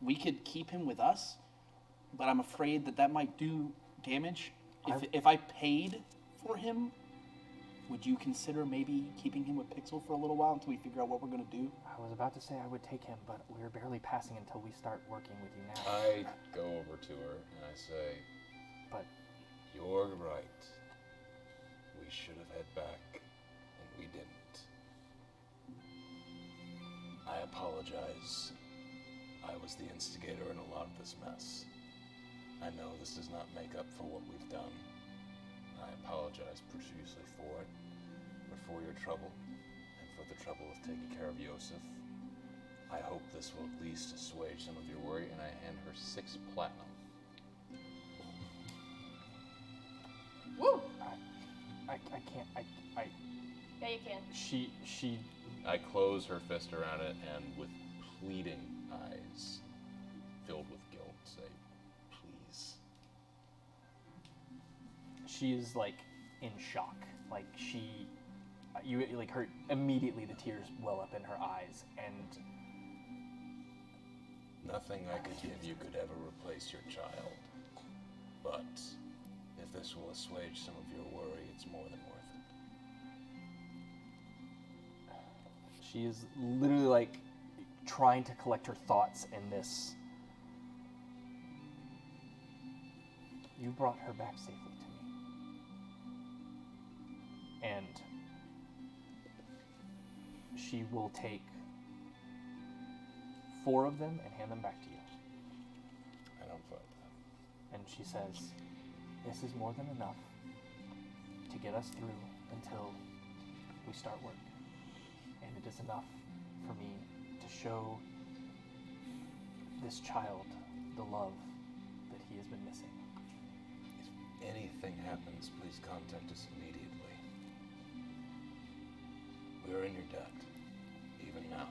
I: We could keep him with us, but I'm afraid that might do damage. If I paid for him, would you consider maybe keeping him with Pixel for a little while until we figure out what we're going to do?
A: I was about to say I would take him, but we're barely passing until we start working with you now.
E: I go over to her and I say,
A: But
E: you're right. We should have head back, and we didn't. I apologize. I was the instigator in a lot of this mess. I know this does not make up for what we've done. I apologize profusely for it, but for your trouble, and for the trouble of taking care of Yusef, I hope this will at least assuage some of your worry, and I hand her 6 platinum.
L: Woo!
A: I can't.
L: Yeah, you can.
A: She.
E: I close her fist around it, and with pleading eyes, filled with guilt, say, please.
A: She is like in shock. Like her immediately the tears well up in her eyes, and
E: Nothing I could give you could ever replace your child. But if this will assuage some of your worry, it's more than worth it.
A: she is literally like trying to collect her thoughts in this. You brought her back safely to me. And she will take 4 of them and hand them back to you.
E: I don't fight that.
A: And she says, this is more than enough to get us through until we start work. And it is enough for me to show this child the love that he has been missing.
E: If anything happens, please contact us immediately. We're in your debt, even now.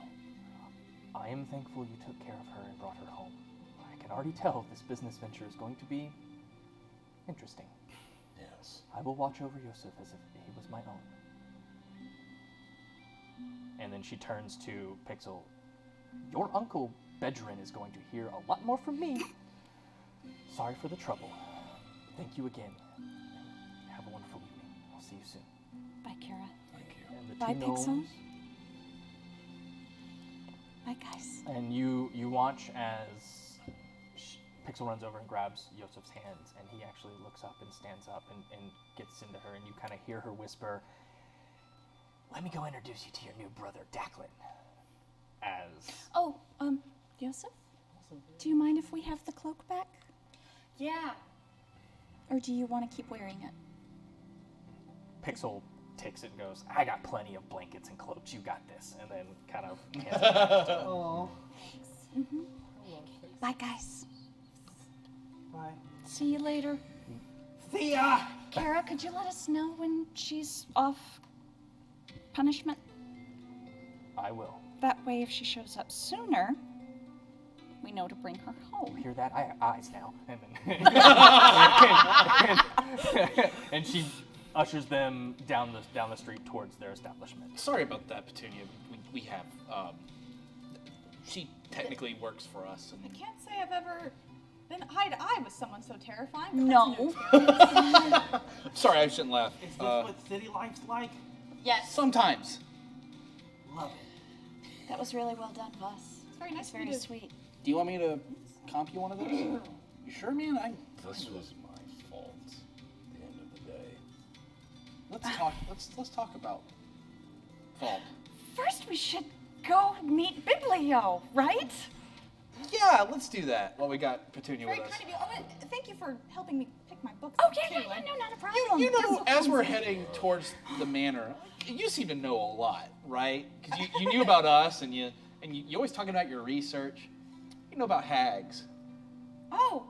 A: I am thankful you took care of her and brought her home. I can already tell this business venture is going to be interesting.
E: Yes.
A: I will watch over Yusef as if he was my own. And then she turns to Pixel. Your uncle Bedrin is going to hear a lot more from me. Sorry for the trouble. Thank you again. Have a wonderful evening. I'll see you soon.
H: Bye, Kara.
E: Thank you.
A: And the
H: Bye,
A: two
H: Pixel.
A: gnomes.
H: Bye, guys.
A: And you watch as Pixel runs over and grabs Yusef's hands, and he actually looks up and stands up and gets into her, and you kind of hear her whisper, let me go introduce you to your new brother, Declan. As...
H: Oh, Yusef? Do you mind if we have the cloak back?
L: Yeah. Or do you want to keep wearing it?
A: Pixel takes it and goes, I got plenty of blankets and cloaks. You got this. And then kind of hands it back to
B: Oh.
L: Mm-hmm. Bye, guys.
B: Bye.
H: See you later.
B: See ya!
H: Kara, could you let us know when she's off punishment?
A: I will.
H: That way, if she shows up sooner, we know to bring her home.
A: Hear that? I have eyes now. And then and she ushers them down the street towards their establishment.
D: Sorry about that, Petunia. We have. She technically works for us.
L: I
D: And
L: can't say I've ever been eye to eye with someone so terrifying. But
H: No.
L: that's a new experience.
D: sorry, I shouldn't laugh.
B: Is this what city life's like?
L: Yes.
D: Sometimes.
B: Love it.
H: That was really well done, boss.
L: It's very nice
H: It's
L: of you
H: very
L: to-
H: sweet.
D: Do you want me to comp you one of those? You sure, man?
E: This was my fault. At the end of the day.
D: Let's talk. Let's talk about fault.
H: First, we should go meet Biblio, right?
D: Yeah, let's do that. Well, we got Petunia
L: Very
D: with us.
L: kind of you. Oh, and thank you for helping me pick my books.
H: Oh,
L: up,
H: yeah,
L: too.
H: no, not a problem.
D: You know,
H: You're so
D: as we're
H: clumsy.
D: heading towards the manor, you seem to know a lot, right? Because you knew about us, and you always talking about your research. You know about hags.
L: Oh,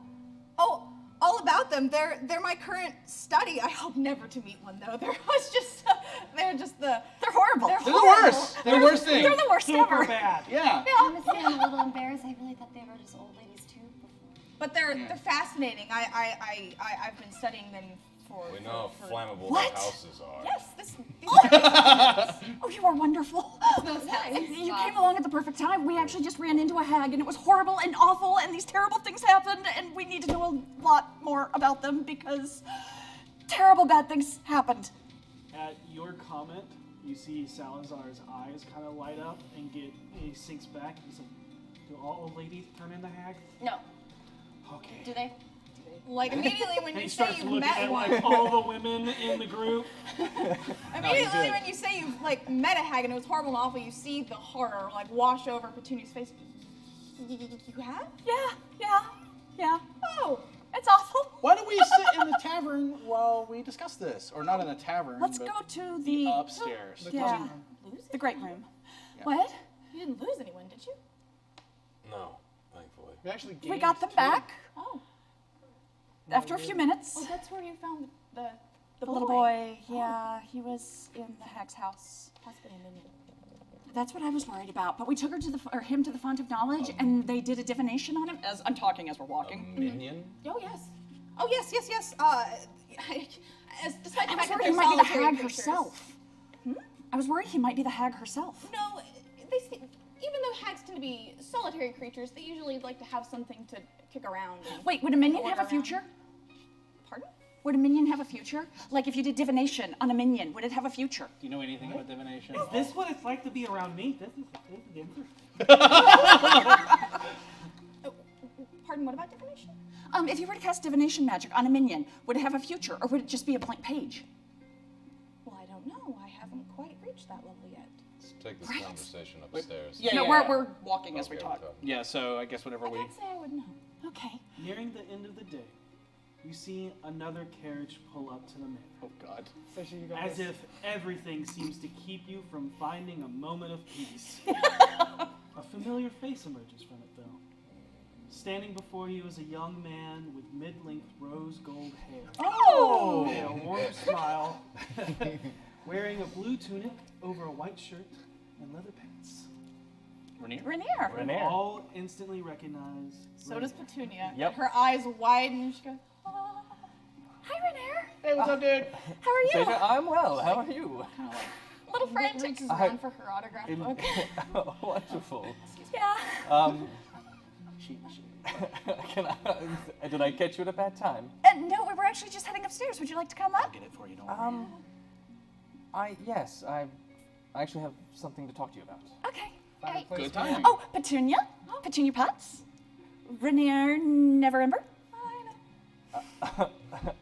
L: all about them. They're my current study. I hope never to meet one though. They're horrible.
D: They're the worst. They're the worst thing.
H: They're the worst
B: Super
H: ever.
B: bad.
D: Yeah.
F: Honestly, I'm a little embarrassed. I really thought they were just old ladies too before.
L: But they're fascinating. I've been studying them for.
E: We know how flammable
H: What?
E: their houses are.
L: Yes, these
H: Oh, you are wonderful. You came along at the perfect time. We actually just ran into a hag, and it was horrible and awful, and these terrible things happened, and we need to know a lot more about them because terrible bad things happened.
B: At your comment, you see Salazar's eyes kind of light up and he sinks back. He's like, do all old ladies turn into hags?
L: No.
B: Okay.
L: Do they? Like immediately when
B: And
L: you
B: he
L: say
B: starts
L: you've
B: looking
L: met
B: at
L: one.
B: like all the women in the group.
L: Immediately when you say you've like met a hag and it was horrible and awful, you see the horror like wash over Petunia's face. You have?
H: Yeah.
L: Oh,
H: It's awful.
D: Why don't we sit in the tavern while we discuss this? Or not in the tavern,
H: Let's
D: but
H: go to
D: the
H: the
D: upstairs.
H: yeah,
L: lose
H: the great room.
D: Yeah.
H: What?
L: You didn't lose anyone, did you?
E: No, thankfully.
B: We actually
H: We got them back
L: Oh.
H: after a few minutes.
L: Well, that's where you found the
H: The little boy, yeah, he was in the hag's house.
L: Possibly a minion.
H: That's what I was worried about. But we took her to him to the font of knowledge, and they did a divination on him. As I'm talking as we're walking.
E: Minion?
L: Oh yes. Oh yes. Despite the
H: I was
L: fact that
H: worried
L: they're
H: he might be the
L: solitary
H: hag
L: creatures.
H: herself. I was worried he might be the hag herself.
L: No, even though hags tend to be solitary creatures, they usually like to have something to kick around. And
H: Wait, would a minion have a
L: around.
H: future?
L: Pardon?
H: Would a minion have a future? Like if you did divination on a minion, would it have a future?
D: Do you know anything about divination?
B: Is this what it's like to be around me? This is interesting.
L: Pardon, what about divination?
H: If you were to cast divination magic on a minion, would it have a future, or would it just be a blank page?
L: Well, I don't know. I haven't quite reached that level yet.
E: Let's take this
H: Right.
E: conversation upstairs.
D: Yeah,
H: No,
D: yeah.
H: we're walking as we
E: Okay,
H: talk.
E: we're talking.
D: Yeah, so I guess whenever
L: I
D: we...
L: can't say I would know.
H: Okay.
B: Nearing the end of the day, you see another carriage pull up to the manor.
D: Oh, God.
G: Especially you guys.
B: As if everything seems to keep you from finding a moment of peace. A familiar face emerges from it, though. Standing before you is a young man with mid-length rose gold hair.
H: Oh!
B: And a warm smile, wearing a blue tunic over a white shirt and leather pants.
D: Rainier?
H: Rainier.
B: You
A: Rainier.
B: all instantly recognize.
L: So does Petunia.
A: Yep.
L: Her eyes widen and she goes, "Ah."
H: Hi, Rainier.
D: Hey, what's up, dude?
H: How are you?
A: Seja, I'm well. How are you?
L: Little frantic. Reaches around for her autograph book.
A: Wonderful.
H: Yeah.
A: Did I catch you at a bad time?
H: No, we were actually just heading upstairs. Would you like to come
D: I'll
H: up?
D: get it for you, don't worry.
A: I actually have something to talk to you about.
H: Okay.
D: Good timing.
H: Oh, Petunia. Petunia Potts. Rainier Neverember.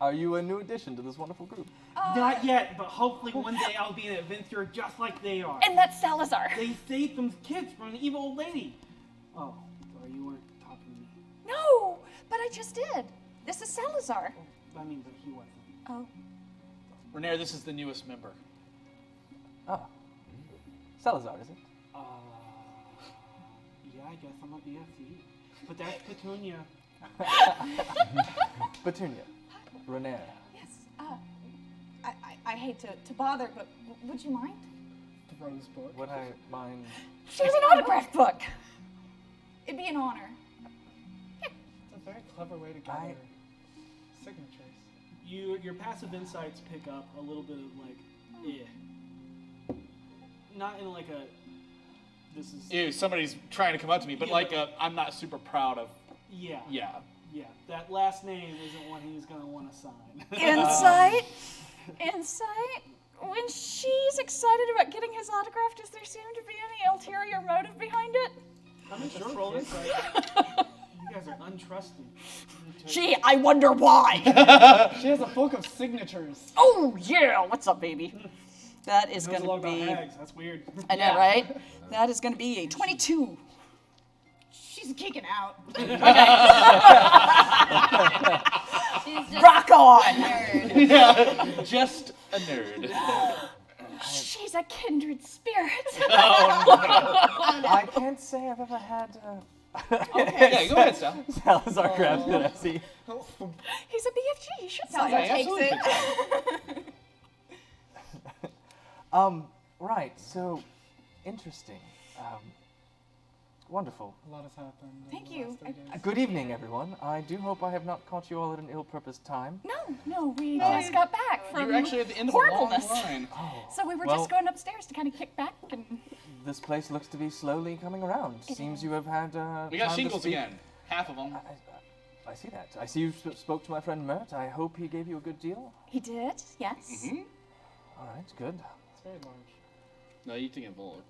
A: Are you a new addition to this wonderful group?
B: Not yet, but hopefully one day I'll be an adventurer just like they are.
H: And that's Salazar.
B: They saved some kids from an evil old lady. Oh, sorry, you weren't talking to me.
H: No, but I just did.
L: This is Salazar.
B: I mean, but he wasn't.
L: Oh.
I: Renair, this is the newest member.
A: Ah. Salazar, is it?
B: Yeah, I guess I'm a BFD. But that's Petunia.
A: Petunia. Renair.
L: Yes. I hate to bother, but would you mind?
G: The Rose book.
A: Would I mind?
L: She has an autograph book. It'd be an honor.
G: It's a very clever way to gather signatures.
B: Your passive insights pick up a little bit of like, not in like a. This is.
I: Ew, somebody's trying to come up to me, but
B: Yeah,
I: like
B: but-
I: I'm not super proud of.
B: Yeah.
I: Yeah.
B: Yeah. That last name isn't one he's gonna want to sign.
H: Insight? Insight? When she's excited about getting his autograph, does there seem to be any ulterior motive behind it?
B: I'm sure roll insight. You guys are untrusting.
H: Gee, I wonder why.
G: She has a book of signatures.
H: Oh, yeah. What's up, baby? That is
B: Knows
H: going
B: a lot
H: to
B: about
H: be...
B: hags. That's weird.
H: I know, right? That is going to be a 22.
L: She's geeking out.
F: She's just
H: Rock on!
F: nerd.
I: Just a nerd.
L: She's a kindred spirit.
A: I can't say I've ever had.
I: Yeah, go ahead, Sal.
A: Salazar grabs it. I see.
L: He's a BFG. He should sign
I: Yeah,
L: it.
I: absolutely.
A: Right. So, interesting. Wonderful.
G: A lot has happened. in
L: Thank
G: the
L: you.
G: last 3 days.
A: Good evening, everyone. I do hope I have not caught you all at an ill-purposed time.
L: No, we just got back from
I: You're actually at the end of a long
L: horribleness.
I: line.
L: So we were
A: Well-
L: just going upstairs to kind of kick back and.
A: This place looks to be slowly coming around. Seems you have had.
I: We got
A: time to
I: shingles
A: speak.
I: again. Half of them.
A: I see that. I see you spoke to my friend Mert. I hope he gave you a good deal.
L: He did, yes.
A: All right, good.
G: It's very large.
I: No, you think it Voller.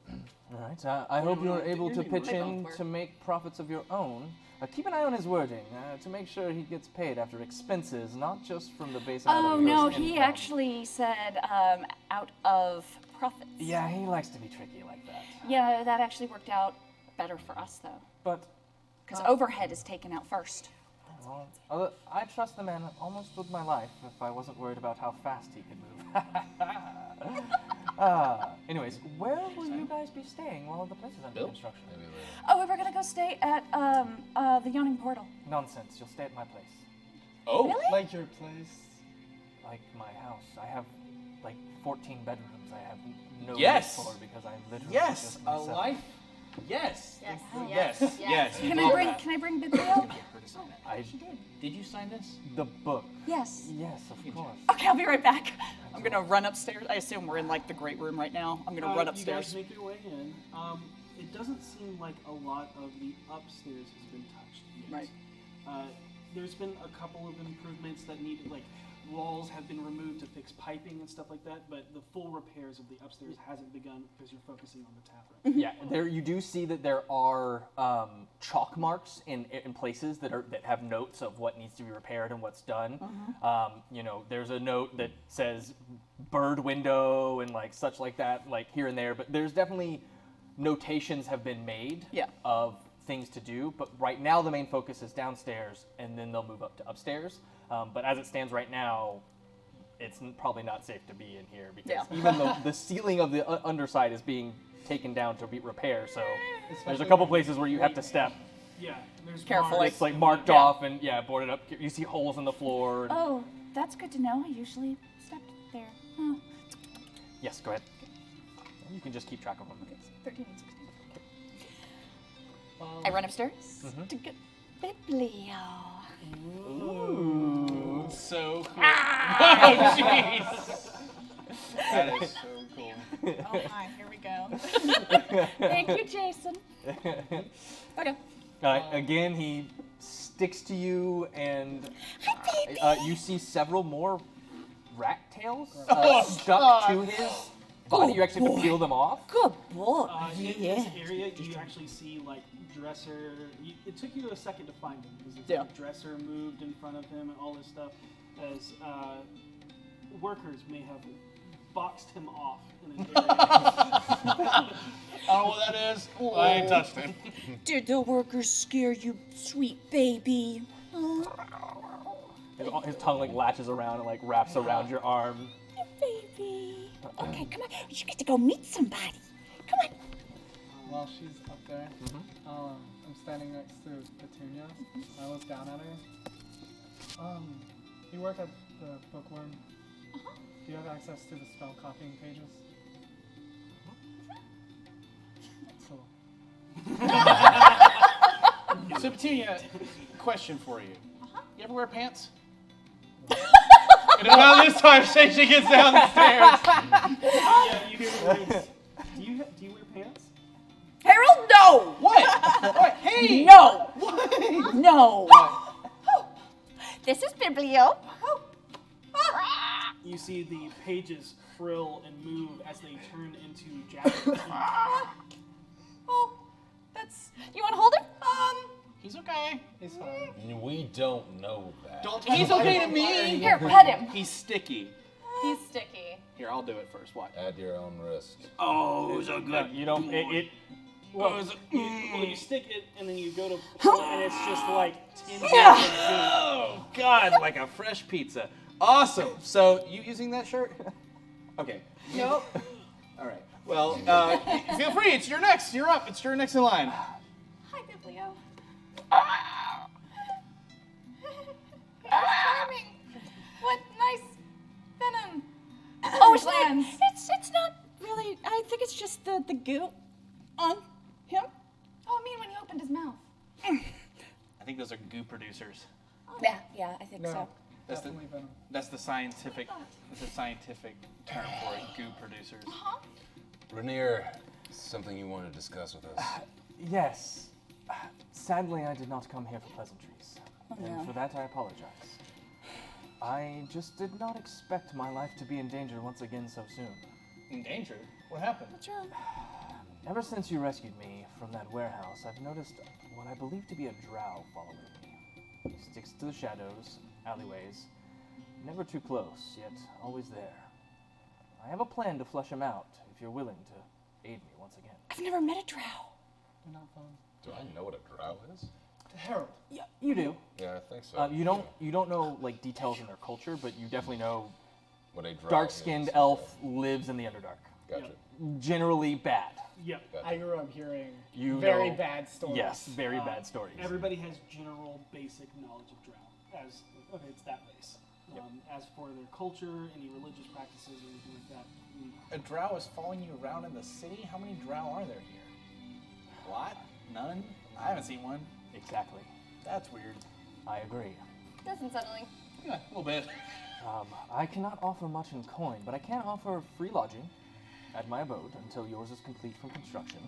A: All right. I hope you're able to pitch
L: They both
A: in
L: were.
A: to make profits of your own. Keep an eye on his wording to make sure he gets paid after expenses, not just from the base amount
H: Oh,
A: of
H: no,
A: gross
H: he
A: income.
H: actually said out of profits.
A: Yeah, he likes to be tricky like that.
H: Yeah, that actually worked out better for us, though.
A: But
H: Because overhead is taken out first.
A: well, I trust the man almost with my life if I wasn't worried about how fast he could move. Anyways, where will you guys be staying while the place is under construction?
H: Oh, we were going to go stay at the Yawning Portal.
A: Nonsense. You'll stay at my place.
I: Oh.
H: Really?
G: Like your place.
A: Like my house. I have like 14 bedrooms. I have no
I: Yes.
A: room for because I'm literally
I: Yes,
A: just
I: a
A: myself.
I: life. Yes.
F: Yes,
I: Yes.
F: yes,
I: Yes.
H: Can I bring Biblio?
I: Did you sign this?
A: The book.
H: Yes.
A: Yes, of course.
H: Okay, I'll be right back. I'm gonna run upstairs. I assume we're in like the great room right now. I'm gonna run
B: You
H: upstairs.
B: guys make your way in. It doesn't seem like a lot of the upstairs has been touched yet.
H: Right.
B: There's been a couple of improvements that needed, like walls have been removed to fix piping and stuff like that, but the full repairs of the upstairs hasn't begun because you're focusing on the tavern.
A: Yeah, there you do see that there are chalk marks in places that have notes of what needs to be repaired and what's done. You know, there's a note that says bird window and like such like that, like here and there. But there's definitely notations have been made of things to do. But right now the main focus is downstairs, and then they'll move up to upstairs. But as it stands right now, it's probably not safe to be in here because even the ceiling of the underside is being taken down to be repaired. So there's a couple places where you have to step.
B: Yeah, there's
H: Carefully.
A: It's like marked off and boarded up. You see holes in the floor.
H: Oh, that's good to know. I usually stepped there. Huh.
A: Yes, go ahead. You can just keep track of them.
H: 13 and 16. I run upstairs to get Biblio.
A: Ooh.
I: So cool. Oh, jeez. That is so cool.
L: Oh my, here we go.
H: Thank you, Jason. Okay.
A: Again, he sticks to you, and you see several more rat tails stuck to his body. You actually have to peel them off.
H: Good boy.
B: In this area, you actually see like dresser. It took you a second to find him because the dresser moved in front of him and all this stuff, as workers may have boxed him off in an area.
I: I don't know what that is. I ain't touched it.
H: Did the workers scare you, sweet baby?
A: His tongue like latches around and like wraps around your arm.
H: Baby. Okay, come on. You get to go meet somebody. Come on.
G: While she's up there, I'm standing next to Petunia. I look down at her. You work at the bookworm. Do you have access to the spell copying pages? Cool.
I: So Petunia, question for you. You ever wear pants?
D: And about this time, Shay gets down the stairs.
B: Yeah, you hear the voice. Do you wear pants?
H: Harold, no!
I: What? What? Hey!
H: No! No! This is Biblio.
B: You see the pages frill and move as they turn into jagged.
H: Oh, that's... You want to hold him?
I: He's okay.
G: He's fine.
K: We don't know that.
I: He's okay to me.
H: Here, pet him.
I: He's sticky.
C: He's sticky.
I: Here, I'll do it first. Watch.
K: At your own risk.
I: Oh, so good.
A: You don't.
B: Well, you stick it and then you go to pull it and it's just like 10 seconds.
I: Oh, God, like a fresh pizza. Awesome. So, you using that shirt? Okay.
C: Nope.
I: All right. Well, feel free. It's your next. You're up. It's your next in line.
L: Hi, Biblio. Charming. What nice venom.
H: Oh, it's not.
L: Glands.
H: It's not really. I think it's just the goo on him.
L: Oh, I mean when he opened his mouth.
D: I think those are goo producers.
H: Yeah, I think
G: No,
H: so.
G: definitely venom.
D: That's the scientific term for it, goo producers.
K: Rainier, something you want to discuss with us?
A: Yes. Sadly, I did not come here for pleasantries.
H: no.
A: And for that, I apologize. I just did not expect my life to be in danger once again so soon.
D: In danger? What happened?
H: What's wrong?
A: Ever since you rescued me from that warehouse, I've noticed what I believe to be a drow following me. He sticks to the shadows, alleyways, never too close, yet always there. I have a plan to flush him out, if you're willing to aid me once again.
H: I've never met a drow.
G: You're not fun.
K: Do I know what a drow is?
G: Harold.
A: Yeah, you do.
K: Yeah, I think so.
A: You don't know like details in their culture, but you definitely know
K: What a drow
A: dark-skinned
K: is.
A: elf lives in the Underdark.
K: Gotcha.
A: Generally bad.
B: Yep.
K: Gotcha.
G: I grew up hearing
A: You
G: very
A: know-
G: bad stories.
A: Yes, very bad stories.
B: Everybody has general basic knowledge of drow. It's that base. As for their culture, any religious practices or anything like that.
D: A drow is following you around in the city? How many drow are there here? A lot? None? I haven't seen one.
A: Exactly.
D: That's weird.
A: I agree.
F: That's unsettling.
D: Yeah, a little bit.
A: I cannot offer much in coin, but I can offer free lodging at my abode until yours is complete from construction.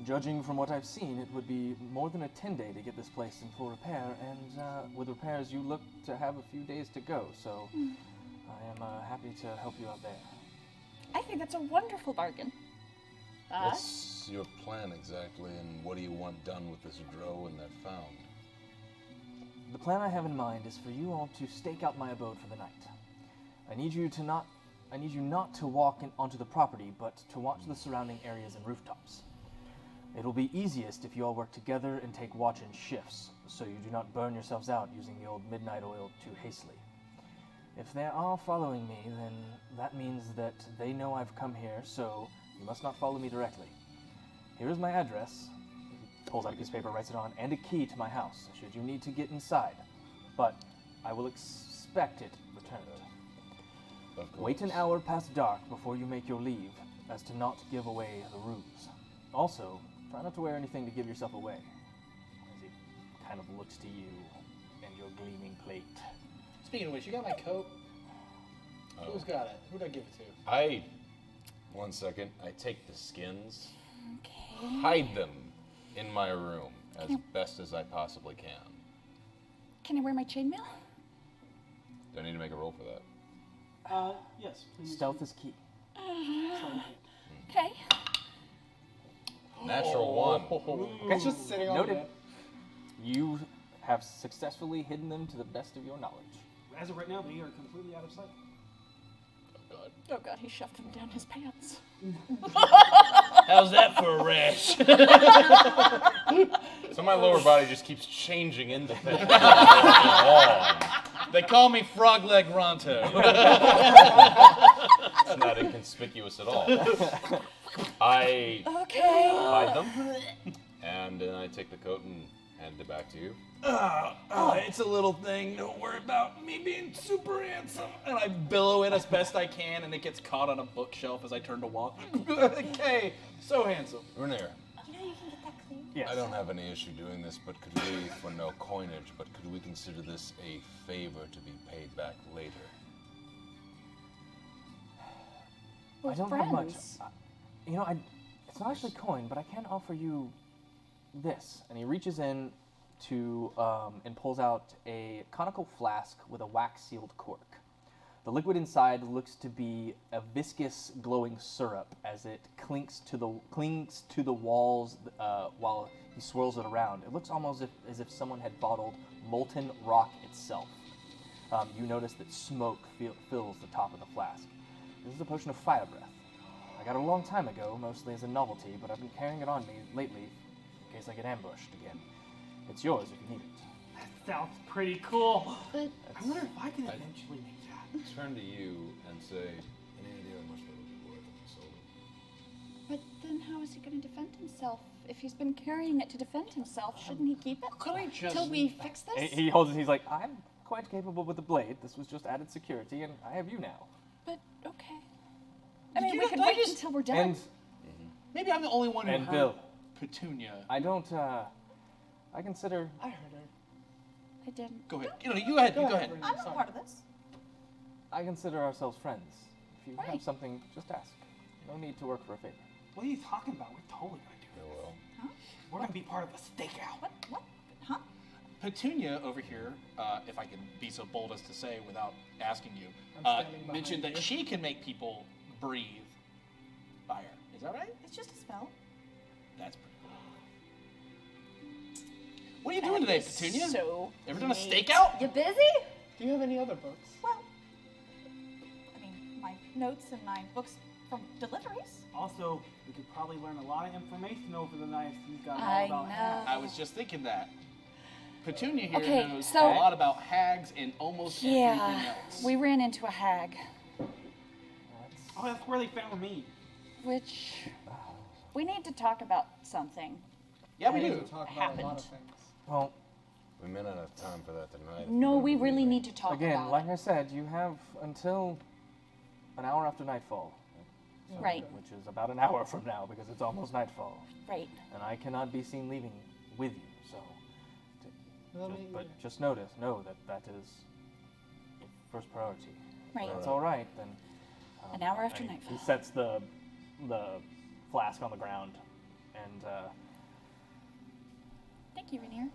A: Judging from what I've seen, it would be more than a 10-day to get this place in full repair, and with repairs, you look to have a few days to go, so I am happy to help you out there.
H: I think that's a wonderful bargain.
K: What's your plan exactly, and what do you want done with this drow and that found?
A: The plan I have in mind is for you all to stake out my abode for the night. I need you not to walk onto the property, but to watch the surrounding areas and rooftops. It'll be easiest if you all work together and take watch in shifts, so you do not burn yourselves out using the old midnight oil too hastily. If they are following me, then that means that they know I've come here, so you must not follow me directly. Here is my address. He pulls out a piece of paper, writes it on, and a key to my house, should you need to get inside. But I will expect it returned. Wait an hour past dark before you make your leave, as to not give away the ruse. Also, try not to wear anything to give yourself away, as he kind of looks to you and your gleaming plate.
D: Speaking of which, you got my coat? Who's got it? Who'd I give it to?
K: One second. I take the skins, hide them in my room as best as I possibly can.
H: Can I wear my chainmail?
K: Do I need to make a roll for that?
B: Yes. Please.
A: Stealth is key.
H: Okay.
K: Natural one.
G: It's just sitting on
A: Noted.
G: the bed.
A: You have successfully hidden them to the best of your knowledge.
B: As of right now, they are completely out of sight.
H: Oh god, he shoved them down his pants.
D: How's that for a rash?
E: So my lower body just keeps changing into things.
I: They call me Frog Leg Ronto.
K: It's not inconspicuous at all. I
H: Okay.
K: hide them, and then I take the coat and hand it back to you.
I: It's a little thing. Don't worry about me being super handsome. And I billow it as best I can, and it gets caught on a bookshelf as I turn to walk. Okay, so handsome.
K: Rainier,
F: You know you can get that clean.
A: Yes.
K: I don't have any issue doing this, but could we, for no coinage, but could we consider this a favor to be paid back later?
H: We're
A: I don't have much.
H: friends.
A: It's not actually coin, but I can offer you this. And he reaches in to and pulls out a conical flask with a wax-sealed cork. The liquid inside looks to be a viscous, glowing syrup as it clings to the walls while he swirls it around. It looks almost as if someone had bottled molten rock itself. You notice that smoke fills the top of the flask. This is a potion of fire breath. I got it a long time ago, mostly as a novelty, but I've been carrying it on me lately in case I get ambushed again. It's yours if you need it.
B: That sounds pretty cool.
L: But
B: I wonder if I can eventually make that.
K: Turn to you and say, any idea how much that would be worth if you sold it?
L: but then how is he going to defend himself? If he's been carrying it to defend himself, shouldn't he keep it till we fix this?
A: He holds it. He's like, I'm quite capable with the blade. This was just added security, and I have you now.
L: But okay. I mean,
I: you
L: we
I: not
L: could
I: like
L: wait
I: this?
L: until we're done.
A: And
I: Maybe I'm the only one who
A: And
I: heard
A: Bill.
I: Petunia.
A: I don't. I consider.
G: I heard her.
L: I didn't.
I: Go ahead. You go ahead. You go ahead.
L: I'm not part of this.
A: I consider ourselves friends. If you have
L: Right.
A: something, just ask. No need to work for a favor.
B: What are you talking about? We're totally gonna do
K: Very
B: this.
K: well.
B: We're gonna be part of the stakeout.
L: What? Huh?
I: Petunia over here, if I can be so bold as to say without asking you,
G: I'm standing behind
I: mentioned that
G: you.
I: she can make people breathe fire. Is that right?
L: It's just a spell.
I: That's pretty cool. What are you doing today, Petunia?
L: So
I: Ever done a
L: neat.
I: stakeout?
F: You busy?
G: Do you have any other books?
L: Well, I mean, my notes and my books from deliveries.
B: Also, we could probably learn a lot of information over the night if you've got all
L: I
B: about
L: know.
B: hags.
I: I was just thinking that. Petunia here
H: Okay,
I: knows
H: so-
I: a lot about hags and almost everything
H: Yeah,
I: else.
H: we ran into a hag,
B: Oh, that's where they found me.
H: which we need to talk about something.
I: Yeah, we
G: need
I: do.
G: to talk about a lot
H: Happened.
G: of things.
A: Well,
K: We may not have time for that tonight. if
H: No,
K: you're
H: we really
K: leaving.
H: need to talk
A: again,
H: about
A: like I said, you have until an hour after nightfall.
H: Right.
A: Which is about an hour from now because it's almost nightfall.
H: it. Right.
A: And I cannot be seen leaving with you, so.
G: Let me-
A: But just know that is first priority.
H: Right.
A: If that's all right, then.
H: An hour after
A: and
H: nightfall.
A: He sets the flask on the ground, and
L: Thank you, Rainier.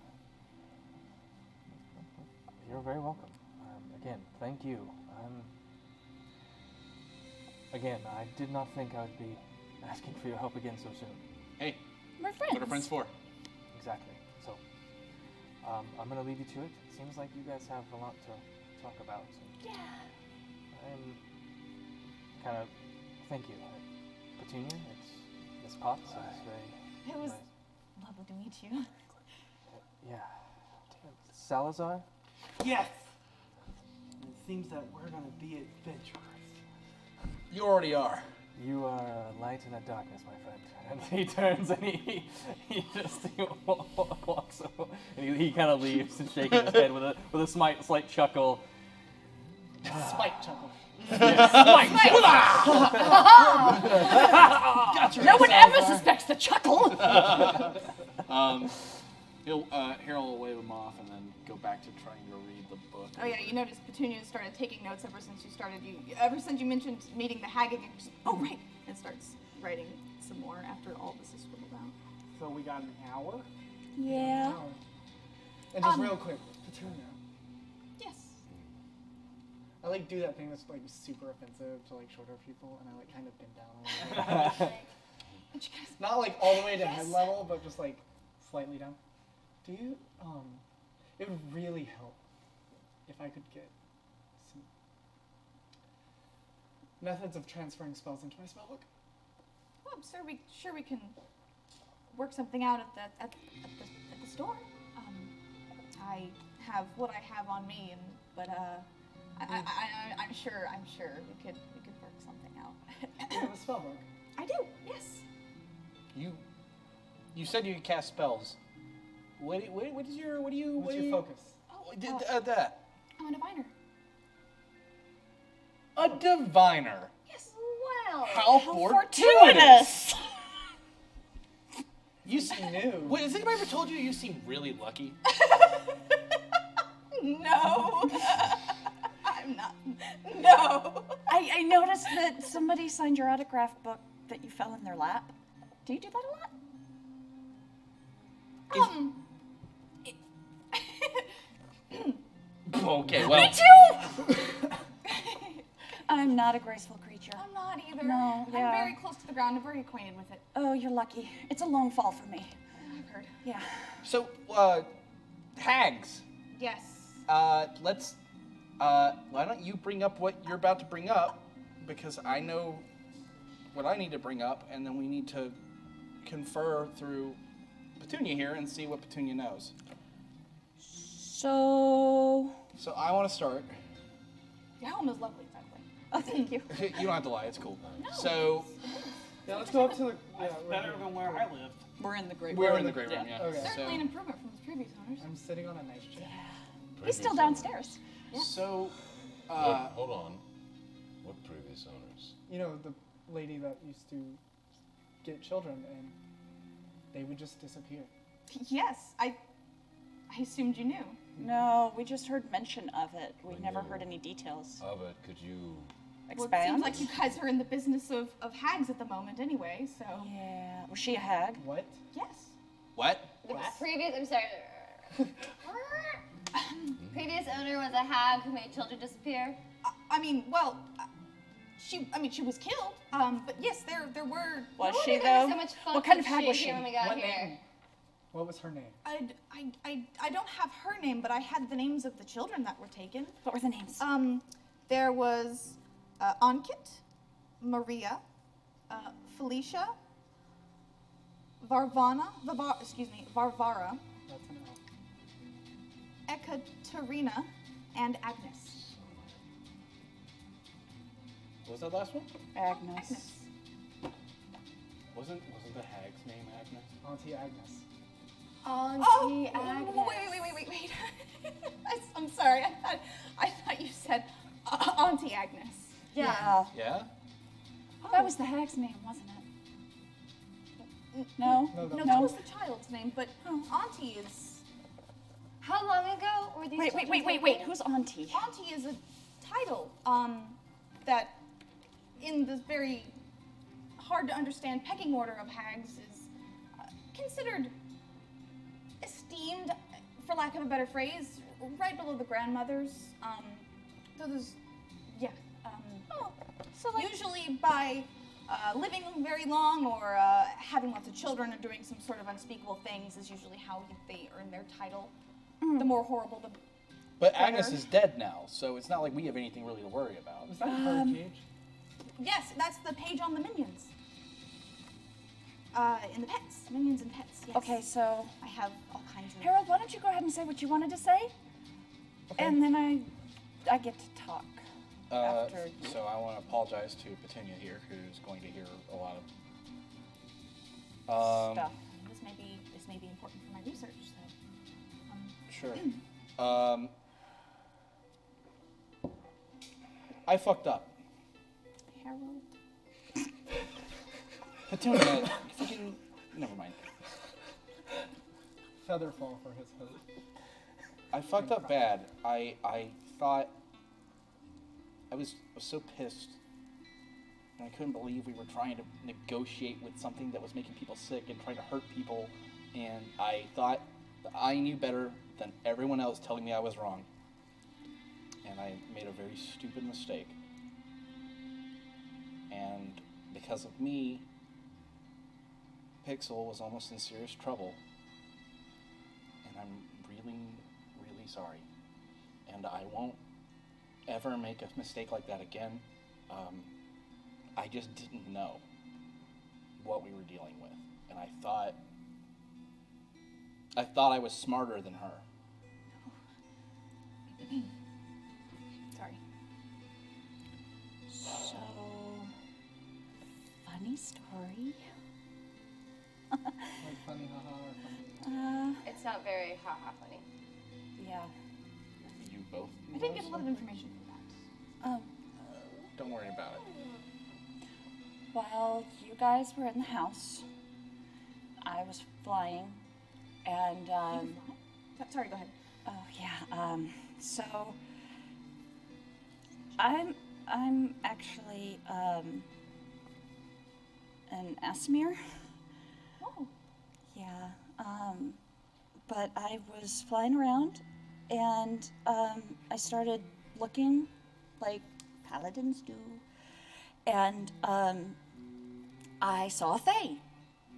A: you're very welcome. Again, thank you. Again, I did not think I would be asking for your help again so soon.
I: Hey,
L: We're friends.
I: what are friends for?
A: Exactly. So, I'm gonna leave you to it. It seems like you guys have a lot to talk about. So
L: Yeah.
A: I'm kind of thank you, Petunia. This pot is very.
L: It was
A: nice.
L: lovely to meet you.
A: Yeah. Salazar.
B: Yes. And it seems that we're gonna be adventurers.
I: You already are.
A: You are a light in that darkness, my friend. And he turns and he walks over, and he kind of leaves and shaking his head with a slight chuckle.
B: Spike chuckle.
H: No one ever suspects the chuckle.
I: He'll Harold will wave him off and then go back to trying to read the book.
L: Oh yeah, you noticed Petunia started taking notes ever since you mentioned meeting the hag again. She's, oh right, and starts writing some more after all this is scribbled out.
B: So we got an hour.
H: Yeah.
G: Oh. And just real quick, Petunia.
L: Yes.
G: I like do that thing that's like super offensive to like shorter people, and I like kind of bend down a little bit.
L: And she goes,
G: Not like all the way to head level, but just like slightly down. Do you it would really help if I could get some methods of transferring spells into my spellbook.
L: well, I'm sure we can work something out at the store. I have what I have on me, and But I'm sure we could work something out.
G: You have a spell book.
L: I do. Yes.
I: You said you could cast spells. What's your
G: focus?
I: That.
L: I'm a diviner.
I: A diviner.
L: Yes.
F: Wow.
I: How fortuitous! You seem new. Wait, has anybody ever told you seem really lucky?
L: No. I'm not. No.
H: I noticed that somebody signed your autograph book that you fell in their lap. Do you do that a lot?
I: Okay, well.
H: Me too! I'm not a graceful creature.
L: I'm not either.
H: No, yeah.
L: I'm very close to the ground. I'm very acquainted with it.
H: Oh, you're lucky. It's a long fall for me.
L: I've heard.
H: Yeah.
I: So, hags.
L: Yes.
I: Let's, why don't you bring up what you're about to bring up, because I know what I need to bring up, and then we need to confer through Petunia here and see what Petunia knows.
H: So
I: I want to start.
L: Your home is lovely, by the way.
H: Oh, thank you.
I: You don't have to lie, it's cool.
L: No,
I: So,
G: Yeah, let's go up to the. Yeah,
B: Better than where I lived.
J: We're in the great
I: we're
J: room.
I: in the great room, yeah.
G: Okay.
L: Certainly an improvement from the previous owners.
G: I'm sitting on a nice chair.
H: He's still downstairs.
I: So,
K: Hold on. What previous owners?
G: You know, the lady that used to get children and they would just disappear.
L: Yes, I assumed you knew.
H: No, we just heard mention of it. We've never heard any details.
K: Of it, could you?
L: Well, it
H: Expand?
L: seems like you guys are in the business of hags at the moment anyway, so.
H: Yeah. Was she a hag?
G: What?
L: Yes.
I: what?
F: The previous, I'm sorry. Previous owner was a hag who made children disappear.
L: She was killed. But yes, there were.
H: Was
F: No
H: she
F: wonder there was
H: though?
F: so much fun
H: What kind of
F: with
H: hag
F: shit
H: was she?
F: here when we got
G: What
F: here?
G: name? What was her name?
L: I don't have her name, but I had the names of the children that were taken.
H: What were the names?
L: There was Ankit, Maria, Felicia, Varvara,
G: That's an elf.
L: Ekaterina, and Agnes.
I: What was that last one?
H: Agnes.
I: Wasn't the hag's name Agnes?
G: Auntie Agnes.
F: Auntie Agnes.
L: Wait. I'm sorry. I thought you said Auntie Agnes.
F: Yeah.
I: Yeah?
H: That was the hag's name, wasn't it? No?
G: No,
L: No, that was the child's name, but Auntie is.
F: How long ago were these children
H: Wait.
F: taken?
H: Who's Auntie?
L: Auntie is a title that, in this very hard to understand pecking order of hags, is considered esteemed, for lack of a better phrase, right below the grandmothers. So there's, yeah.
H: So like,
L: Usually by living very long or having lots of children or doing some sort of unspeakable things is usually how they earn their title. The more horrible, the
I: But
L: better.
I: Agnes is dead now, so it's not like we have anything really to worry about.
G: Was that her cage?
L: Yes, that's the page on the minions. In the pets, minions and pets. Yes.
H: okay, so
L: I have all kinds of.
H: Harold, why don't you go ahead and say what you wanted to say, and then I get to talk after you.
I: So I want to apologize to Petunia here, who's going to hear a lot of
H: Stuff.
L: This may be important for my research. So,
I: Sure. I fucked up.
L: Harold.
I: Petunia, fucking, never mind.
G: Feather fall for his hood.
I: I fucked up bad. I thought I was so pissed. And I couldn't believe we were trying to negotiate with something that was making people sick and trying to hurt people. And I thought that I knew better than everyone else telling me I was wrong. And I made a very stupid mistake. And because of me, Pixel was almost in serious trouble. And I'm really, really sorry. And I won't ever make a mistake like that again. I just didn't know what we were dealing with. And I thought I was smarter than her.
H: funny story.
G: Like funny, haha, or funny.
F: It's not very haha funny.
H: Yeah.
I: You both.
L: I didn't get a lot of information from that.
I: Don't worry about it.
H: While you guys were in the house, I was flying, and
L: Sorry, go ahead.
H: oh yeah, so I'm actually an Asmir.
L: Oh.
H: Yeah, but I was flying around, and I started looking like paladins do, and I saw a fae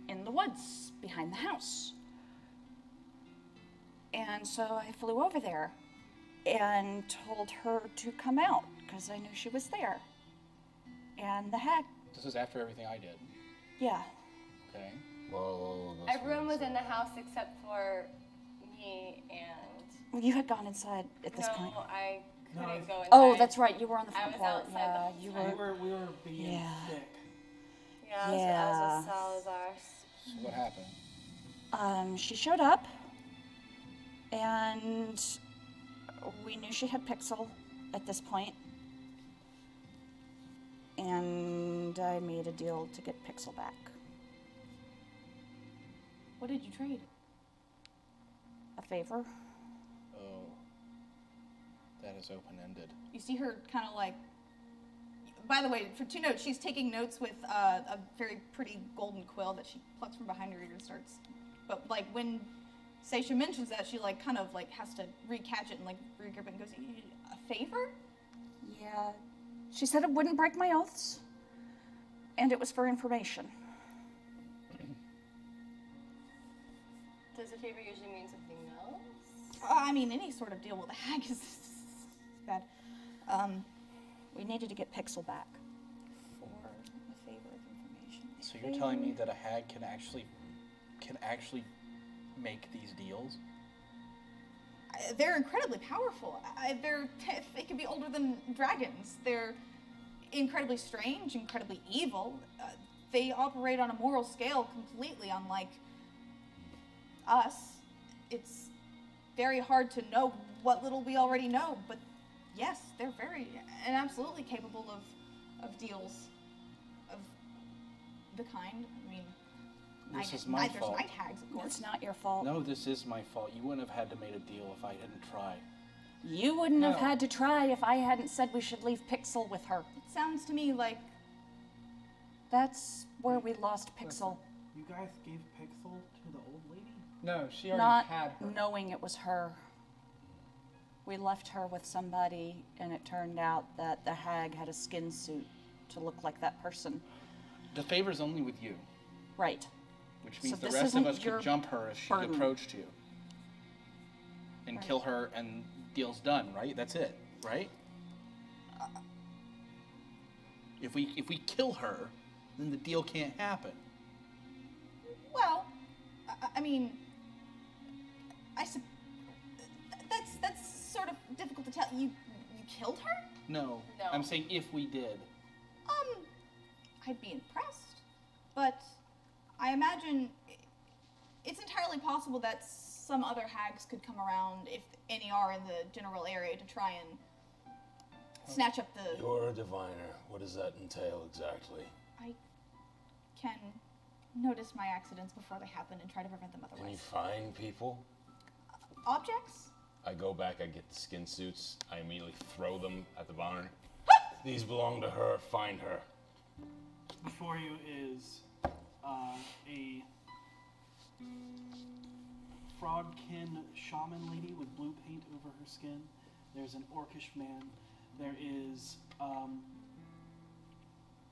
H: in the woods behind the house. And so I flew over there and told her to come out because I knew she was there. And the hag,
I: This is after everything I did.
H: yeah.
I: Okay.
K: Well,
F: Everyone was in the house except for me and.
H: You had gone inside at this point.
F: No, I couldn't go inside.
H: Oh, that's right. You were on the
F: I
H: front
F: was
H: part.
F: outside
H: Yeah,
F: the whole
H: you
F: time.
H: were.
B: We were being
H: Yeah.
B: thick.
F: Yeah, I was with Salazar.
I: So what happened?
H: She showed up, and we knew she had Pixel at this point. And I made a deal to get Pixel back.
L: What did you trade?
H: A favor?
I: Oh. That is open-ended.
L: You see her kind of like. By the way, for 2 notes, she's taking notes with a very pretty golden quill that she plucks from behind her ear and starts. But like when Seisha mentions that, she like kind of like has to recatch it and like regrip it and goes, "A favor?"
H: Yeah. She said it wouldn't break my oaths, and it was for information.
F: Does a favor usually mean something else?
L: I mean, any sort of deal with a hag is bad.
H: We needed to get Pixel back for a favor of information.
I: So you're telling me that a hag can actually make these deals?
L: They're incredibly powerful. They can be older than dragons. They're incredibly strange, incredibly evil. They operate on a moral scale completely unlike us. It's very hard to know what little we already know, but yes, they're very and absolutely capable of deals of the kind. I mean,
I: This is my
L: there's
I: fault.
L: night hags, of course.
H: It's not your fault.
I: No, this is my fault. You wouldn't have had to made a deal if I hadn't tried.
H: You wouldn't have
I: No.
H: had to try if I hadn't said we should leave Pixel with her.
L: It sounds to me like
H: That's where we lost Pixel.
B: You guys gave Pixel to the old lady?
G: No, she already
H: Not
G: had her.
H: knowing it was her. We left her with somebody, and it turned out that the hag had a skin suit to look like that person.
I: The favor's only with you,
H: Right.
I: which means
H: So
I: the
H: this
I: rest of
H: isn't
I: us
H: your
I: could jump her if she
H: burden.
I: approached you. And
H: Right.
I: kill her, and deal's done, right? That's it, right? If we kill her, then the deal can't happen.
L: well, I mean, that's sort of difficult to tell. You killed her?
I: No,
F: No.
I: I'm saying if we did.
L: I'd be impressed, but I imagine it's entirely possible that some other hags could come around, if any are in the general area, to try and snatch up the.
K: You're a diviner. What does that entail exactly?
L: I can notice my accidents before they happen and try to prevent them
K: Can you
L: otherwise.
K: find people?
L: Objects?
K: I go back, I get the skin suits, I immediately throw them at the barn. These belong to her, find her.
B: Before you is a frogkin shaman lady with blue paint over her skin. There's an orcish man. There is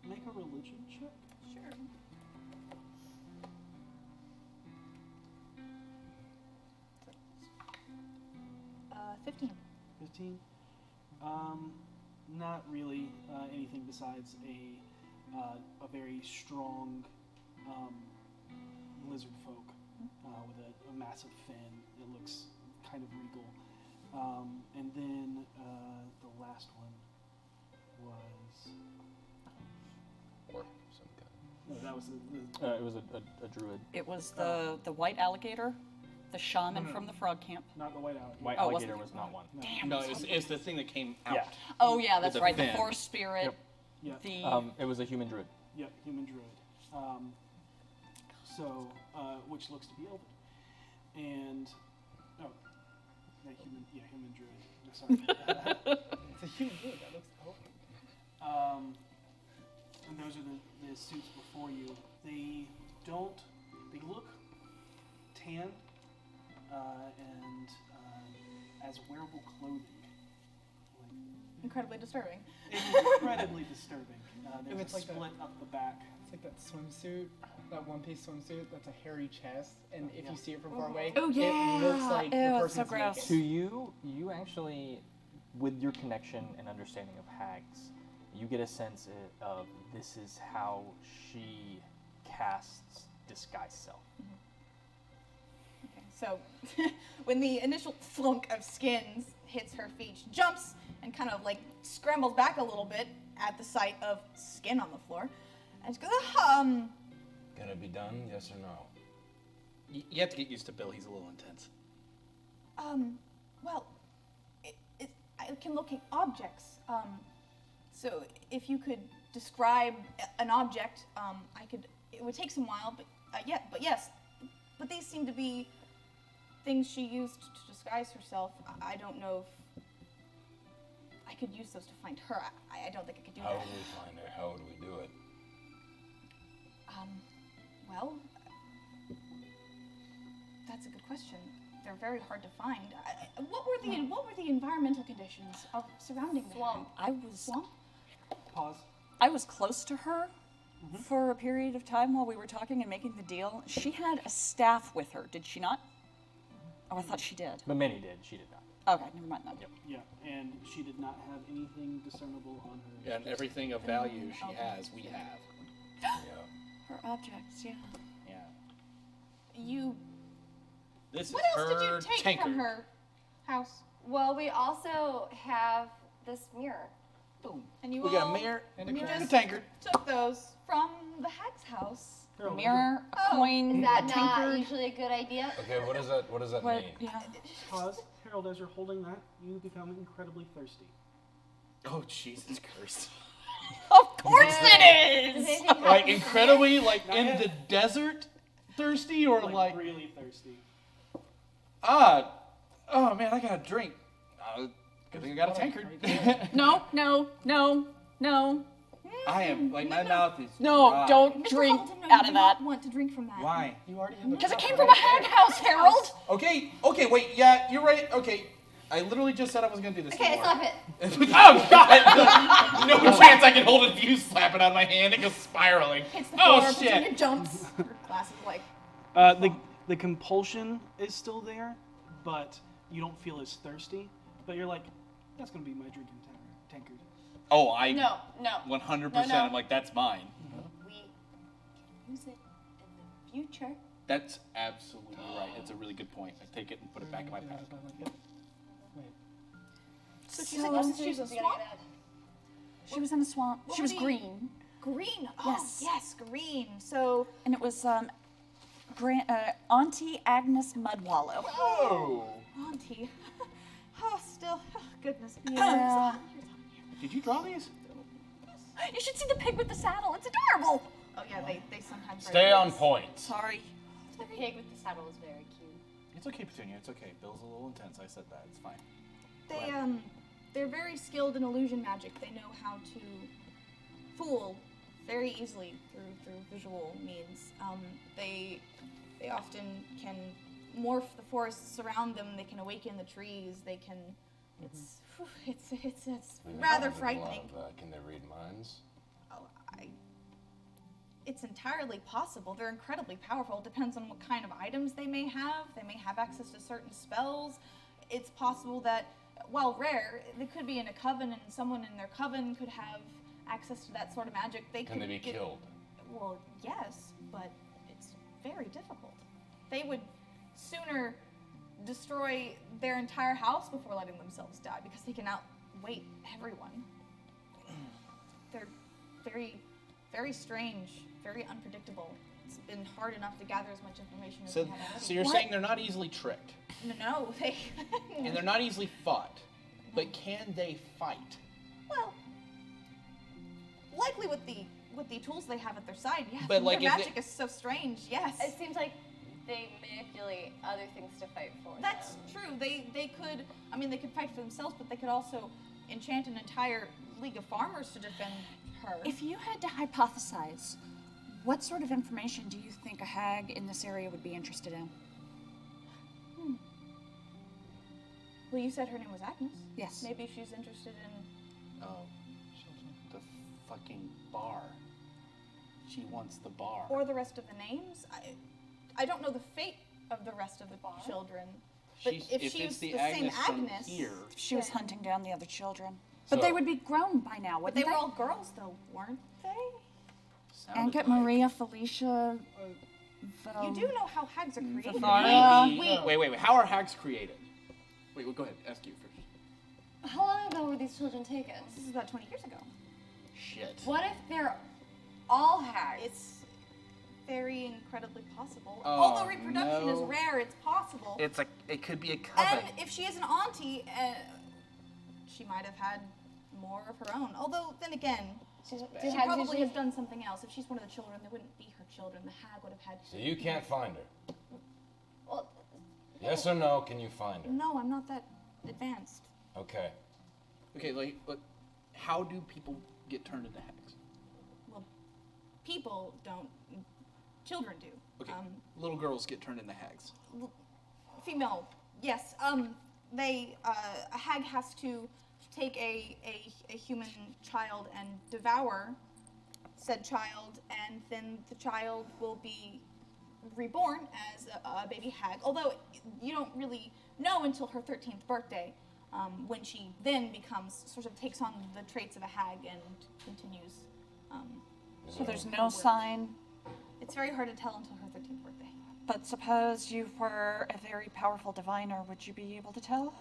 B: make a religion check.
L: Sure. Uh, 15.
B: 15. Not really anything besides a very strong lizard folk with a massive fin. It looks kind of regal. And then the last one was
K: Or some kind.
B: No, that was
A: It was a druid.
J: It was the white alligator, the shaman from the frog camp.
B: not the white alligator.
A: White
J: Oh,
A: alligator
J: wasn't
A: was not one.
J: Damn.
I: No, it's the thing that came out.
A: Yeah.
J: Oh yeah, that's
I: the
J: right.
I: fin.
J: The forest spirit.
A: Yep.
B: Yeah.
J: The
A: It was a human druid.
B: Yep, human druid. Which looks to be elven. And human druid. No, sorry.
G: It's a human druid that looks elven.
B: And those are the suits before you. They look tan and as wearable clothing.
L: Incredibly disturbing.
B: Incredibly disturbing. There's
G: it's
B: a
G: like
B: split up the back.
G: It's like that swimsuit, that one-piece swimsuit that's a hairy chest, and if you see it from far away,
J: Oh, yeah.
G: it looks like
J: Ew,
G: the
J: it's so
G: person's
J: gross.
G: naked.
A: To you actually, with your connection and understanding of hags, you get a sense of this is how she casts disguise self.
L: Okay, so when the initial flunk of skins hits her feet, she jumps and kind of like scrambles back a little bit at the sight of skin on the floor. And she goes,
K: Can it be done? Yes or no?
I: You have to get used to Bill. He's a little intense.
L: well, I can locate objects. So if you could describe an object, it would take some while, but yes. But these seem to be things she used to disguise herself. I don't know if I could use those to find her. I don't think I could do
K: How
L: that.
K: would we find her? How would we do it?
L: Well, that's a good question. They're very hard to find. What were the environmental conditions surrounding the swamp?
J: I was
L: Swamp?
B: Pause.
J: I was close to her for a period of time while we were talking and making the deal. She had a staff with her, did she not? Oh, I thought she did.
A: But many did. She did not.
J: Okay, never mind then.
A: Yep.
B: Yeah, and she did not have anything discernible on her.
I: Yeah, and everything of value she has, we have.
K: Yeah.
J: Her objects, yeah.
I: Yeah. This
L: What
I: is
L: else did you
I: her
L: take
I: tankard.
L: from her house?
F: Well, we also have this mirror.
I: Boom.
L: And you
I: We
L: all
I: got a mirror and
L: you
I: a
L: just
I: tankard.
L: took those from the hag's house.
B: Harold,
J: Mirror, a
L: Oh,
J: coin,
F: Is that
J: a
F: not
J: tankard.
F: usually a good idea?
K: Okay, what does that
J: What?
K: mean?
J: Yeah.
B: Pause. Harold, as you're holding that, you become incredibly thirsty.
I: Oh, Jesus Christ.
J: Of course it
F: Does
J: is!
F: anything happen
I: Like
F: to
I: incredibly, like
B: Not
I: in
B: yet.
I: the desert, thirsty, or like
B: really thirsty.
I: oh man, I got a drink. Good thing I got a tankard.
J: No, no, no, no,
I: I am like my mouth is
J: no,
I: dry.
J: don't
L: Mr.
J: drink
L: Colton, no,
J: out
L: you
J: of
L: do not
J: that.
L: want to drink from that.
I: Why? You already have a
J: Because it
I: cup
J: came from a
I: right
J: hag
I: there.
J: house, Harold!
I: Okay, wait, yeah, you're right. Okay, I literally just said I was gonna do this.
F: Okay,
I: anymore.
F: stop it.
I: Oh God! No chance I can hold it if you slap it out of my hand. It goes spiraling.
L: Hits the
I: Oh
L: floor,
I: shit!
L: Petunia jumps. Her glass is like,
B: The compulsion is still there, but you don't feel as thirsty. But you're like, that's gonna be my drinking tankard.
I: Oh, I
L: no.
I: 100%.
L: No, no.
I: I'm like, that's mine.
F: We can use it in the future.
I: That's absolutely right. It's a really good point. I take it and put it back in my pack.
L: So she's in a swamp?
J: She was in a swamp.
L: What
J: She
L: were
J: was
L: the-
J: green.
L: Green. Oh,
J: Yes.
L: yes, green. So,
J: And it was Auntie Agnes Mudwallow.
I: Oh!
L: Auntie. Oh, still. Oh, goodness.
J: Yeah.
I: Did you draw these?
J: You should see the pig with the saddle. It's adorable.
L: Oh, yeah, they sometimes.
K: Stay
L: write
K: on
L: this.
K: point.
J: Sorry.
F: The pig with the saddle is very cute.
I: It's okay, Petunia. It's okay. Bill's a little intense. I said that. It's fine.
L: They're very skilled in illusion magic. They know how to fool very easily through visual means. They often can morph the forests around them. They can awaken the trees. They can. It's
K: We've
L: rather
K: encountered a lot
L: frightening.
K: of, can they read minds?
L: It's entirely possible. They're incredibly powerful. It depends on what kind of items they may have. They may have access to certain spells. It's possible that, while rare, they could be in a coven and someone in their coven could have access to that sort of magic.
K: Can they be killed?
L: Well, yes, but it's very difficult. They would sooner destroy their entire house before letting themselves die because they can outweight everyone. They're very, very strange, very unpredictable. It's been hard enough to gather as much information as
I: So,
L: we have already.
I: so you're saying they're not easily tricked,
L: No, they.
I: and they're not easily fought, but can they fight?
L: Well, likely with the tools they have at their side, yes.
I: But, like,
L: their
I: if
L: magic is so strange, yes.
F: It seems like they manipulate other things to fight for
L: That's
F: them.
L: true. They could. I mean, they could fight for themselves, but they could also enchant an entire league of farmers to defend her.
J: If you had to hypothesize, what sort of information do you think a hag in this area would be interested in?
L: Well, you said her name was Agnes.
J: Yes.
L: Maybe she's interested in.
I: Oh, the fucking bar. She wants the bar.
L: Or the rest of the names. I don't know the fate of the rest of the children. But if
I: it's
L: she's
I: the
L: the same
I: Agnes from
L: Agnes,
I: here.
J: She was
L: then-
J: hunting down the other children. But
K: So-
J: they would be grown by now,
L: But
J: wouldn't
L: they were all girls, though, weren't they?
I: Sounded
J: Ankit,
I: like-
J: Maria, Felicia.
L: You do know how hags are created.
I: Wait. How are hags created? Wait, go ahead. Ask you first.
F: How long ago were these children taken?
L: This is about 20 years ago.
I: Shit.
F: What if they're all hags?
L: It's very incredibly possible.
I: Oh,
L: Although reproduction is
I: no.
L: rare, it's possible.
I: It could be a coven.
L: And if she is an auntie, she might have had more of her own. Although, then again, she probably has done something else. If she's one of the children, they wouldn't be her children. The hag would have had.
K: So you can't find her.
F: Well,
K: Yes or no? Can you find her?
L: No, I'm not that advanced.
K: Okay.
I: Okay, like, how do people get turned into hags?
L: Well, people don't. Children do.
I: Okay, little girls get turned into hags.
L: Female, yes. A hag has to take a human child and devour said child, and then the child will be reborn as a baby hag. Although you don't really know until her 13th birthday, when she then takes on the traits of a hag and continues.
J: So there's no sign.
L: It's very hard to tell until her 13th birthday.
J: But suppose you were a very powerful diviner, would you be able to tell?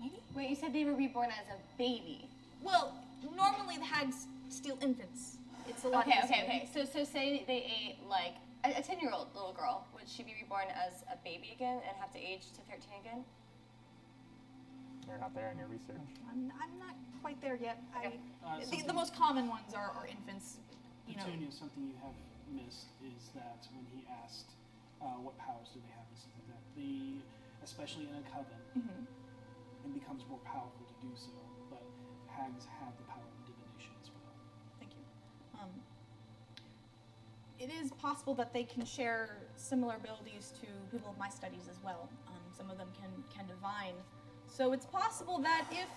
L: Maybe.
F: Wait, you said they were reborn as a baby.
L: Well, normally the hags steal infants. It's a lot easier.
F: Okay. So say they ate like a 10-year-old little girl. Would she be reborn as a baby again and have to age to 13 again?
A: You're not there in your research.
L: I'm not quite there yet.
F: Okay.
L: The most common ones are infants. You know.
B: Petunia, something you have missed is that when he asked what powers do they have, he said that especially in a coven, it becomes more powerful to do so, but hags have the power of divination as well.
L: Thank you. It is possible that they can share similar abilities to people of my studies as well. Some of them can divine. So it's possible that if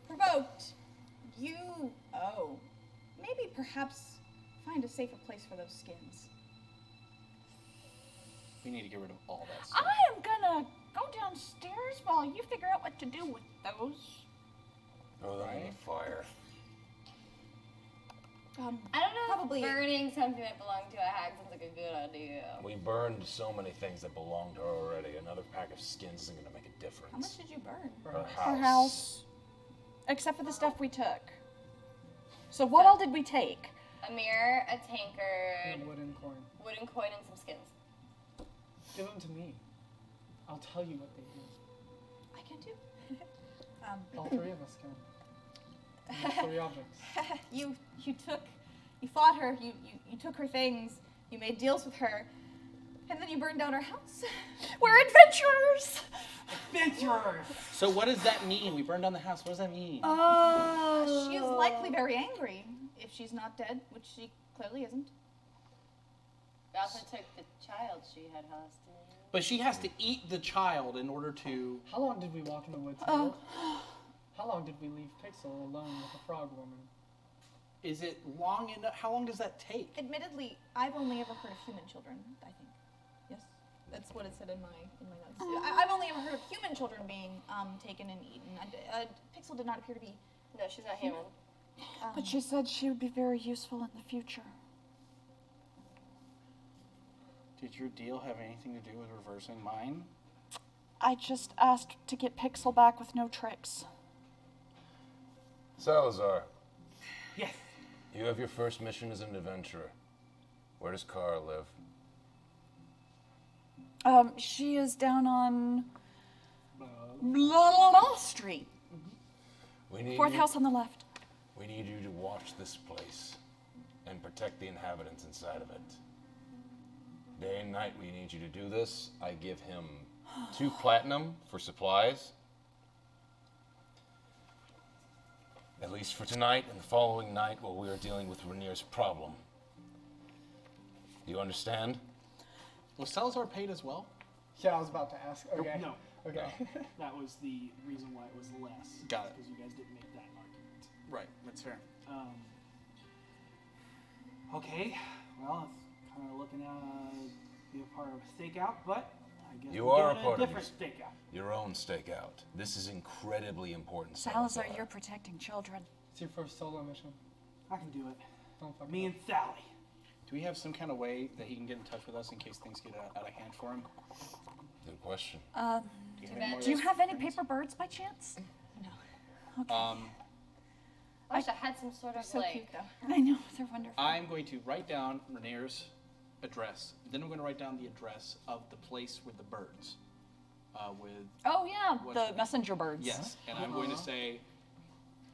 L: provoked, maybe perhaps find a safer place for those skins.
I: We need to get rid of all that stuff.
J: I am gonna go downstairs while you figure out what to do with those.
K: Throw them in the fire.
F: I don't know
L: Probably.
F: if burning something that belonged to a hag sounds like a good idea.
K: We burned so many things that belonged to her already. Another pack of skins isn't going to make a difference.
L: How much did you burn?
K: Her
J: Her
K: house.
J: house. Except for the stuff we took. So what all did we take?
F: A mirror, a tankard,
G: Wooden coin.
F: wooden coin, and some skins.
G: Give them to me. I'll tell you what they do.
L: I can too.
G: All three of us can. Three objects.
L: You fought her. You took her things. You made deals with her, and then you burned down her house.
J: We're adventurers!
B: Adventurers!
I: So what does that mean? We burned down the house. What does that mean?
L: She is likely very angry if she's not dead, which she clearly isn't.
F: We also took the child she had hostage.
I: But she has to eat the child in order to.
G: How long did we walk in the woods? How long did we leave Pixel alone with the frog woman?
I: Is it long enough? How long does that take?
L: Admittedly, I've only ever heard of human children. I think. Yes, that's what it said in my notes. I've only ever heard of human children being taken and eaten. Pixel did not appear to be.
F: No, she's not human.
J: But she said she would be very useful in the future.
I: Did your deal have anything to do with reversing mine?
J: I just asked to get Pixel back with no tricks.
K: Salazar,
B: Yes.
K: You have your first mission as an adventurer. Where does Kara live?
J: She is down on blah Street.
K: We need
J: Fourth
K: you-
J: house on the left.
K: We need you to watch this place and protect the inhabitants inside of it. Day and night, we need you to do this. I give him 2 platinum for supplies. At least for tonight and the following night while we are dealing with Rainier's problem. Do you understand?
I: Was Salazar paid as well?
G: Yeah, I was about to ask. Okay.
B: No.
G: Okay.
B: That was the reason why it was less.
I: Got it.
B: Because you guys didn't make that argument.
I: Right, that's fair.
B: Okay, well, it's kind of looking out be a part of a stakeout, but I guess
K: You
B: we're
K: are a
B: doing
K: part of
B: different stakeout.
K: your own stakeout. This is incredibly important.
J: Salazar, you're protecting children.
G: It's your first solo mission.
B: I can do it.
G: Don't fuck
B: Me
G: up.
B: and Sally.
I: Do we have some kind of way that he can get in touch with us in case things get out of hand for him?
K: Good question.
J: Do you have any paper birds by chance?
F: I wish I had some sort of
L: So
F: like.
L: cute though.
J: I know, they're wonderful.
I: I'm going to write down Rainier's address. Then I'm going to write down the address of the place with the birds. With
J: Oh yeah,
I: What's
J: the
I: the-
J: messenger birds.
I: yes, and I'm going to say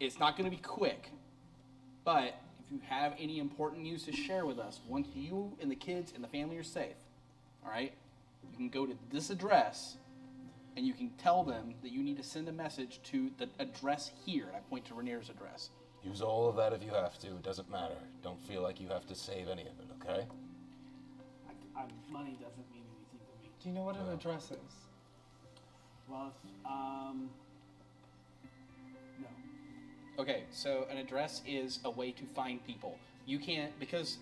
I: it's not going to be quick, but if you have any important news to share with us, once you and the kids and the family are safe, all right, you can go to this address and you can tell them that you need to send a message to the address here. And I point to Rainier's address.
K: Use all of that if you have to. It doesn't matter. Don't feel like you have to save any of it, okay?
B: Money doesn't mean anything to me.
G: Do you know what an address is?
B: Well, no.
I: Okay, so an address is a way to find people. You can't, because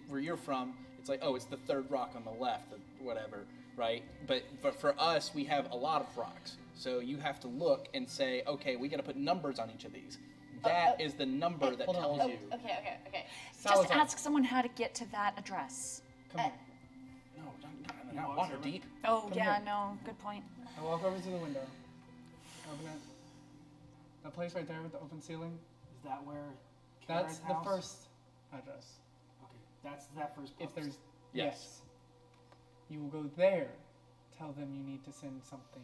I: where you're from, it's like, oh, it's the third rock on the left, or whatever, right? But for us, we have a lot of rocks. So you have to look and say, okay, we got to put numbers on each of these. That is the number that tells you.
F: Okay.
J: Just ask someone how to get to that address.
G: Come here.
I: No, not Waterdeep.
J: Oh
G: Come
J: yeah,
G: here.
J: no, good point.
G: I walk over to the window. Open it. That place right there with the open ceiling.
B: Is that where
G: That's
B: Kara's
G: the
B: house?
G: first address.
B: Okay, that's that first
G: If
B: post.
G: there's
I: Yes.
G: you will go there. Tell them you need to send something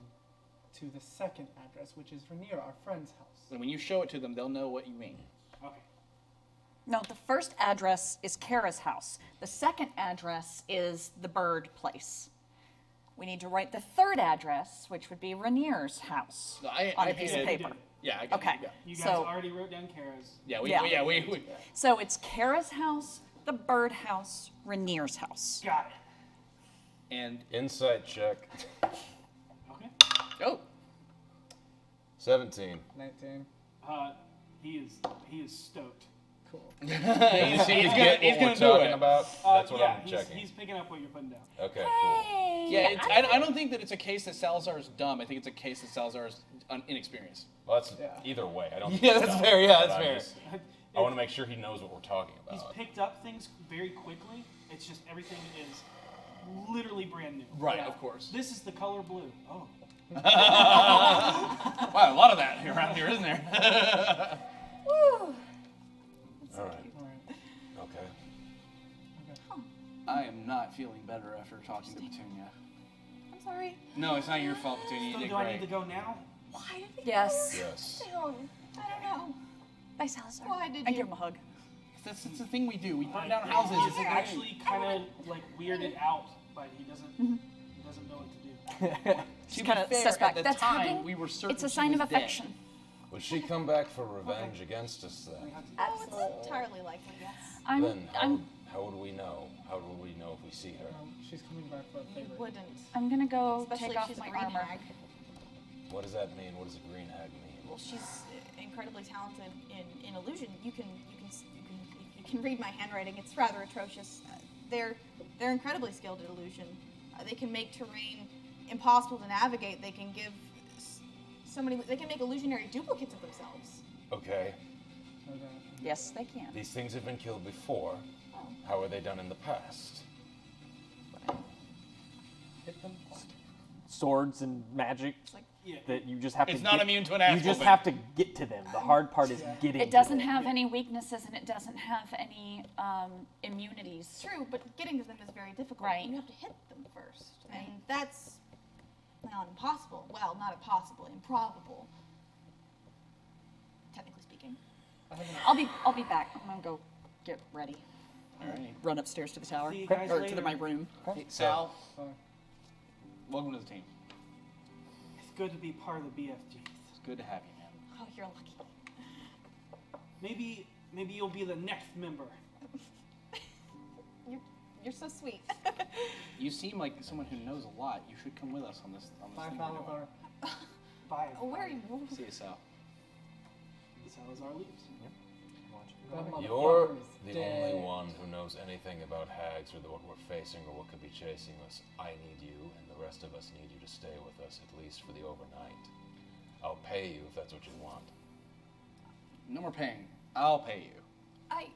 G: to the second address, which is Rainier, our friend's house.
I: And when you show it to them, they'll know what you mean.
B: Okay.
J: No, the first address is Kara's house. The second address is the bird place. We need to write the third address, which would be Rainier's house
I: No,
J: on a piece of
I: painted-
J: paper.
I: Yeah, I got
J: Okay.
I: it. Yeah.
B: You guys
J: So-
B: already wrote down Kara's.
I: Yeah,
J: Yeah.
I: we
J: So it's Kara's house, the bird house, Rainier's house.
B: Got it.
I: and
K: Insight check.
B: Okay.
I: oh,
K: 17.
G: 19.
B: He is stoked.
G: Cool.
K: Can you see
I: he's
K: get
I: gonna-
K: what
I: he's
K: we're
I: gonna do
K: talking
I: it.
K: about? That's what
B: yeah,
K: I'm
B: he's,
K: checking.
B: he's picking up what you're putting down.
K: Okay, cool.
I: yeah. I don't think that it's a case that Salazar is dumb. I think it's a case that Salazar is inexperienced.
K: Well, that's
G: Yeah.
K: either way. I don't. think
I: Yeah,
K: it's
I: that's
K: dumb,
I: fair, yeah,
K: but
I: that's
K: I'm
I: fair.
K: just- I want to make sure he knows what we're talking
B: He's
K: about.
B: picked up things very quickly. It's just everything is literally brand new.
I: Right,
B: Yeah.
I: of course.
B: This is the color blue. Oh.
I: Wow, a lot of that around here, isn't there?
J: Woo!
K: All right.
G: All right.
K: Okay.
I: I am not feeling better after talking to Petunia.
L: I'm sorry.
I: No, it's not your fault, Petunia. You
B: So
I: did
B: do I need to
I: great.
B: go now?
L: Why did they
J: Yes.
K: Yes.
L: I don't know.
J: Bye, Salazar.
L: Why did
J: I
L: you?
J: give him a hug.
I: That's the thing we do. We burn down
B: He's
I: houses. It's like,
B: actually kind of like weirded out, but he doesn't know what to do.
J: She
I: to
J: kind
I: be
J: of
I: fair,
J: steps back.
I: At the
J: That's
I: time,
J: hugging.
I: we were certain
J: It's a
I: she
J: sign of
I: was
J: affection.
K: Would she come back for revenge against us then?
L: Oh, it's entirely likely, yes.
K: Then
J: I'm
K: how would we know? How would we know if we see her?
G: She's coming back for a favor.
L: Wouldn't.
J: I'm gonna go
L: Especially
J: take
L: if
J: off
L: she's a
J: my
L: green
J: armor.
L: hag.
K: What does that mean? What does a green hag mean?
L: Well, she's incredibly talented in illusion. You can read my handwriting. It's rather atrocious. They're incredibly skilled at illusion. They can make terrain impossible to navigate. They can give so many. They can make illusionary duplicates of themselves.
K: Okay.
G: Okay.
J: Yes, they can.
K: These things have been killed before. How are they done in the past?
A: Hit them. Swords and magic.
B: Yeah,
A: that you just have to.
D: It's not
A: get,
D: immune to an
A: You
D: ass
A: just
D: whooping.
A: have to get to them. The hard part is getting.
J: It doesn't
A: to them.
J: have any weaknesses and it doesn't have any immunities.
L: True, but getting to them is very difficult.
J: Right.
L: You have to hit them first, and that's well, impossible. Well, not impossible, improbable. Technically speaking.
J: I'll be back. I'm gonna go get ready.
I: All right.
J: Run upstairs to the tower
B: See you guys
J: or
B: later.
J: to my room.
I: Hey, Sal, welcome to the team.
B: It's good to be part of the BFG.
I: It's good to have you, man.
L: Oh, you're lucky.
B: Maybe you'll be the next member.
L: You're so sweet.
I: You seem like someone who knows a lot. You should come with us on this thing we're doing.
G: $5
B: Bye.
L: Where are you?
I: See you, Sal.
B: Salazar leaves.
K: You're the only one who knows anything about hags or what we're facing or what could be chasing us. I need you, and the rest of us need you to stay with us, at least for the overnight. I'll pay you if that's what you want.
I: No more paying. I'll pay you.
L: I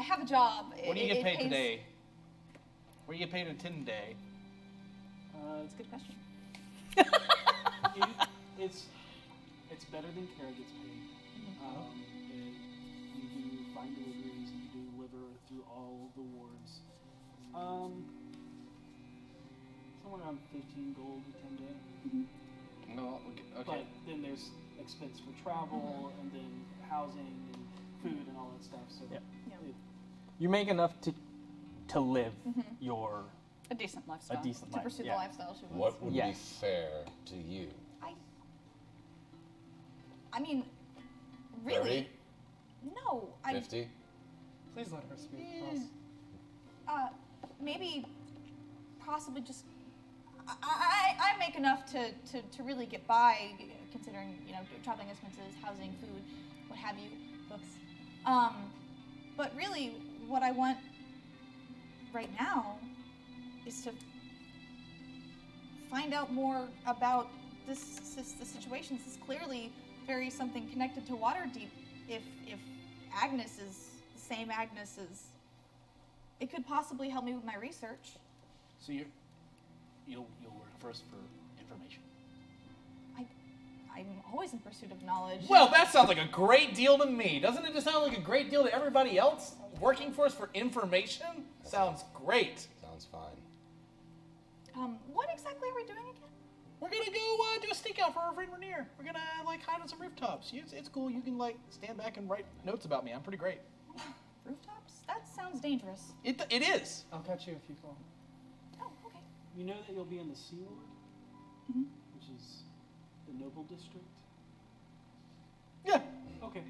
L: have a job.
I: What do you get paid
L: pays-
I: today? What do you get paid in today?
L: That's a good question.
B: It's better than Kara gets paid. You do find deliveries, and you do deliver through all the wards. Somewhere around 15 gold a 10 day.
I: No, okay.
B: But then there's expense for travel, and then housing, and food, and all that stuff. So
A: Yeah.
B: it-
A: You make enough to live your
J: A decent lifestyle.
A: decent
L: To
A: life.
L: pursue the
A: Yeah.
L: lifestyle she wants.
K: What would
A: Yes.
K: be fair to you?
L: I mean, really?
K: 30?
L: No,
K: 50?
G: Please let her speak.
L: maybe, possibly just. I make enough to really get by, considering traveling expenses, housing, food, what have you, books. But really, what I want right now is to find out more about the situation. This is clearly very something connected to Waterdeep. If Agnes is the same Agnes as, it could possibly help me with my research.
I: So you'll work first for information.
L: I'm always in pursuit of knowledge.
D: Well, that sounds like a great deal to me. Doesn't it just sound like a great deal to everybody else? Working for us for information? Sounds great.
K: Sounds fine.
L: What exactly are we doing again?
D: We're gonna go do a sneak out for our friend Rainier. We're gonna hide on some rooftops. It's cool. You can stand back and write notes about me. I'm pretty great.
L: Rooftops? That sounds dangerous.
D: It is.
G: I'll catch you if you fall.
L: Oh, okay.
B: You know that you'll be in the Sea Ward, which is the Noble District.
D: Yeah.
B: Okay.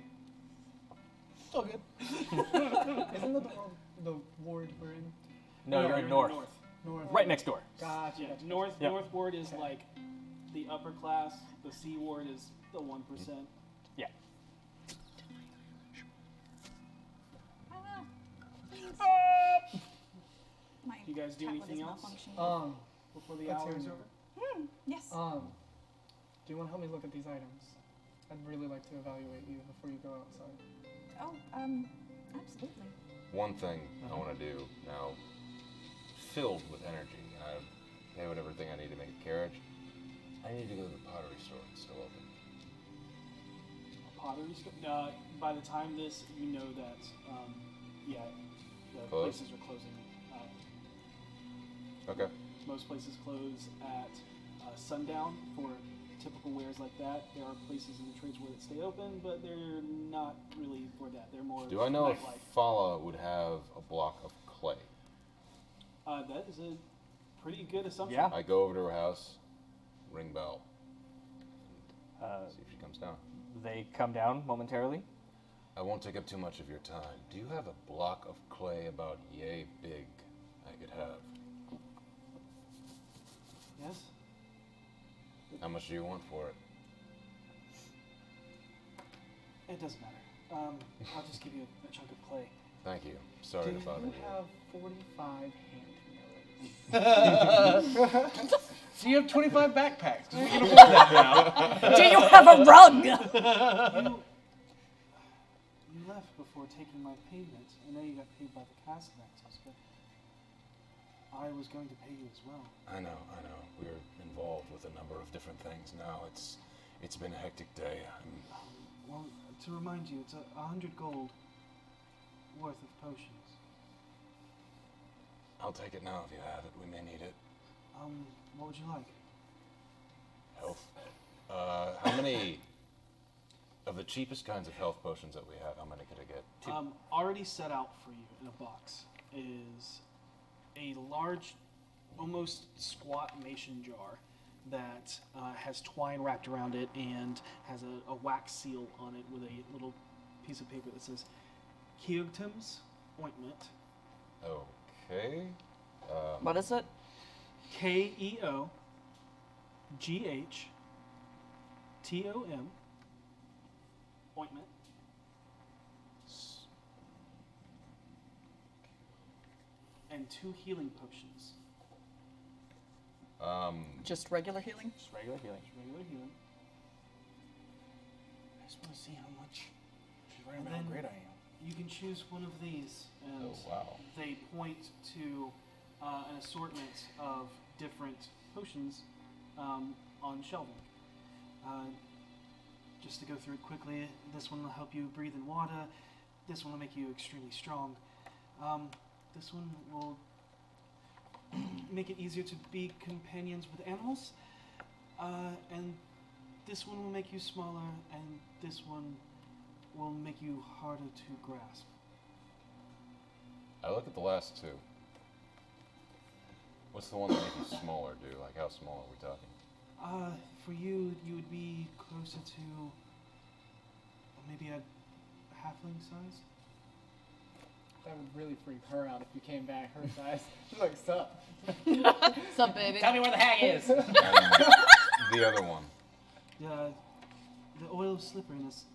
D: It's all good.
G: Isn't that the ward we're in?
A: No, you're in north.
G: North.
A: Right next door.
G: Gotcha.
B: Yeah,
G: gotcha.
B: North
A: Yep.
B: Ward is like the upper class. The Sea Ward is the 1%.
A: Yeah.
L: My
B: You guys do
L: tablet
B: anything
L: is
B: else?
L: malfunctioning.
B: Before the
G: That's
B: hour
G: yours
B: is
G: over?
B: over?
L: Yes.
G: Do you want to help me look at these items? I'd really like to evaluate you before you go outside.
L: Oh, absolutely.
K: One thing I want to do now, filled with energy, I pay whatever thing I need to make a carriage. I need to go to the pottery store. It's still open.
B: Pottery store? By the time this, you know that, the
K: Closed?
B: places are closing.
K: Okay.
B: Most places close at sundown for typical wares like that. There are places in the trades where that stay open, but they're not really for that. They're more
K: Do I know if
B: nightlife.
K: Fala would have a block of clay?
B: That is a pretty good assumption.
A: Yeah.
K: I go over to her house, ring bell, see if she comes down.
A: They come down momentarily.
K: I won't take up too much of your time. Do you have a block of clay about yay big I could have?
B: Yes?
K: How much do you want for it?
B: It doesn't matter. I'll just give you a chunk of clay.
K: Thank you. Sorry to bother
G: Do you
K: you.
G: have 45 hand mirrors?
D: So you have 25 backpacks. 'Cause we can afford that now.
J: Do you have a rug?
B: You left before taking my payment. I know you got paid by the Cassalanter, but I was going to pay you as well.
K: I know. We're involved with a number of different things now. It's been a hectic day.
B: Well, to remind you, it's 100 gold worth of potions.
K: I'll take it now if you have it. We may need it.
B: What would you like?
K: Health. How many of the cheapest kinds of health potions that we have? How many could I get?
B: Already set out for you in a box is a large, almost squat mason jar that has twine wrapped around it and has a wax seal on it with a little piece of paper that says Keogtum's ointment.
K: Okay.
J: What is it?
B: Keoghtom ointment. And 2 healing potions.
J: Just regular healing?
A: Just regular healing.
B: Regular healing.
I: I just want to see how much. She's right
B: And
I: about how
B: then
I: great I am.
B: you can choose one of these, and
K: Oh, wow.
B: they point to an assortment of different potions on shelving. Just to go through it quickly, this one will help you breathe in water. This one will make you extremely strong. This one will make it easier to be companions with animals. And this one will make you smaller, and this one will make you harder to grasp.
K: I look at the last 2. What's the one that makes you smaller do? Like, how small are we talking?
B: For you, you would be closer to maybe a halfling size.
G: That would really freak her out if you came back her size. She's like, sup?
J: Sup, baby?
D: Tell me where the hag is.
K: And the other one.
B: The oil of slipperiness.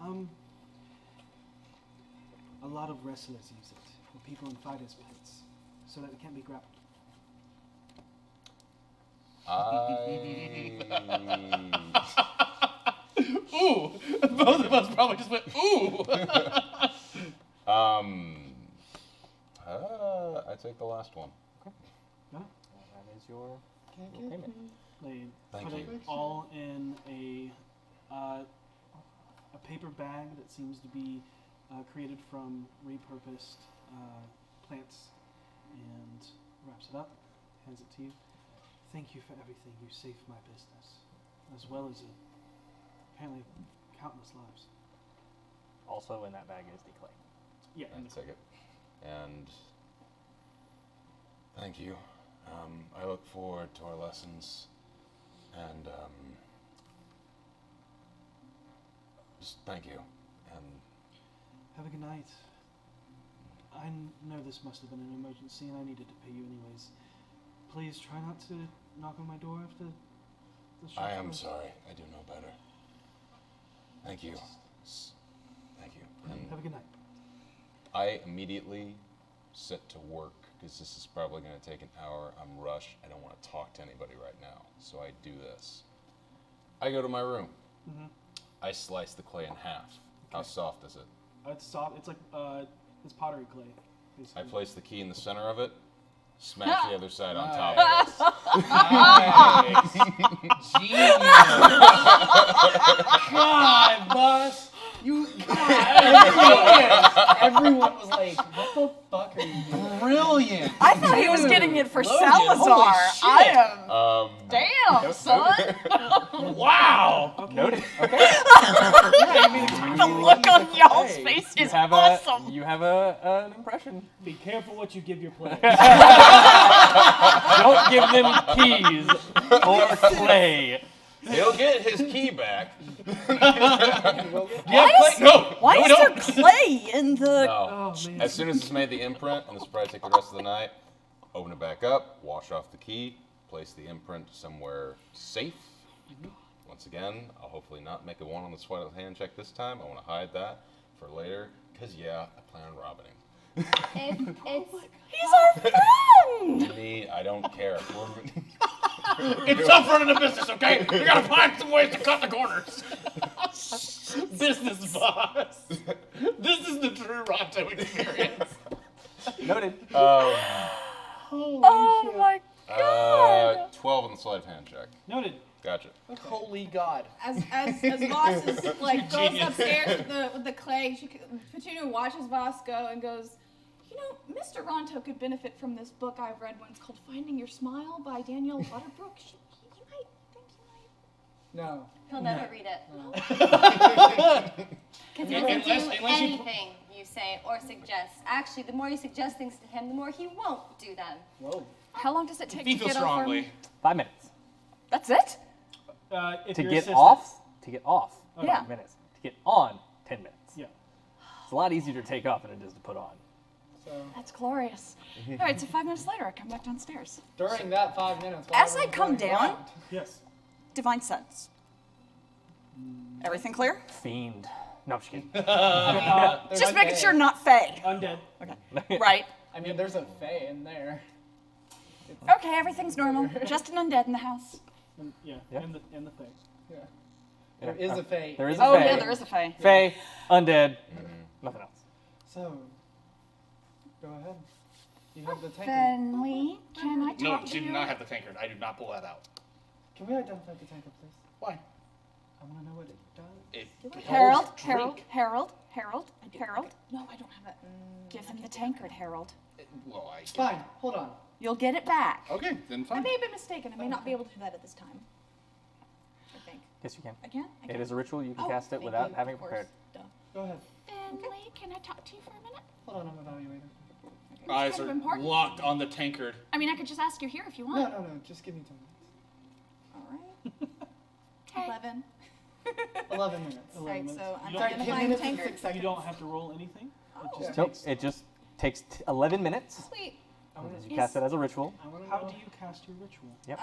B: A lot of wrestlers use it, or people in fighters' pits, so that it can't be grappled.
D: Ooh! Both of us probably just went, ooh!
K: I take the last one.
B: Yeah.
A: That is your payment.
B: They
K: Thank
B: put
K: you.
B: it all in a paper bag that seems to be created from repurposed plants, and wraps it up, hands it to you. Thank you for everything. You saved my business, as well as apparently countless lives.
A: Also in that bag is the clay.
B: Yeah.
K: I take it. And thank you. I look forward to our lessons, and just thank you. And
B: Have a good night. I know this must have been an emergency, and I needed to pay you anyways. Please try not to knock on my door after the shop's
K: I am
B: closed.
K: sorry. I do know better. Thank you. Thank you. And
B: Have a good night.
K: I immediately set to work because this is probably going to take an hour. I'm rushed. I don't want to talk to anybody right now. So I do this. I go to my room.
B: Mm-hmm.
K: I slice the clay in half. How soft is it?
B: It's soft. It's like it's pottery clay.
K: I
B: Basically.
K: place the key in the center of it, smash the other side on top of it.
D: Genius! God, boss!
G: Everyone was like, what the fuck are you doing?
D: Brilliant!
J: I thought he was getting it for
D: Logan,
J: Salazar.
D: holy shit.
J: I am. Damn, son.
D: Wow!
A: Noted.
J: The look on y'all's face is awesome.
A: You have an impression.
B: Be careful what you give your players.
A: Don't give them keys or clay.
K: He'll get his key back.
J: Why is there clay in the...
K: No. As soon as it's made the imprint, and this will probably take the rest of the night, open it back up, wash off the key, place the imprint somewhere safe. Once again, I'll hopefully not make a 1 on the sleight of hand check this time. I want to hide that for later, because yeah, I plan on robbing him.
J: He's our friend!
K: Me, I don't care.
D: It's tough running a business, okay? We gotta find some ways to cut the corners. Business boss. This is the true Ronto experience.
A: Noted.
J: Oh my god!
K: 12 on the sleight of hand check.
B: Noted.
K: Gotcha.
D: Holy God.
L: As Voss is like goes upstairs with the clay, Petunia watches Voss go and goes, you know, Mr. Ronto could benefit from this book I've read once called Finding Your Smile by Danielle Butterbrook. You might think you might.
G: No.
F: He'll never read it. Because he
I: Unless-
F: doesn't do
I: unless you-
F: anything you say or suggest. Actually, the more you suggest things to him, the more he won't do them.
I: Whoa.
J: How long does it take
I: He
J: to
I: feels
J: get off
I: strongly.
A: 5 minutes.
J: That's it?
B: If
A: To
B: your
A: get
B: assistant-
A: off, 5
J: Yeah.
A: minutes. To get on, 10 minutes.
B: Yeah.
A: It's a lot easier to take off than it is to put on.
G: So
J: That's glorious. All right, so 5 minutes later, I come back downstairs.
G: during that 5 minutes, while
J: As I
G: everyone's
J: come
G: going
J: down-
G: around,
B: Yes.
J: Divine sense. Everything clear?
A: Fiend. No, I'm just kidding.
G: there's
J: Just
G: a
J: making
G: fae.
J: sure not Fae.
B: Undead.
J: Right.
G: I mean, there's a fae in there.
J: Okay, everything's normal. Just an undead in the house.
B: Yeah.
A: Yeah.
B: And the thing.
G: Yeah. There is a fae.
A: There is
G: in
A: a
J: Oh
A: Fae.
J: yeah, there is a Fae.
A: Fae, undead, nothing else.
G: So, go ahead. You have the tanker.
J: Finley, can I
I: No,
J: talk to
I: do
J: you?
I: not have the tankard. I do not pull that out.
G: Can we identify the tanker, please?
I: Why?
G: I want to know what it does.
I: It
J: Harold,
I: holds
J: Harold,
I: drink.
J: Harold, Harold, Harold.
L: No, I don't have it.
J: Give him the tankard, Harold.
I: Well, I.
G: Fine, hold on.
J: You'll get it back.
I: Okay, then
L: I
I: fine.
L: may have been mistaken. I may not be able to do that at this time. I think.
A: Yes, you can.
L: I can? I
A: It
L: can.
A: is a ritual. You can
L: Oh,
A: cast it
L: thank
A: without
L: you,
A: having
L: of course.
A: prepared.
L: Duh.
G: Go ahead.
L: Finley, can I talk to you for a minute?
G: Hold on, I'm evaluating.
L: It's
I: Eyes
L: kind
I: are
L: of important.
I: locked on the tankard.
L: I mean, I could just ask you here if you
G: No,
L: want.
G: no, no, just give me 10 minutes.
L: All right. 11.
G: 11 minutes.
B: 11
L: Right,
B: minutes.
L: so I'm
B: You don't-
G: Sorry, 10
L: identifying the
G: minutes and
L: tankard.
G: 6 seconds.
B: You don't have to roll anything. It just
A: Nope.
B: takes.
A: It just takes 11 minutes.
L: Sweet.
G: I wanna-
A: Because you cast it as a ritual.
G: I want to
B: How
G: know.
B: do you cast your ritual?
A: Yep.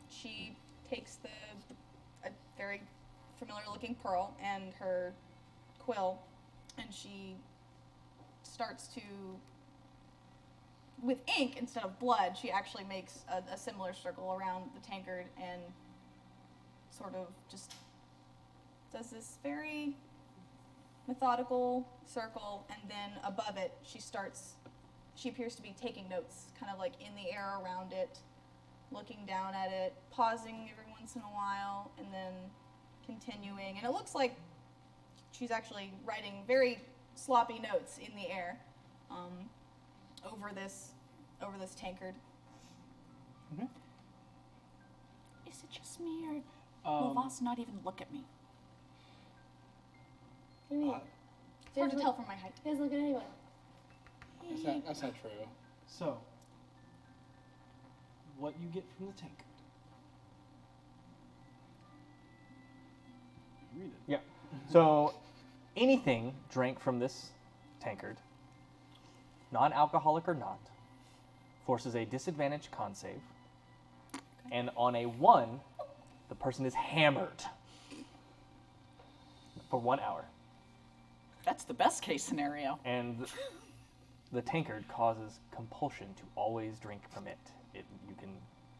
L: She takes a very familiar-looking pearl and her quill, and she starts to, with ink instead of blood, she actually makes a similar circle around the tankard and sort of just does this very methodical circle, and then above it, she appears to be taking notes, kind of like in the air around it, looking down at it, pausing every once in a while, and then continuing. And it looks like she's actually writing very sloppy notes in the air over this tankard.
J: Is it just me, or will Voss not even look at me?
L: It's hard to tell from my height.
F: He doesn't look at anyone.
I: That's not true.
B: So, what you get from the tankard? Read it.
A: Yeah. So, anything drank from this tankard, non-alcoholic or not, forces a disadvantaged con save. And on a 1, the person is hammered for 1 hour.
J: That's the best case scenario.
A: And the tankard causes compulsion to always drink from it. You can,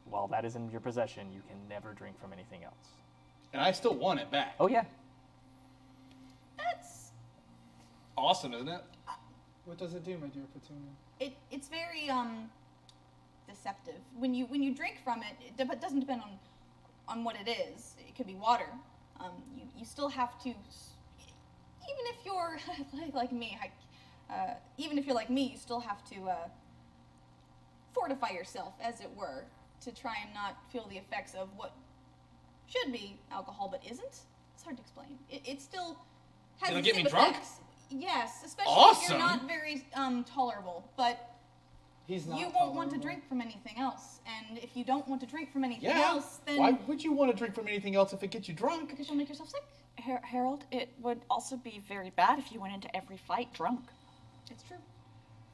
A: while that is in your possession, you can never drink from anything else.
I: And I still want it back.
A: Oh yeah.
L: That's
I: Awesome, isn't it?
G: What does it do, my dear Petunia?
L: it's very deceptive. When you drink from it, it doesn't depend on what it is. It could be water. You still have to, even if you're like me, even if you're like me, you still have to fortify yourself, as it were, to try and not feel the effects of what should be alcohol but isn't. It's hard to explain. It still has
I: It'll
L: the
I: get
L: same
I: me drunk?
L: effects. Yes, especially if
I: Awesome.
L: you're not very tolerable. But
G: He's not
L: you won't want to
G: tolerable.
L: drink from anything else. And if you don't want to drink from anything
I: Yeah.
L: else, then
I: Why would you want to drink from anything else if it gets you drunk?
L: because you'll make yourself sick.
J: Harold, it would also be very bad if you went into every fight drunk.
L: It's true.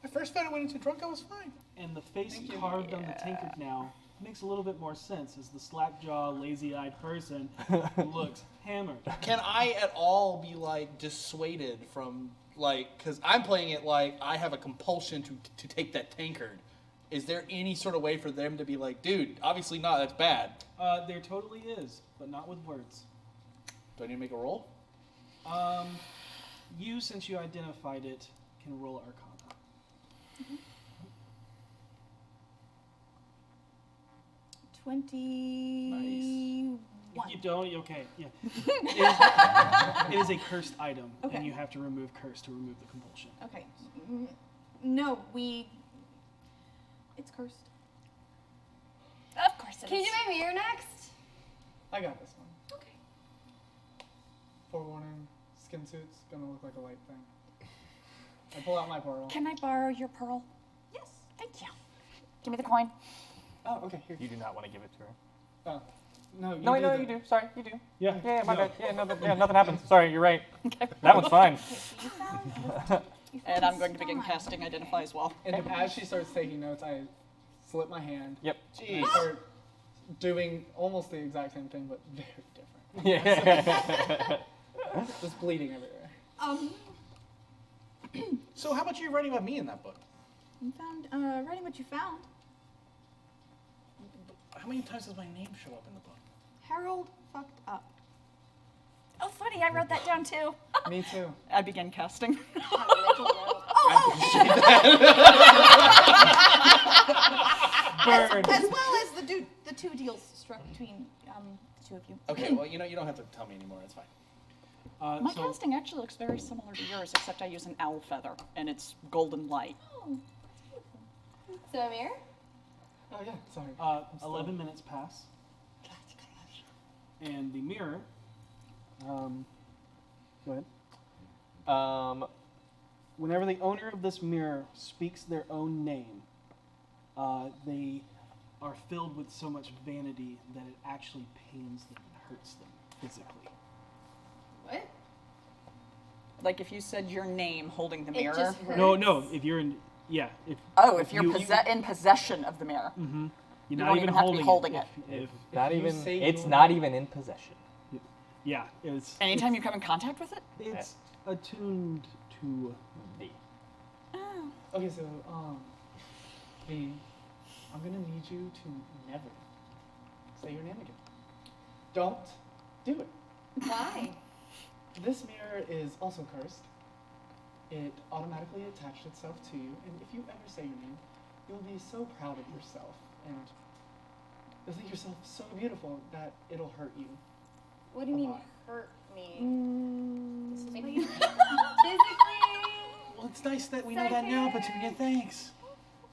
I: The first fight I went into drunk, I was fine.
B: And the face carved on the tankard now makes a little bit more sense as the slack-jawed, lazy-eyed person who looks hammered.
D: Can I at all be like dissuaded from like, because I'm playing it like I have a compulsion to take that tankard. Is there any sort of way for them to be like, dude, obviously not, that's bad.
B: There totally is, but not with words.
D: Do I need to make a roll?
B: You, since you identified it, can roll Arcana.
L: 21.
B: You don't? Okay, yeah. It is a cursed item,
L: Okay.
B: and you have to remove curse to remove the compulsion.
L: Okay. No, it's cursed.
J: Of course it
F: Can you
J: is.
F: do my mirror next?
G: I got this one.
L: Okay.
G: Forewarning, skin suit's gonna look like a light thing. I pull out my pearl.
J: Can I borrow your pearl?
L: Yes.
J: Thank you. Give me the coin.
G: Oh, okay, here.
A: You do not want to give it to her.
G: Oh. No, you
A: No, wait,
G: do
A: no,
G: the-
A: you do. Sorry, you do.
B: Yeah.
A: Yeah, my
B: No.
A: bad. Yeah, nothing happens. Sorry, you're right. That one's fine.
J: And I'm going to begin casting Identify as well.
G: And as she starts taking notes, I slip my hand.
A: Yep.
G: And start doing almost the exact same thing, but very different.
A: Yeah.
G: Just bleeding everywhere.
I: So how about you writing about me in that book?
L: You found writing what you found.
I: How many times does my name show up in the book?
L: Harold fucked up.
J: Oh, funny, I wrote that down too.
G: Me too.
J: I begin casting.
L: As well as the two deals struck between the two of you.
I: Okay, well, you don't have to tell me anymore. It's fine.
J: My casting actually looks very similar to yours, except I use an owl feather, and it's golden light.
L: Oh,
F: So a mirror?
G: Oh yeah, sorry.
B: 11 minutes pass. And the mirror, go ahead. Whenever the owner of this mirror speaks their own name, they are filled with so much vanity that it actually pains them and hurts them physically.
F: What?
J: Like if you said your name holding the
F: It
J: mirror.
F: just hurts.
B: No, if you're in, yeah.
J: If you're in possession of the mirror.
B: Mm-hmm.
J: You
B: You're
J: don't
B: not
J: even
B: even
J: have to be holding it.
B: If
A: Not
G: you
A: even.
G: say
A: It's
G: your
A: not
G: name-
A: even in possession.
B: yeah, it's
J: Anytime you come in contact with it?
B: it's attuned to
A: The.
J: Oh.
G: Okay, so V, I'm gonna need you to never say your name again. Don't do it.
F: Why?
G: This mirror is also cursed. It automatically attached itself to you, and if you ever say your name, you'll be so proud of yourself, and you'll think yourself so beautiful that it'll hurt you.
F: What do you
G: A
F: mean
G: lot.
F: hurt me?
L: This is
F: Like,
L: what you
F: physically?
I: Well, it's nice that we know that now, Petunia. Thanks.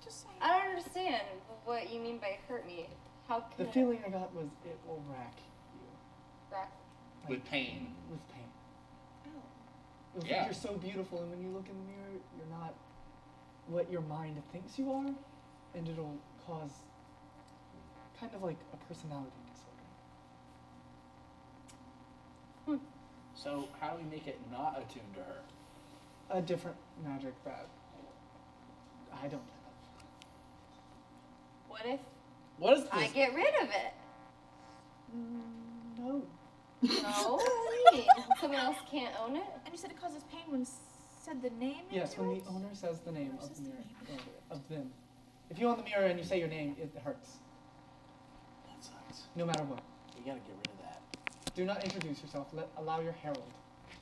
L: just say.
F: I don't understand what you mean by hurt me. How can
G: The feeling I got was it will rack you
F: Rack?
I: With pain.
G: with pain. You'll
I: Yeah.
G: think you're so beautiful, and when you look in the mirror, you're not what your mind thinks you are, and it'll cause kind of like a personality disorder.
I: So how do we make it not attuned to her?
G: A different magic that I don't have.
F: What if
I: What is this?
F: I get rid of it?
G: No.
F: No? What do you mean? Someone else can't own it?
L: And you said it causes pain when said the name.
G: Yes,
L: into
G: when
L: it?
G: the owner says the name of the mirror, of them. If you own the mirror and you say your name, it hurts.
I: That sucks.
G: No matter what.
I: We gotta get rid of that.
G: Do not introduce yourself. Allow your herald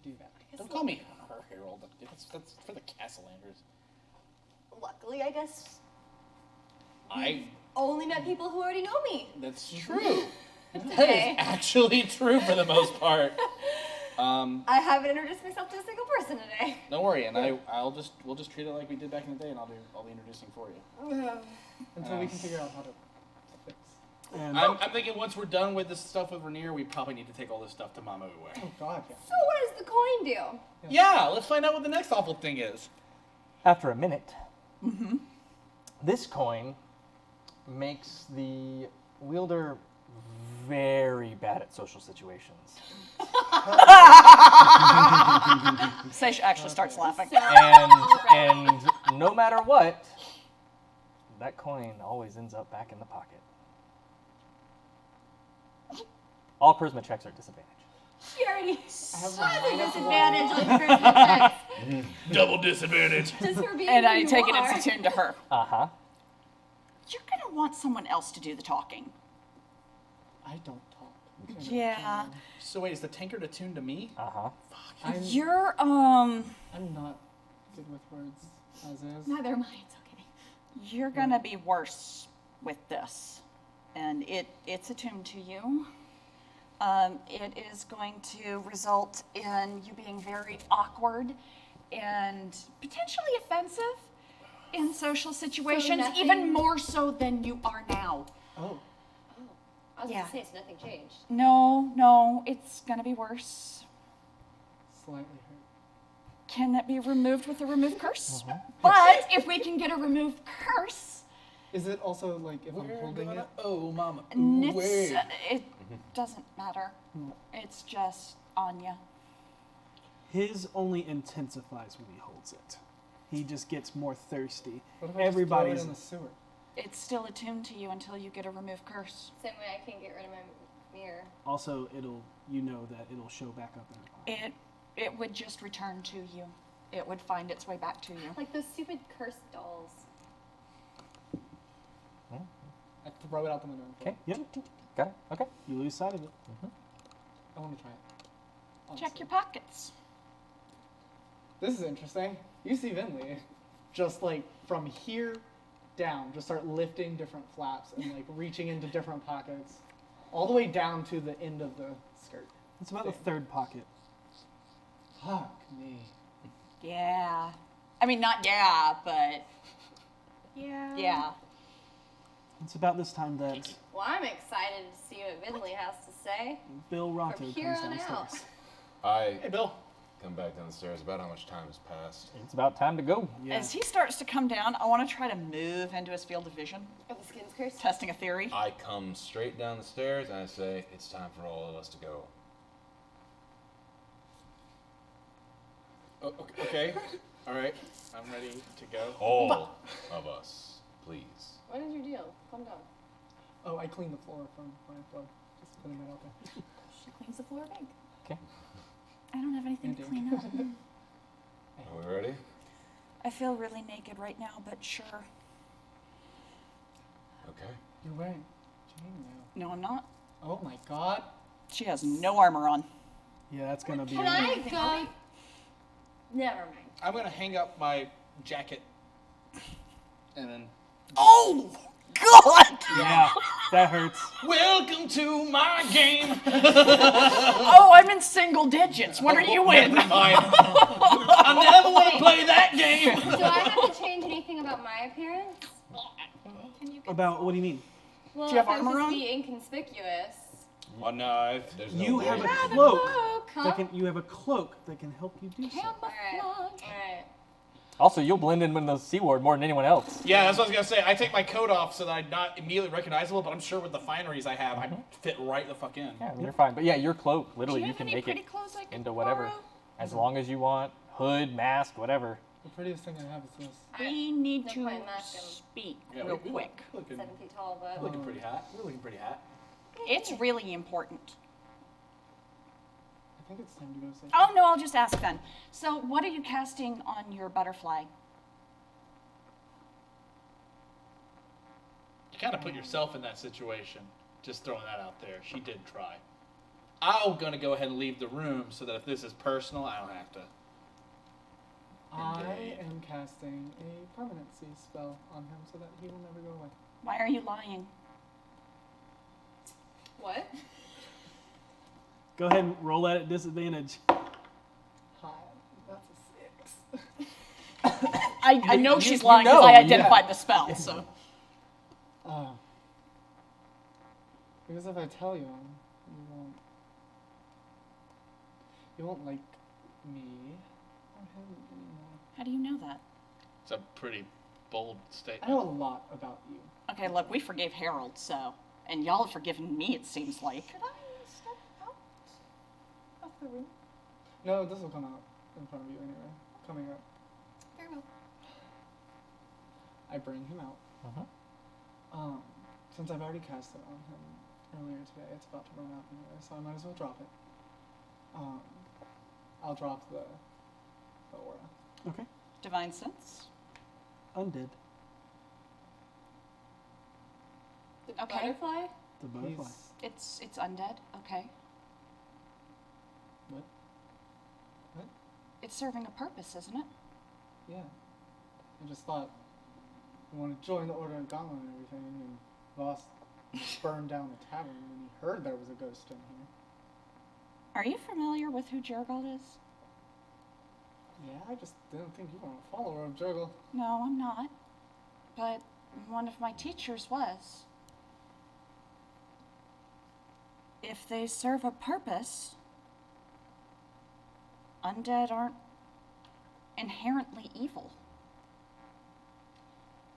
G: to do that.
I: Don't call me her herald. That's for the Cassalanters.
F: Luckily, I guess
I: I.
F: only met people who already know me.
I: That's true. That
F: okay.
I: is actually true for the most part.
F: I haven't introduced myself to a single person today.
I: Don't worry, and we'll just treat it like we did back in the day, and I'll do all the introducing for you.
G: Until we can figure out how to fix.
B: and
I: I'm thinking once we're done with this stuff with Rainier, we probably need to take all this stuff to Mama Uwe.
G: Oh God, yeah.
F: So what does the coin do?
I: Yeah, let's find out what the next awful thing is.
A: After a minute, this coin makes the wielder very bad at social situations.
J: Sage actually starts laughing.
A: And no matter what, that coin always ends up back in the pocket. All charisma checks are at disadvantage.
F: She already
G: have
F: has a disadvantage on charisma checks.
I: Double disadvantage.
F: Just for being
J: And
F: who
J: I
F: you
J: take it
F: are.
J: it's attuned to her.
A: Uh-huh.
J: You're gonna want someone else to do the talking.
G: I don't talk.
J: Yeah.
I: So wait, is the tankard attuned to me?
A: Uh-huh.
J: You're
G: I'm not good with words as is.
L: Neither am I. It's okay.
J: you're gonna be worse with this. and it's attuned to you. It is going to result in you being very awkward and potentially offensive in social situations, even more so than you are now.
G: Oh.
F: I was going to say, so nothing changed.
J: No, it's gonna be worse.
G: Slightly hurt.
J: Can that be removed with a remove curse? But if we can get a remove curse,
G: Is it also like if I'm holding it?
I: Oh, mama.
J: it doesn't matter. It's just Anya.
B: His only intensifies when he holds it. He just gets more thirsty.
G: What if I
B: Everybody's
G: just throw it in the sewer?
J: It's still attuned to you until you get a remove curse.
F: Same way I can get rid of my mirror.
B: also that it'll show back up in her pocket.
J: It would just return to you. It would find its way back to you.
F: Like those stupid cursed dolls.
G: I throw it out the window.
A: Okay. Yep. Got it. Okay.
B: You lose sight of it.
G: I want to try it.
J: Check
G: Honestly.
J: your pockets.
G: This is interesting. You see Vinley, just like from here down, just start lifting different flaps and like reaching into different pockets, all the way down to the end of the skirt.
B: It's about the third pocket.
G: Fuck me.
J: Yeah. I mean, not yeah, but yeah.
B: It's about this time that
F: Well, I'm excited to see what Vinley has to say.
B: Bill Rotto
F: From
B: comes
F: here on
B: downstairs.
F: out.
K: I
I: Hey, Bill.
K: come back down the stairs about how much time has passed.
A: It's about time to go.
B: Yeah.
J: As he starts to come down, I want to try to move into his field of vision,
F: Oh, the skin's cursed.
J: testing a theory.
K: I come straight down the stairs and I say, it's time for all of us to go.
I: Oh, okay. All right. I'm ready to go.
K: All of us, please.
F: What is your deal? Calm down.
G: Oh, I cleaned the floor from my blood. Just putting that out there.
L: She cleans the floor bank.
A: Okay.
J: I don't have anything to clean up.
K: Are we ready?
J: I feel really naked right now, but sure.
K: Okay.
G: You're wearing chainmail.
J: No, I'm not.
G: Oh my god.
J: She has no armor on.
B: Yeah, that's gonna be.
F: Can I go? Never mind.
I: I'm gonna hang up my jacket, and then.
J: Oh, God!
B: Yeah, that hurts.
I: Welcome to my game.
J: Oh, I'm in single digits. What are you in?
I: Never mind. I never want to play that game.
F: Do I have to change anything about my appearance?
B: About what do you mean?
F: Well,
J: Do you have
F: if I'm
J: armor
F: supposed
J: on?
F: to be inconspicuous.
I: Oh no.
K: There's no
B: You
K: way.
B: have a
F: Have a
B: cloak.
F: cloak, huh?
B: That can. You have a cloak that can help you do so.
F: Alright. Alright.
A: Also, you'll blend in with the Sea Ward more than anyone else.
I: Yeah, that's what I was gonna say. I take my coat off so that I'm not immediately recognizable, but I'm sure with the fineries I have, I fit right the fuck in.
A: Yeah, you're fine. But yeah, your cloak,
L: Do
A: literally,
L: you
A: you
L: have
A: can
L: any
A: make
L: pretty
A: it
L: clothes I could
A: into whatever,
L: borrow?
A: as long as you want. Hood, mask, whatever.
G: The prettiest thing I have is this.
J: We need
F: No
J: to
F: point masking.
J: speak
I: Yeah,
J: real
I: we
J: quick.
I: Looking,
F: 7 feet tall, but
I: looking pretty hot. We're looking pretty hot.
J: It's really important.
G: I think it's time to go say.
J: Oh, no, I'll just ask then. So, what are you casting on your butterfly?
I: You kind of put yourself in that situation. Just throwing that out there. She did try. I'm gonna go ahead and leave the room so that if this is personal, I don't have to.
G: I
I: Indeed.
G: am casting a permanency spell on him so that he will never go away.
J: Why are you lying?
F: what?
B: Go ahead and roll that at disadvantage.
G: Hi, that's a 6.
J: I know
A: you-
J: she's
A: you
J: lying because
A: know,
J: I identified
A: yeah.
J: the spell, so.
G: Because if I tell you, you won't like me or him anymore.
J: How do you know that?
I: It's a pretty bold
G: I
I: statement.
G: know a lot about you.
J: Okay, look, we forgave Harold, so. And y'all have forgiven me, it seems like.
L: Could I step out of the room?
G: No, this will come out in front of you anyway. Coming up.
L: Very well.
G: I bring him out. Since I've already cast it on him earlier today, it's about to run out anyway, so I might as well drop it. I'll drop the aura.
B: Okay.
J: Divine sense.
B: Undead.
F: The
J: Okay.
F: butterfly?
B: The butterfly.
J: It's undead, okay.
G: What? What?
J: It's serving a purpose, isn't it?
G: Yeah. I just thought you want to join the Order of Gauntlet and everything, and Voss burned down the tavern when he heard there was a ghost in here.
J: Are you familiar with who Jurgle is?
G: Yeah, I just didn't think you were a follower of Jurgle.
J: No, I'm not. But one of my teachers was. If they serve a purpose, undead aren't inherently evil.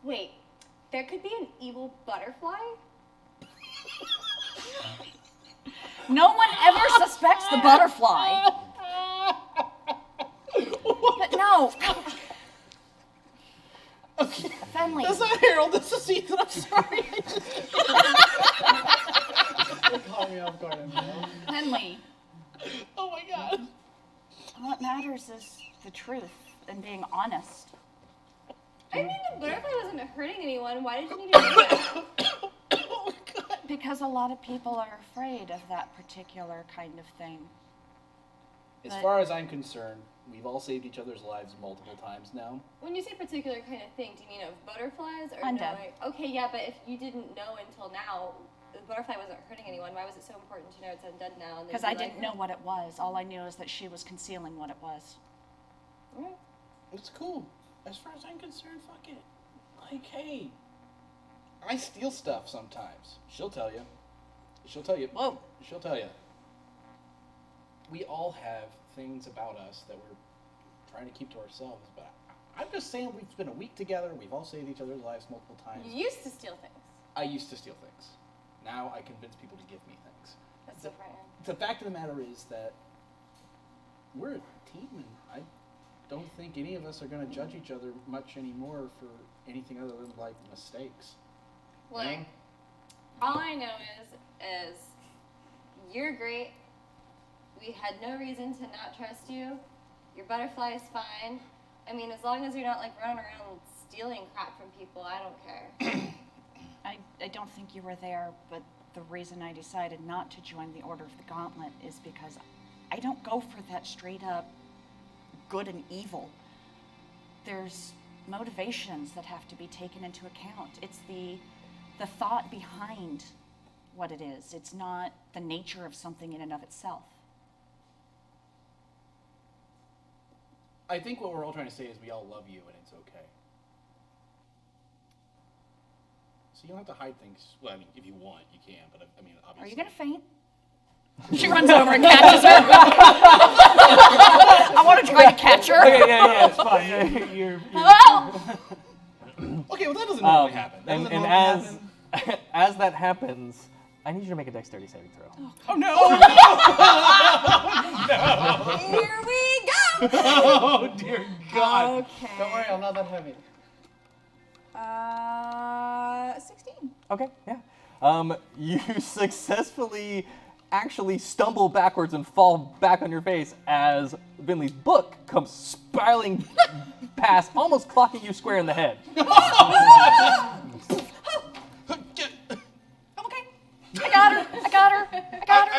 F: Wait, there could be an evil butterfly?
J: No one ever suspects the butterfly. But no.
D: Okay.
J: Finley.
D: That's not Harold, this is Ethan, I'm sorry.
G: They caught me off guard.
J: Henley.
D: Oh my god.
J: What matters is the truth and being honest.
F: I mean, the butterfly wasn't hurting anyone. Why did you need to do that?
J: Because a lot of people are afraid of that particular kind of thing.
I: As
J: But-
I: far as I'm concerned, we've all saved each other's lives multiple times now.
F: When you say particular kind of thing, do you mean of butterflies or
J: Undead.
F: knowing? Okay, yeah, but if you didn't know until now, the butterfly wasn't hurting anyone. Why was it so important to know it's undead now? And
J: Because I didn't know what it was. All I knew is that she was concealing what it was.
F: Alright.
D: It's cool. As far as I'm concerned, fuck it. Like, hey, I steal stuff sometimes. She'll tell you. She'll tell you.
J: Whoa.
D: She'll tell you. We all have things about us that we're trying to keep to ourselves, but I'm just saying we've spent a week together. We've all saved each other's lives multiple times.
F: You used to steal things.
D: I used to steal things. Now I convince people to give me things.
F: That's so frightening.
D: The fact of the matter is that we're a team, and I don't think any of us are going to judge each other much anymore for anything other than like mistakes.
F: Look,
D: Yeah.
F: all I know is you're great. We had no reason to not trust you. Your butterfly is fine. I mean, as long as you're not like running around stealing crap from people, I don't care.
J: I don't think you were there, but the reason I decided not to join the Order of the Gauntlet is because I don't go for that straight up good and evil. There's motivations that have to be taken into account. It's the thought behind what it is. It's not the nature of something in and of itself.
D: I think what we're all trying to say is we all love you, and it's okay. So you don't have to hide things. Well, I mean, if you want, you can, but I mean, obviously.
J: Are you gonna faint? She runs over and catches her. I want to try to catch her.
A: Okay, yeah, it's fine. You're
D: Okay, well that doesn't normally happen. That
A: and
D: doesn't
A: and
D: normally
A: as
D: happen.
A: as that happens, I need you to make a dexterity saving throw.
J: Oh no!
F: Here we go!
D: Oh dear God!
J: Okay.
G: Don't worry, I'm not that heavy.
L: 16.
A: Okay, yeah. You successfully actually stumble backwards and fall back on your face as Vinley's book comes spiraling past, almost clocking you square in the head.
J: I'm okay. I got her. I got her. I got her.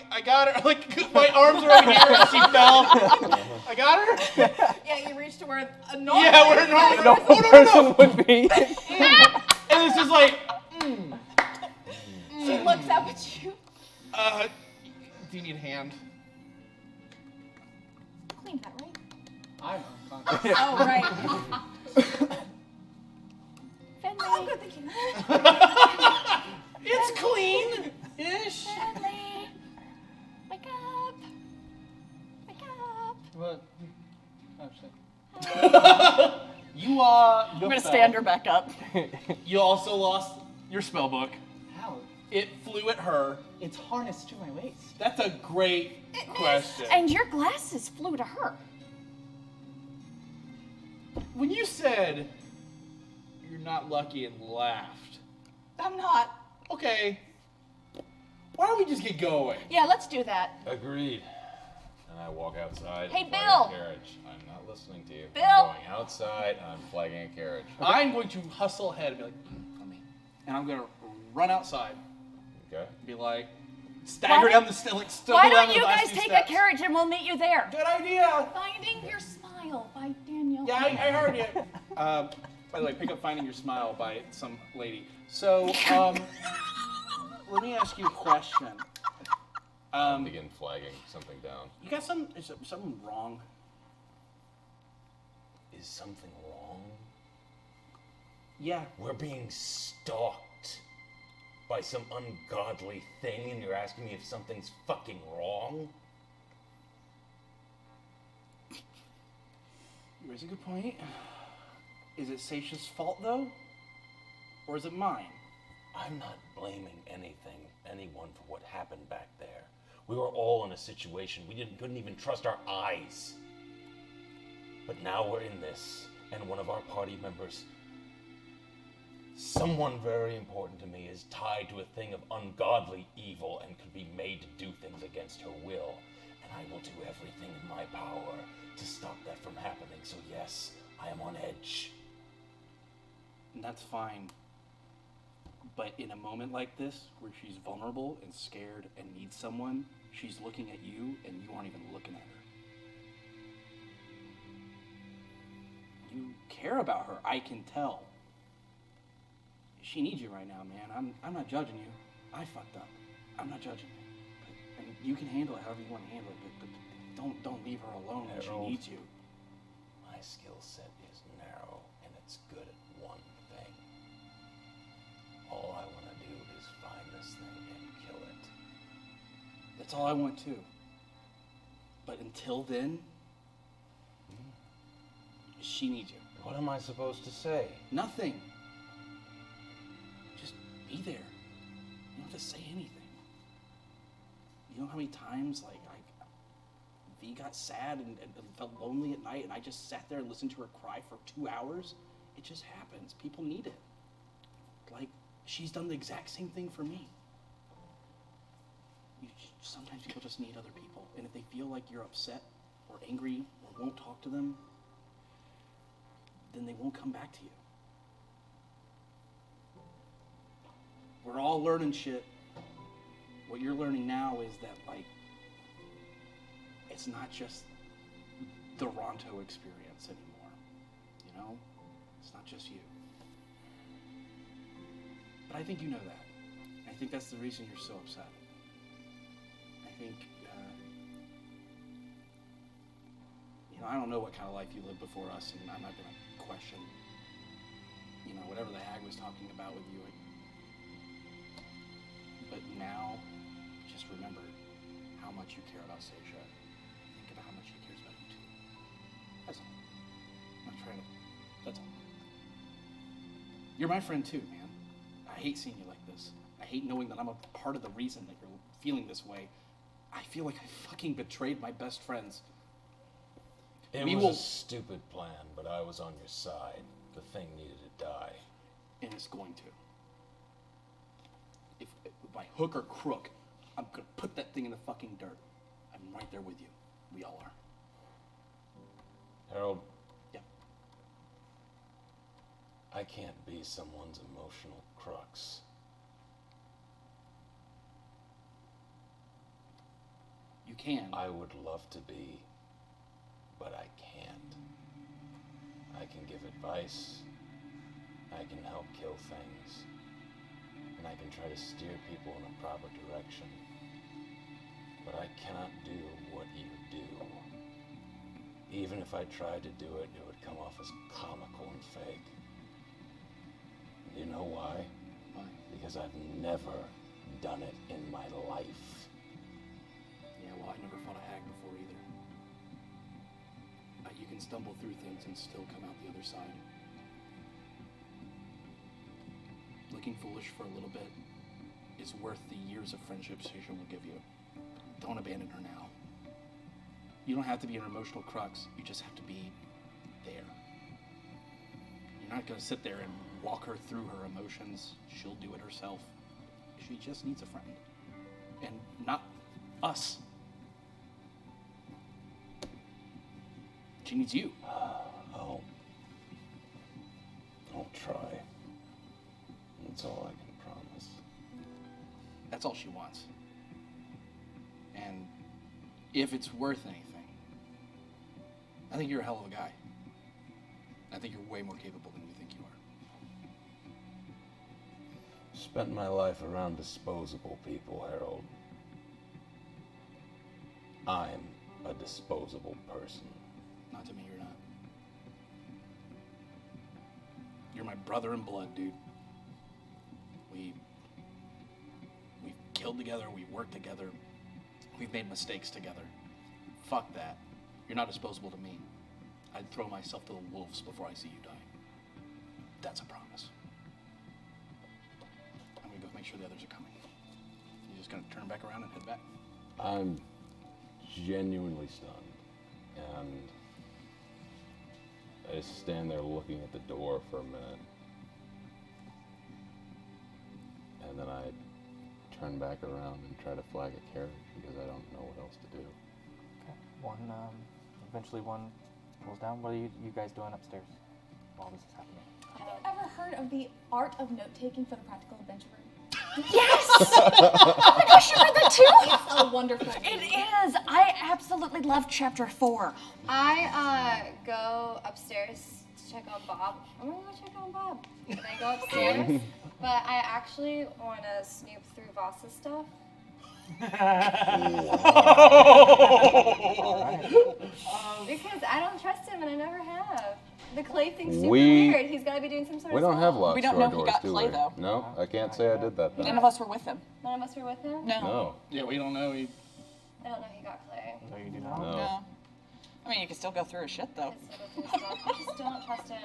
D: I got her. Like my arms are over here and she fell. I got her.
L: Yeah, you reached to where a normal.
D: Yeah, where a normal
A: No person would be.
D: And it's just like.
L: She looks up at you.
D: Do you need a hand?
L: Clean cut, right?
G: I'm unconscious.
L: Oh, right.
J: Finley.
L: Oh, good, thank you.
D: It's clean-ish.
J: Finley. Wake up. Wake up.
G: What? Oh shit.
D: You
J: I'm gonna stand her back up.
D: You also lost your spell book.
G: How?
D: It flew at her.
G: It's harnessed to my waist.
D: That's a great question.
J: And your glasses flew to her.
D: When you said you're not lucky and laughed,
L: I'm not.
D: okay, why don't we just get going?
J: Yeah, let's do that.
K: Agreed. And I walk outside.
F: Hey,
K: and flag
F: Bill.
K: a carriage. I'm not listening to you.
F: Bill.
K: I'm going outside and I'm flagging a carriage.
D: I'm going to hustle ahead and be like, for me. And I'm going to run outside
K: Okay.
D: and be like, stagger down the stumble
J: Why
D: down
J: don't
D: the
J: you
D: last
J: guys
D: few
J: take
D: steps.
J: a carriage and we'll meet you there?
D: Good idea.
L: Finding Your Smile by Daniel.
D: Yeah, I heard you.
I: By the way, pick up Finding Your Smile by some lady. So, let me ask you a question.
K: Begin flagging something down.
I: You got is something wrong?
K: Is something wrong?
I: Yeah.
K: We're being stalked by some ungodly thing, and you're asking me if something's fucking wrong?
I: You raise a good point. Is it Seisha's fault, though? Or is it mine?
K: I'm not blaming anyone for what happened back there. We were all in a situation we couldn't even trust our eyes. But now we're in this, and one of our party members, someone very important to me, is tied to a thing of ungodly evil and could be made to do things against her will. And I will do everything in my power to stop that from happening. So yes, I am on edge.
I: And that's fine. But in a moment like this, where she's vulnerable and scared and needs someone, she's looking at you and you aren't even looking at her. You care about her, I can tell. She needs you right now, man. I'm not judging you. I fucked up. I'm not judging you. And you can handle it however you want to handle it, but don't leave her alone when she needs you.
K: My skill set is narrow, and it's good at one thing. All I want to do is find this thing and kill it.
I: That's all I want too. But until then, she needs you.
K: What am I supposed to say?
I: Nothing. Just be there. You don't have to say anything. You know how many times, like, V got sad and felt lonely at night, and I just sat there and listened to her cry for 2 hours? It just happens. People need it. Like, she's done the exact same thing for me. Sometimes people just need other people, and if they feel like you're upset or angry or won't talk to them, then they won't come back to you. We're all learning shit. What you're learning now is that, like, it's not just the Ronto experience anymore. You know? It's not just you. But I think you know that. I think that's the reason you're so upset. I think, I don't know what kind of life you lived before us, and I'm not going to question, whatever the hag was talking about with you. But now, just remember how much you care about Seisha. Think about how much she cares about you too. That's all. I'm not trying to, that's all. You're my friend too, man. I hate seeing you like this. I hate knowing that I'm a part of the reason that you're feeling this way. I feel like I fucking betrayed my best friends.
K: It was a stupid plan, but I was on your side. The thing needed to die.
I: And it's going to. If by hook or crook, I'm gonna put that thing in the fucking dirt. I'm right there with you. We all are.
K: Harold.
I: Yep.
K: I can't be someone's emotional crux.
I: You can.
K: I would love to be, but I can't. I can give advice, I can help kill things, and I can try to steer people in a proper direction. But I cannot do what you do. Even if I tried to do it, it would come off as comical and fake. You know why?
I: Why?
K: Because I've never done it in my life.
I: Yeah, well, I never fought a hag before either. You can stumble through things and still come out the other side. Looking foolish for a little bit is worth the years of friendship Seisha will give you. Don't abandon her now. You don't have to be an emotional crux. You just have to be there. You're not going to sit there and walk her through her emotions. She'll do it herself. She just needs a friend. And not us. She needs you.
K: I'll try. That's all I can promise.
I: That's all she wants. And if it's worth anything, I think you're a hell of a guy. I think you're way more capable than you think you are.
K: spent my life around disposable people, Harold. I'm a disposable person.
I: Not to me, you're not. You're my brother in blood, dude. We've killed together, we've worked together, we've made mistakes together. Fuck that. You're not disposable to me. I'd throw myself to the wolves before I see you die. That's a promise. I'm gonna go make sure the others are coming. You're just gonna turn back around and head back?
K: I'm genuinely stunned, and I just stand there looking at the door for a minute, and then I turn back around and try to flag a carriage because I don't know what else to do.
A: Okay. Eventually one pulls down. What are you guys doing upstairs while this is happening?
L: Have you ever heard of the art of note-taking for the practical adventurer?
J: Yes! Oh my gosh, you read that too?
L: It's a wonderful book.
J: It is. I absolutely love chapter 4.
F: I go upstairs to check on Bob. I'm gonna go check on Bob. And I go upstairs, but I actually want to snoop through Voss's stuff. Because I don't trust him and I never have. The clay thing's super weird. He's got to be doing some sort of
E: We don't have locks
J: We don't
E: to our
J: know he
E: doors,
J: got
E: do
J: clay,
E: we?
J: though.
E: No, I can't say I did that.
J: None of us were with him.
F: None of us were with him?
J: No.
I: Yeah, we don't know.
F: I don't know he got clay.
A: No, you do not.
J: No. I mean, you can still go through his shit, though.
F: I just don't trust him.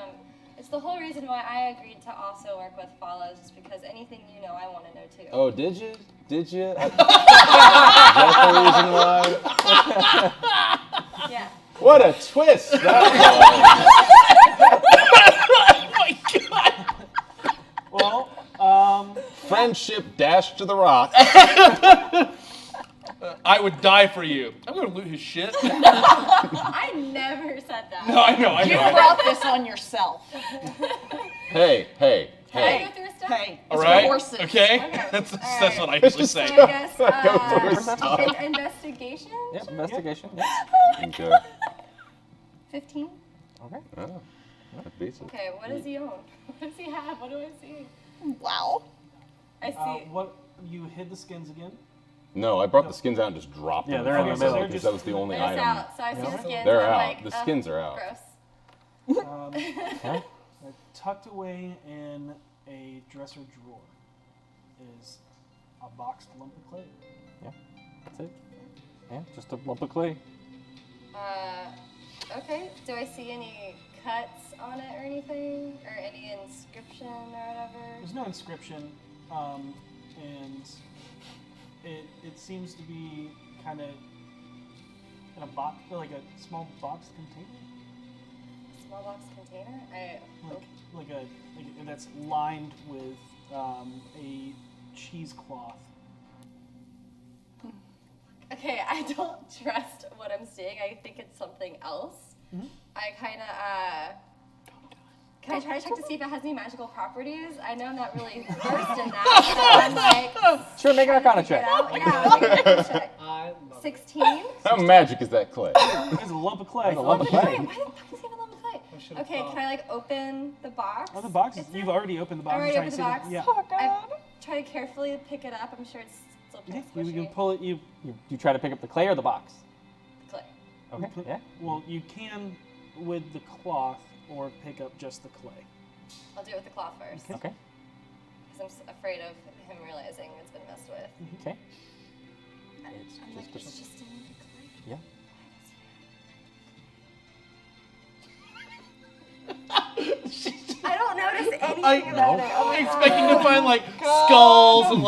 F: It's the whole reason why I agreed to also work with Follows, just because anything you know, I want to know too.
E: Oh, did you? Did you? Is that the reason why?
F: Yeah.
E: What a twist that
B: Well,
E: Friendship dashed to the rock.
I: I would die for you. I'm gonna loot his shit.
F: I never said that.
I: No, I know.
J: You brought this on yourself.
E: Hey.
F: Can I go through his stuff?
J: Hey,
I: All
J: it's
I: right.
J: for horses.
I: Okay. That's what I usually say.
F: So I guess
E: Go through his stuff.
F: investigation?
A: Yep, investigation. Yep.
E: Okay.
F: 15?
A: Okay.
E: Oh, that beats it.
F: Okay, what does he own? What does he have? What do I see?
J: Wow.
F: I see.
B: what you hid the skins again?
E: No, I brought the skins out and just dropped them.
A: they're in the
E: front of
A: middle.
E: because that was the only
F: They're just
E: item.
F: out. So I see the skins.
E: They're
F: and I'm
E: out.
F: like,
E: The skins are out.
F: Gross.
B: Tucked away in a dresser drawer is a boxed lump of clay.
A: Yeah, that's it. Yeah, just a lump of clay.
F: Okay. Do I see any cuts on it or anything? Or any inscription or whatever?
B: There's no inscription, and it seems to be kind of in a box, like a small box container.
F: Small box container?
B: And that's lined with a cheesecloth.
F: Okay, I don't trust what I'm seeing. I think it's something else.
B: Mm-hmm.
F: I kind of, can I try to check to see if it has any magical properties? I know I'm not really versed in that, so I'm like...
A: Sure, make an Arcana check.
F: Yeah, make an Arcana check. 16?
E: How magic is that clay?
B: There's a lump of clay.
A: A lump of clay.
F: Why the fuck does he have a lump of clay? Okay, can I open the box?
B: Oh, the box? You've already opened the box.
F: I already
B: Try
F: opened
B: to
F: the
B: see
F: box?
B: Yeah.
J: Oh, God.
F: I try to carefully pick it up. I'm sure it's still pretty
B: You
F: squishy.
B: can pull it.
A: You try to pick up the clay or the box?
F: Clay.
A: Okay. Yeah.
B: Well, you can with the cloth or pick up just the clay.
F: I'll do it with the cloth first.
A: Okay.
F: Because I'm afraid of him realizing it's been messed with.
A: Okay.
F: I'm
A: It's
F: like,
A: just
F: it's just a lump of clay.
A: Yeah.
F: I don't notice anything about it. Oh my
I: expecting
F: God.
I: to find like skulls and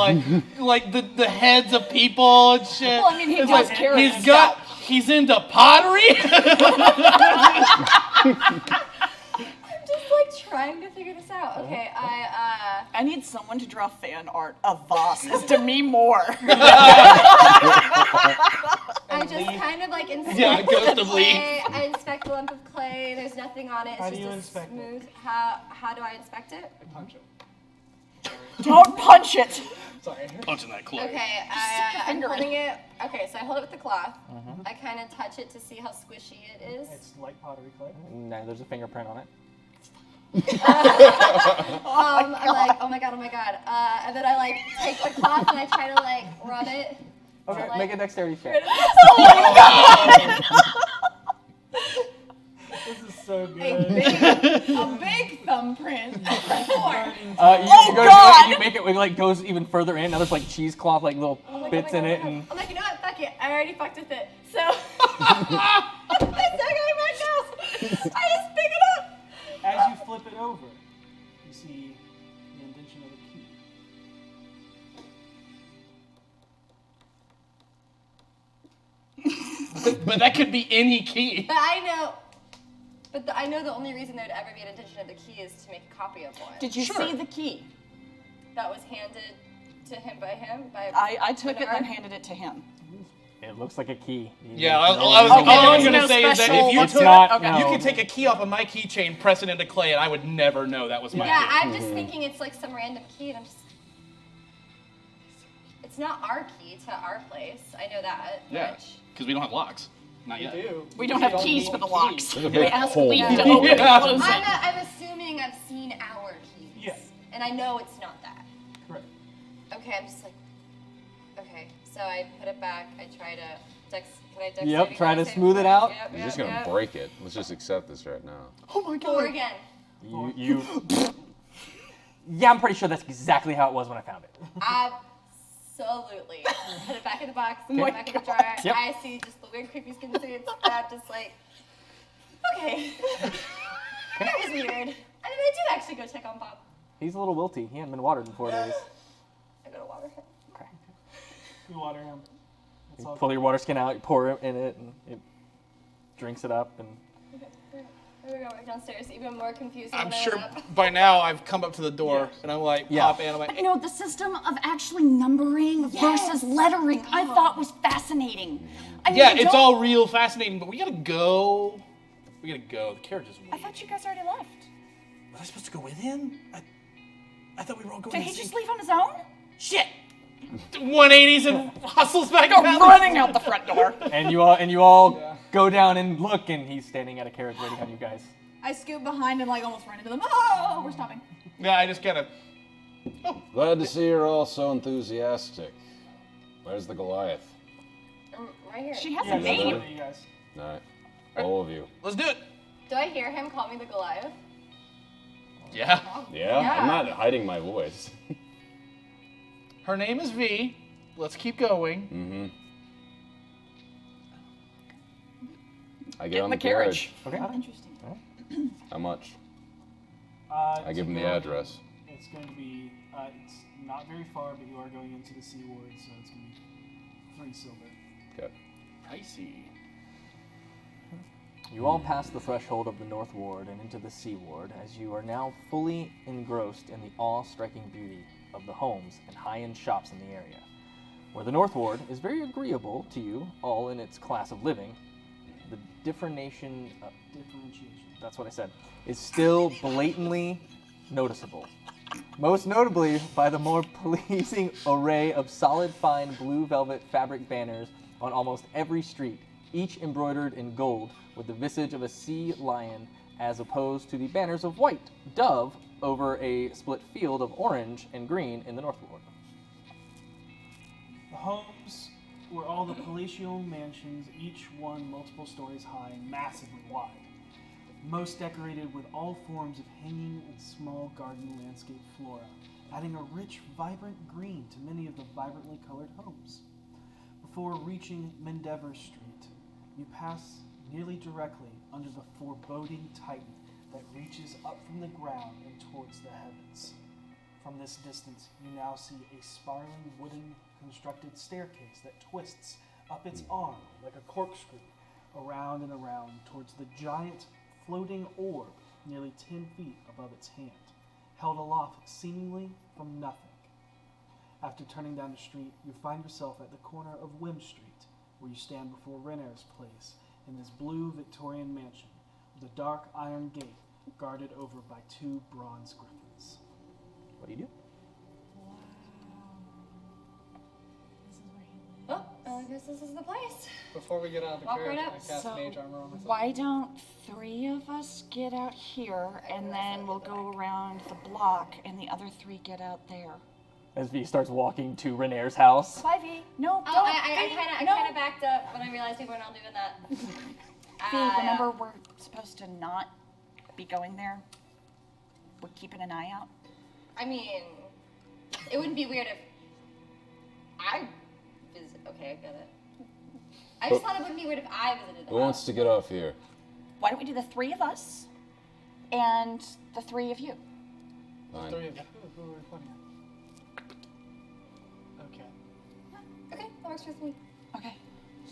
I: like the heads of people and shit.
J: Well, I mean, he
I: It's
J: does
I: like,
J: carry
I: he's
J: his
I: got
J: stuff.
I: he's into pottery.
F: I'm just like trying to figure this out. Okay,
J: I need someone to draw fan art of Voss as Demi Moore.
F: I just kind of like inspect
I: Yeah, Ghost
F: the
I: of Lee.
F: clay. I inspect the lump of clay. There's nothing on it. It's
B: How do
F: just
B: you
F: a
B: inspect it?
F: smooth. How do I inspect it?
I: Punch him.
J: Don't punch it.
B: Sorry.
I: Punching that clay.
F: Okay, I'm
J: finger in.
F: holding it. Okay, so I hold it with the cloth. I kind of touch it to see how squishy it is.
B: It's like pottery clay.
A: No, there's a fingerprint on it.
F: I'm like, oh my god. And then I like take the cloth and I try to like rub it.
A: Okay,
F: like,
A: make a dexterity check.
F: Oh my god!
B: This is so good.
L: A big thumbprint.
A: You make it like goes even further in. Now there's like cheesecloth, like little bits in it, and
F: I'm like, you know what? Fuck it. I already fucked with it. So I still got it back now. I just pick it up.
B: As you flip it over, you see the indentation of a key.
D: But that could be any key.
F: But I know. I know the only reason there would ever be an intention of the key is to make a copy of one.
J: Did you see the key?
F: That was handed to him by him?
J: I took it and handed it to him.
A: it looks like a key.
D: Yeah, all I'm going to say is that if you
A: it's not,
D: you could take a key off of my keychain, press it into clay, and I would never know that was my key.
F: Yeah, I'm just thinking it's like some random key, and I'm just... It's not our key to our place. I know that
D: Yeah,
F: much.
D: because we don't have locks. Not yet.
J: We don't have keys for the locks.
E: There's a
J: We
E: big
J: ask
E: hole.
J: Lee to open and close it.
F: I'm assuming I've seen our keys.
B: Yeah.
F: And I know it's not that.
B: Correct.
F: Okay, I'm just like... Okay, so I put it back. I try to... Can I dexterity?
A: Yep, try to
F: save?
A: smooth it out.
F: Yep,
E: You're just gonna break it. Let's just accept this right now.
D: Oh my god.
F: 4 again.
A: You yeah, I'm pretty sure that's exactly how it was when I found it.
F: Absolutely. Put it back in the box, put it back in the jar.
A: Yep.
F: I see just the weird creepy skin suits. I'm just like, okay. That was weird. And then I do actually go check on Bob.
A: He's a little wilty. He hadn't been watered in 4 days.
F: I go to water him.
A: Okay.
B: You water him. That's
A: You
B: all
A: pull
B: good.
A: your water skin out, you pour it in it, and it drinks it up. And
F: There we go, we're downstairs. Even more confusing
D: I'm
F: than I
D: sure
F: went up.
D: by now I've come up to the door and I'm like,
A: Yeah.
D: pop in. I'm like,
J: You know, the system of actually numbering versus lettering, I thought was fascinating. I mean,
D: yeah,
J: I
D: it's
J: don't-
D: all real fascinating, but we gotta go. We gotta go. The carriage is
J: I
D: waiting.
J: thought you guys already left.
D: Was I supposed to go with him? I thought we were all going
J: Did
D: to
J: he
D: the
J: just
D: same-
J: leave on his own?
D: Shit! 180s and hustles back
J: Go
D: out.
J: running out the front door.
A: and you all go down and look, and he's standing at a carriage waiting on you guys.
L: I scoot behind and like almost run into them. Oh, we're stopping.
D: Yeah, I just gotta.
E: Glad to see you're all so enthusiastic. Where's the Goliath?
F: Right here.
J: She has
B: Yeah,
J: a name.
B: you guys.
E: Alright. All of you.
D: Let's do it.
F: Do I hear him call me the Goliath?
D: Yeah.
E: Yeah? I'm not hiding my voice.
D: Her name is V. Let's keep going.
E: Mm-hmm. I get
J: Get
E: on
J: in
E: the
J: the carriage.
A: Okay.
L: Interesting.
E: How much? I
B: To
E: give him the
B: go,
E: address.
B: It's going to be, it's not very far, but you are going into the Sea Ward, so it's going to be 3 silver.
E: Okay.
D: Pricey.
A: You all pass the threshold of the North Ward and into the Sea Ward as you are now fully engrossed in the awe-striking beauty of the homes and high-end shops in the area. Where the North Ward is very agreeable to you all in its class of living, the differentiation, that's what I said, is still blatantly noticeable. Most notably by the more pleasing array of solid fine blue velvet fabric banners on almost every street, each embroidered in gold with the visage of a sea lion as opposed to the banners of white dove over a split field of orange and green in the North Ward.
B: The homes were all the palatial mansions, each one multiple stories high and massively wide. Most decorated with all forms of hanging and small garden landscape flora, adding a rich, vibrant green to many of the vibrantly colored homes. Before reaching Mendeavor Street, you pass nearly directly under the foreboding titan that reaches up from the ground and towards the heavens. From this distance, you now see a spiraling wooden constructed staircase that twists up its arm like a corkscrew around and around towards the giant floating orb nearly 10 feet above its hand, held aloft seemingly from nothing. After turning down the street, you find yourself at the corner of Wim Street, where you stand before Renair's place in this blue Victorian mansion with a dark iron gate guarded over by 2 bronze griffins.
A: What do you do?
F: Oh, I guess
L: guess this is the place.
G: Before we get out of the
L: Walk
G: carriage,
L: right up.
G: I cast
J: So,
G: Mage Armor on myself.
J: why don't 3 of us get out here, and then we'll go around the block, and the other 3 get out there?
A: As V starts walking to Renair's house.
F: Bye, V.
J: No,
F: Oh,
J: don't.
F: I kind of backed up when I realized we weren't all doing that.
J: V, remember we're supposed to not be going there? We're keeping an eye out.
F: I mean, it wouldn't be weird if I visited. Okay, I get it. I just thought it wouldn't be weird if I visited the
K: Who wants to get off here?
J: Why don't we do the 3 of us and the 3 of you?
K: Fine.
G: 3 of you. Who are we pointing at? Okay.
F: Okay, that works with me.
J: Okay.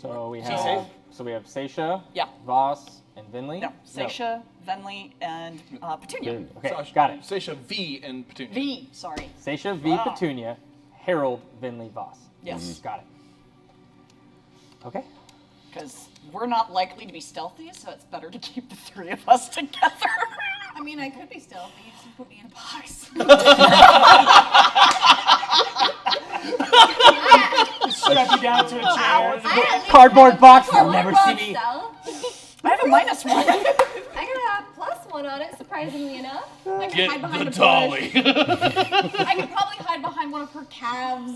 A: So we
D: She
A: have
D: safe?
A: Seisha,
J: Yeah.
A: Voss, and Vinley.
J: No, Seisha, Venley, and Petunia.
A: Okay,
I: So,
A: got it.
I: Seisha, V, and Petunia.
J: V, sorry.
A: Seisha, V,
J: Wow.
A: Petunia, Harold, Vinley, Voss.
J: Yes.
A: Got it. Okay.
J: Because we're not likely to be stealthy, so it's better to keep the 3 of us together.
L: I mean, I could be stealthy. You just put me in a box.
B: Strap you down to a chair.
A: Cardboard box, you'll never see me.
J: I have a -1.
F: I got a +1 on it, surprisingly enough.
L: I could
I: Get
L: hide behind
I: the
L: a
I: dolly.
L: bush. I could probably hide behind one of her calves.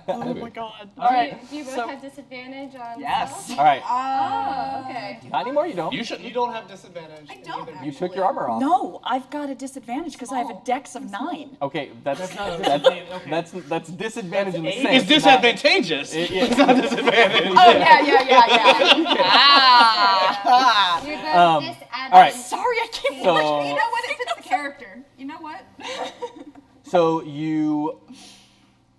J: Oh my god.
F: Do
J: All right.
F: you both
J: so-
F: have disadvantage on
J: Yes.
F: spells?
A: All right.
F: Oh, okay.
A: Not anymore, you don't.
I: You should.
G: You don't have disadvantage.
L: I
G: in
L: don't
G: either.
A: You took your armor off.
J: No, I've got a disadvantage because I have a dex of 9.
A: Okay, that's
B: not
A: that's disadvantage in the
J: That's
A: sense.
I: It's disadvantageous.
A: Yeah.
I: It's not disadvantage.
J: Oh, yeah. Ah.
F: You're both disadvantage.
A: all right.
J: Sorry, I can't.
A: So,
L: You know what? It fits the character. You know what?
A: so you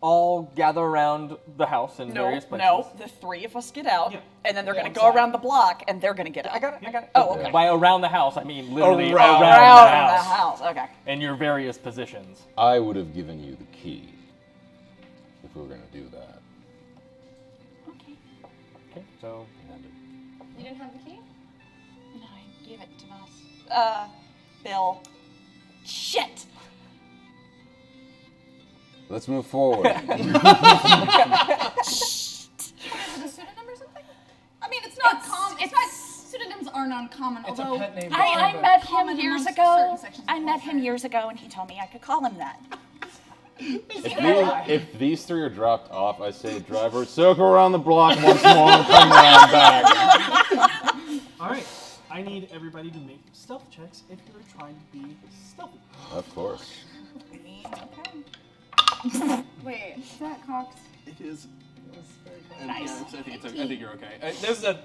A: all gather around the house in various places.
J: No, the 3 of us get out,
B: Yeah.
J: and then they're going
B: One
J: to go
B: side.
J: around the block, and they're going to get out.
A: I got it.
J: Oh, okay.
A: By around the house, I mean literally
I: Around
A: around
J: the
A: the house.
J: house. Okay.
A: In your various positions.
K: I would have given you the key if we were going to do that.
J: Okay.
A: Okay, so
F: You didn't have the key?
J: No, I gave it to us. Bill. Shit!
K: Let's move forward.
L: Is it a pseudonym or something? I mean, it's not common. It's not. Pseudonyms aren't uncommon.
G: It's a
L: although
G: pet name.
J: I met him
L: common
J: years
L: amongst
J: ago.
L: certain sections of
J: I met him
L: culture.
J: years ago, and he told me I could call him that.
E: If these 3 are dropped off, I say, driver, circle around the block once more and come around back.
B: All right. I need everybody to make stealth checks if you're trying to be stealthy.
E: Of course.
F: Wait, is that cocked?
I: It is.
J: Nice.
I: Yeah, I think you're okay. This is a.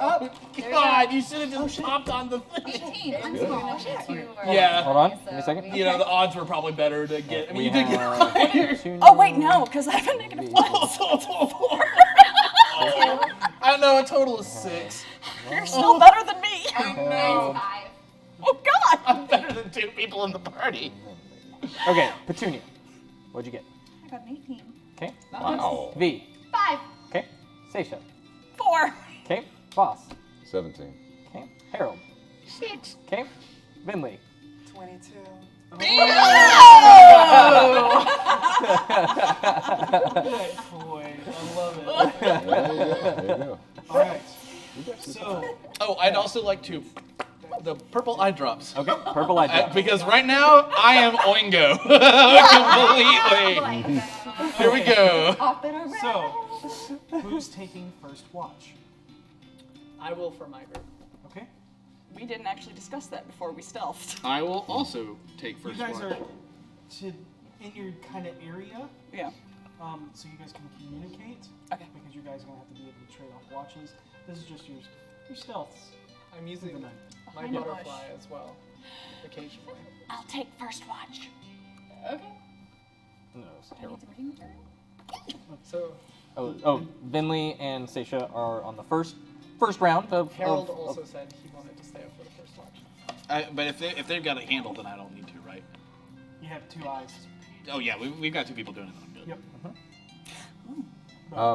F: Oh, there we
I: God,
F: go.
I: you should have just popped on the thing.
L: 18. I'm small.
I: Yeah.
A: hold on, give me a second.
I: You know, the odds were probably better to get. I mean,
A: We
I: you did get
A: have
I: higher.
A: Petunia.
J: Oh, wait, no, because I have a -1.
I: I don't know, a total of 6.
J: You're still better than me.
F: Mine's 5.
J: Oh, God.
I: I'm better than 2 people in the party.
A: Okay, Petunia. What'd you get?
L: I got an 18.
A: Okay.
K: Wow.
A: V.
F: 5.
A: Okay. Seisha.
J: 4.
A: Okay. Voss.
E: 17.
A: Okay. Harold.
J: 6.
A: Okay. Vinley.
G: 22.
B: Boy, I love it.
E: There you go.
B: All right. So,
I: Oh, I'd also like to. The purple eye drops.
A: Okay. Purple eye drop.
I: Because right now, I am Oingo. Completely. Here we go.
L: Off and around.
B: so who's taking first watch?
G: I will for my group.
B: Okay.
J: We didn't actually discuss that before we stealthed.
I: I will also take
B: You
I: first
B: guys
I: watch.
B: are in your kind of area,
J: Yeah.
B: so you guys can communicate.
J: Okay.
B: Because you guys are gonna have to be able to trade off watches. This is just your stealths.
G: I'm using
B: The night.
G: my
L: Behind a bush.
G: butterfly as well, occasionally.
J: I'll take first watch.
F: Okay.
A: No, it's Harold.
G: So
A: Oh, Vinley and Seisha are on the first round of.
G: Harold
A: of-
G: also said he wanted to stay up for the first watch.
I: But if they've got it handled, then I don't need to, right?
B: You have 2 eyes.
I: Oh yeah, we've got 2 people doing it. I'm good.
B: Yep.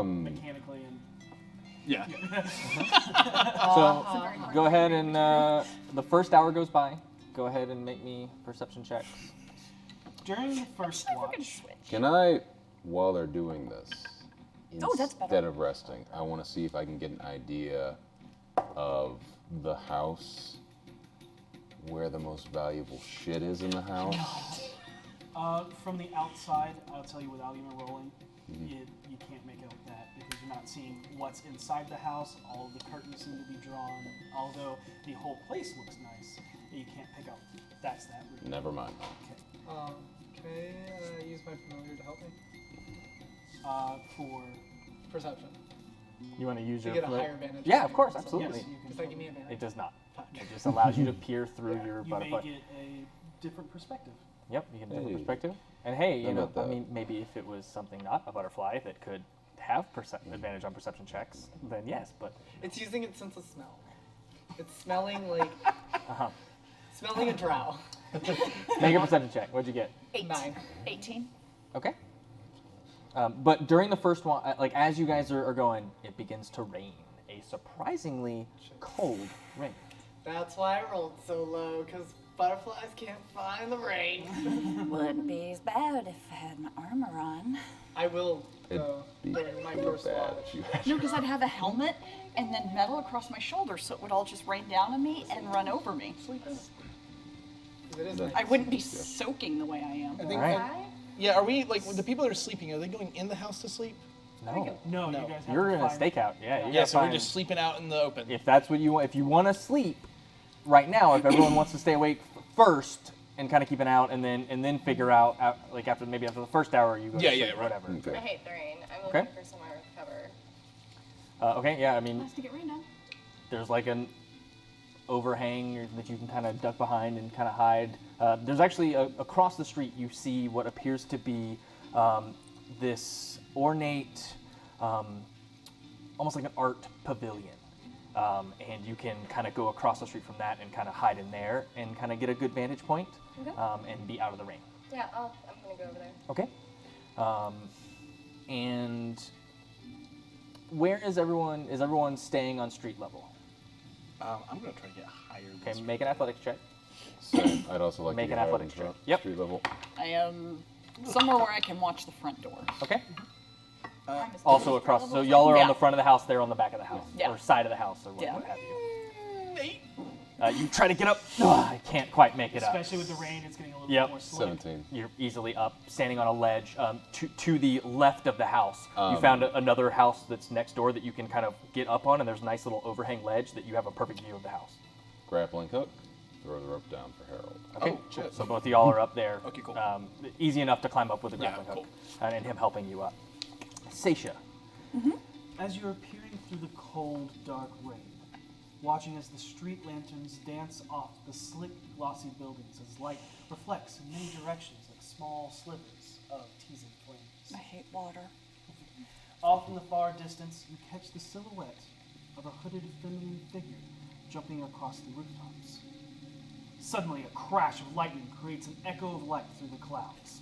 B: Mechanically and.
I: Yeah.
A: So go ahead and the first hour goes by. Go ahead and make me perception checks.
B: During the first watch,
E: Can I, while they're doing this,
J: Oh, that's better.
E: Instead of resting, I want to see if I can get an idea of the house, where the most valuable shit is in the house.
B: From the outside, I'll tell you without even rolling, you can't make out that because you're not seeing what's inside the house. All of the curtains seem to be drawn, although the whole place looks nice. You can't pick out that's that. Room.
E: Never mind.
B: Okay.
G: Can I use my familiar to help me?
B: For
G: Perception.
A: You want to use
G: To
A: your
G: get a
A: flip?
G: higher advantage.
A: Yeah, of course, absolutely.
B: Yes, you can
G: Does that give me advantage?
A: It does not. It just allows you to peer through your
B: you
A: butterfly.
B: may get a different perspective.
A: Yep, you get a different
E: Hey.
A: perspective. And hey, you
E: How
A: know,
E: about
A: I
E: that?
A: mean, maybe if it was something not a butterfly that could have advantage on perception checks, then yes, but
G: It's using its sense of smell. It's smelling like smelling a drow.
A: make a perception check. What'd you get?
G: 9.
J: 18.
A: Okay. But during the first one, like as you guys are going, it begins to rain. A surprisingly cold rain.
G: That's why I rolled so low, because butterflies can't find the rain.
J: Wouldn't be as bad if I had my armor on.
G: I will
E: It'd be
G: during my
E: real
G: first
E: bad
G: watch.
E: if you had
J: No, because I'd have a helmet and then metal across my shoulder, so it would all just rain down on me and run over me.
G: It is
E: That-
J: I wouldn't be soaking the way I am.
I: I think.
A: Alright.
I: Yeah, are we like the people that are sleeping? Are they going in the house to sleep?
A: No,
B: No, you guys have
A: you're
B: to
A: in a
B: find
A: stakeout. Yeah, you
I: Yeah,
A: gotta
I: so we're
A: find-
I: just sleeping out in the open.
A: If that's what you want, if you want to sleep right now, if everyone wants to stay awake first and kind of keep an out, and then figure out like after the first hour you go to
I: Yeah,
A: sleep,
I: yeah, right.
A: whatever.
F: I
E: Okay.
F: hate the rain. I'm
A: Okay.
F: looking for somewhere with cover.
A: Okay, yeah, I mean
L: Nice to get rain down.
A: there's like an overhang that you can kind of duck behind and kind of hide. There's actually across the street you see what appears to be this ornate, almost like an art pavilion. And you can kind of go across the street from that and kind of hide in there and kind of get a good vantage point
F: Okay.
A: and be out of the rain.
F: Yeah, I'm gonna go over there.
A: Okay. And where is everyone? Is everyone staying on street level?
I: I'm gonna try to get higher. than
A: Okay, make an athletics check.
E: So I'd also like
A: Make
E: to
A: an
E: get higher
A: athletics
E: than
A: check. Yep.
E: street level.
J: I am somewhere where I can watch the front door.
A: Okay.
L: Mine is
A: Also
L: pretty
A: across,
L: level,
A: so y'all are on
J: Yeah.
A: the front of the house, they're on the back of the house,
J: Yeah.
A: or side of the house, or what,
J: Yeah.
A: what have you. You try to get up. I can't quite make it up.
B: especially with the rain, it's getting a little
A: Yep.
B: bit more slick.
E: 17.
A: You're easily up, standing on a ledge. To the left of the house, you
E: Um,
A: found another house that's next door that you can kind of get up on, and there's a nice little overhang ledge that you have a perfect view of the house.
E: Grappling hook. Throw the rope down for Harold.
A: Okay,
I: Oh,
A: cool.
I: shit.
A: So both of y'all are up there.
I: Okay, cool.
A: Easy enough to climb up with a
I: Yeah,
A: grappling hook, and him helping you up. Seisha.
B: As you're peering through the cold, dark rain, watching as the street lanterns dance off the slick, glossy buildings as light reflects in many directions like small slivers of teasing flames.
J: I hate water.
B: Off in the far distance, you catch the silhouette of a hooded feminine figure jumping across the rooftops. Suddenly, a crash of lightning creates an echo of light through the clouds.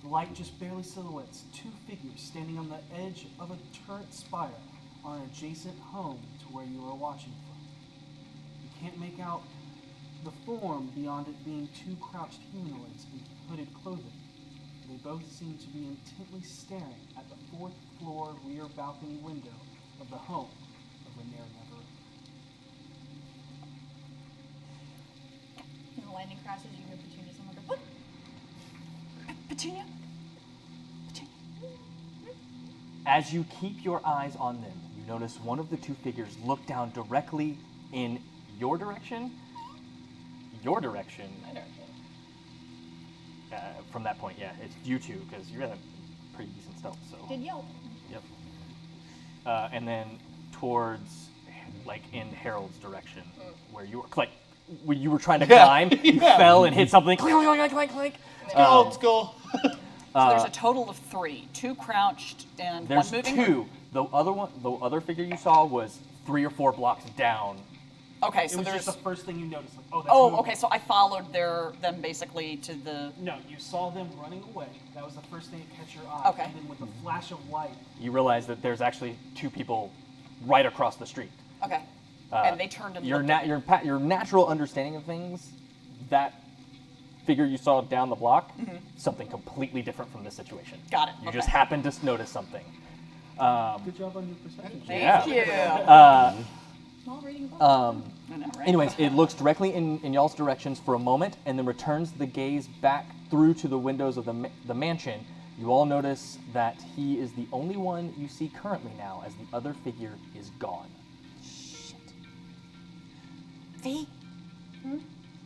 B: The light just barely silhouettes two figures standing on the edge of a turret spire on an adjacent home to where you are watching from. You can't make out the form beyond it being two crouched humanoids in hooded clothing. They both seem to be intently staring at the fourth floor rear balcony window of the home of Rhaenyra Never.
L: When the lightning crashes, you hear Petunia somewhere go, what?
J: Petunia?
A: As you keep your eyes on them, you notice one of the two figures look down directly in your direction. Your direction.
F: My direction.
A: From that point, yeah, it's you two because you're in a pretty decent stealth. So.
L: Did yelp.
A: Yep. And then towards, like in Harold's direction, where you were, like, when you were trying to climb, you fell and hit something. Clink, clink, clink, clink.
I: Let's go.
J: So there's a total of 3. 2 crouched and
A: There's
J: one moving?
A: 2. The other figure you saw was 3 or 4 blocks down.
J: Okay,
B: It
J: so
B: was
J: there's...
B: just the first thing you noticed. Like, oh, that's
J: Oh,
B: moving.
J: okay, so I followed them basically to the...
B: No, you saw them running away. That was the first thing that caught your eye.
J: Okay.
B: And then with a flash of light,
A: You realize that there's actually 2 people right across the street.
J: Okay. And they turned and
A: Your
J: looked at me.
A: your natural understanding of things, that figure you saw down the block, something completely different from this situation.
J: Got it,
A: You
J: okay.
A: just happened to notice something.
B: Good job on your perception.
C: Thank you.
L: Small reading above.
C: I know, right?
A: Anyways, it looks directly in y'all's directions for a moment and then returns the gaze back through to the windows of the mansion. You all notice that he is the only one you see currently now, as the other figure is gone.
J: V?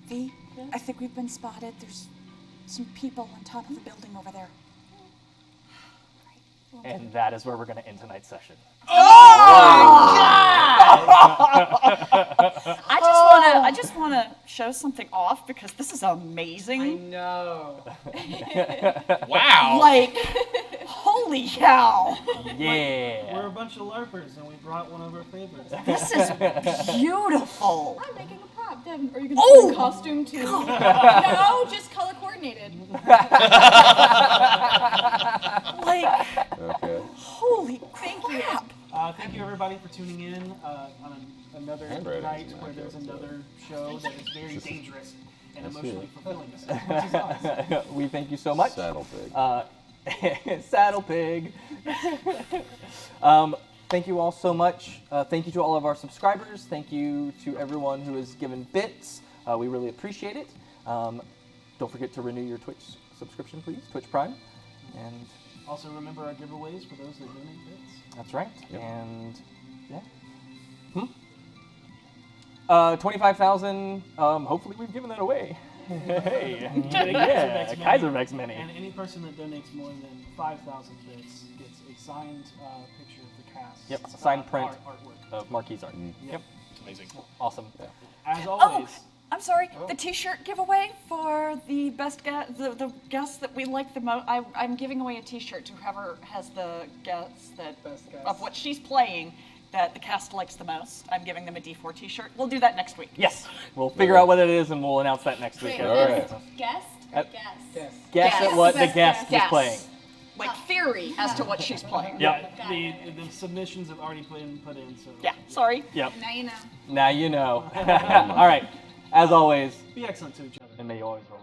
J: V? I think we've been spotted. There's some people on top of the building over there.
A: And that is where we're going to end tonight's session.
C: I just want to show something off because this is amazing.
G: I know.
D: Wow.
C: Like, holy cow.
A: Yeah.
B: We're a bunch of LARPers, and we brought one of our favorites.
C: This is beautiful.
L: I'm making a prop. Devan, are you going to do a costume too? No, just color coordinated.
C: Like,
E: Okay.
C: holy crap.
B: Thank you, everybody, for tuning in on another
E: Handwriting
B: night
E: is
B: where there's
E: immaculate,
B: another show that is very dangerous and
E: That's
B: emotionally
E: it.
B: fulfilling. Which is us.
A: We thank you so much.
E: Saddle pig.
A: Saddle pig. Thank you all so much. Thank you to all of our subscribers. Thank you to everyone who has given bits. We really appreciate it. Don't forget to renew your Twitch subscription, please. Twitch Prime. And
B: Also, remember our giveaways for those that donate bits.
A: that's right.
E: Yep.
A: And yeah. 25,000. Hopefully we've given that away. Hey. Yeah. Kaiservex Mini.
B: And any person that donates more than 5,000 bits gets a signed picture of the cast.
A: Yep. A signed print
B: artwork.
A: of Marquis art. Yep.
D: Amazing.
A: Awesome.
B: As always.
C: I'm sorry, the T-shirt giveaway for the best guest, the guest that we like the most. I'm giving away a T-shirt to whoever has the guess that
G: Best guess.
C: of what she's playing that the cast likes the most. I'm giving them a D4 T-shirt. We'll do that next week.
A: Yes. We'll figure out what it is and we'll announce that next week.
L: Wait,
E: All right.
L: guest?
A: At-
L: Guess.
G: Yes.
A: Guess
C: Yes.
A: at what the
L: Best
A: guest
L: guess.
A: is playing.
C: Like theory as to what she's playing.
A: Yep.
B: The submissions have already been put in, so
C: Yeah. Sorry.
A: Yep.
L: Now you know.
A: Now you know. All right. As always,
B: be excellent to each other.
A: and may you always roll.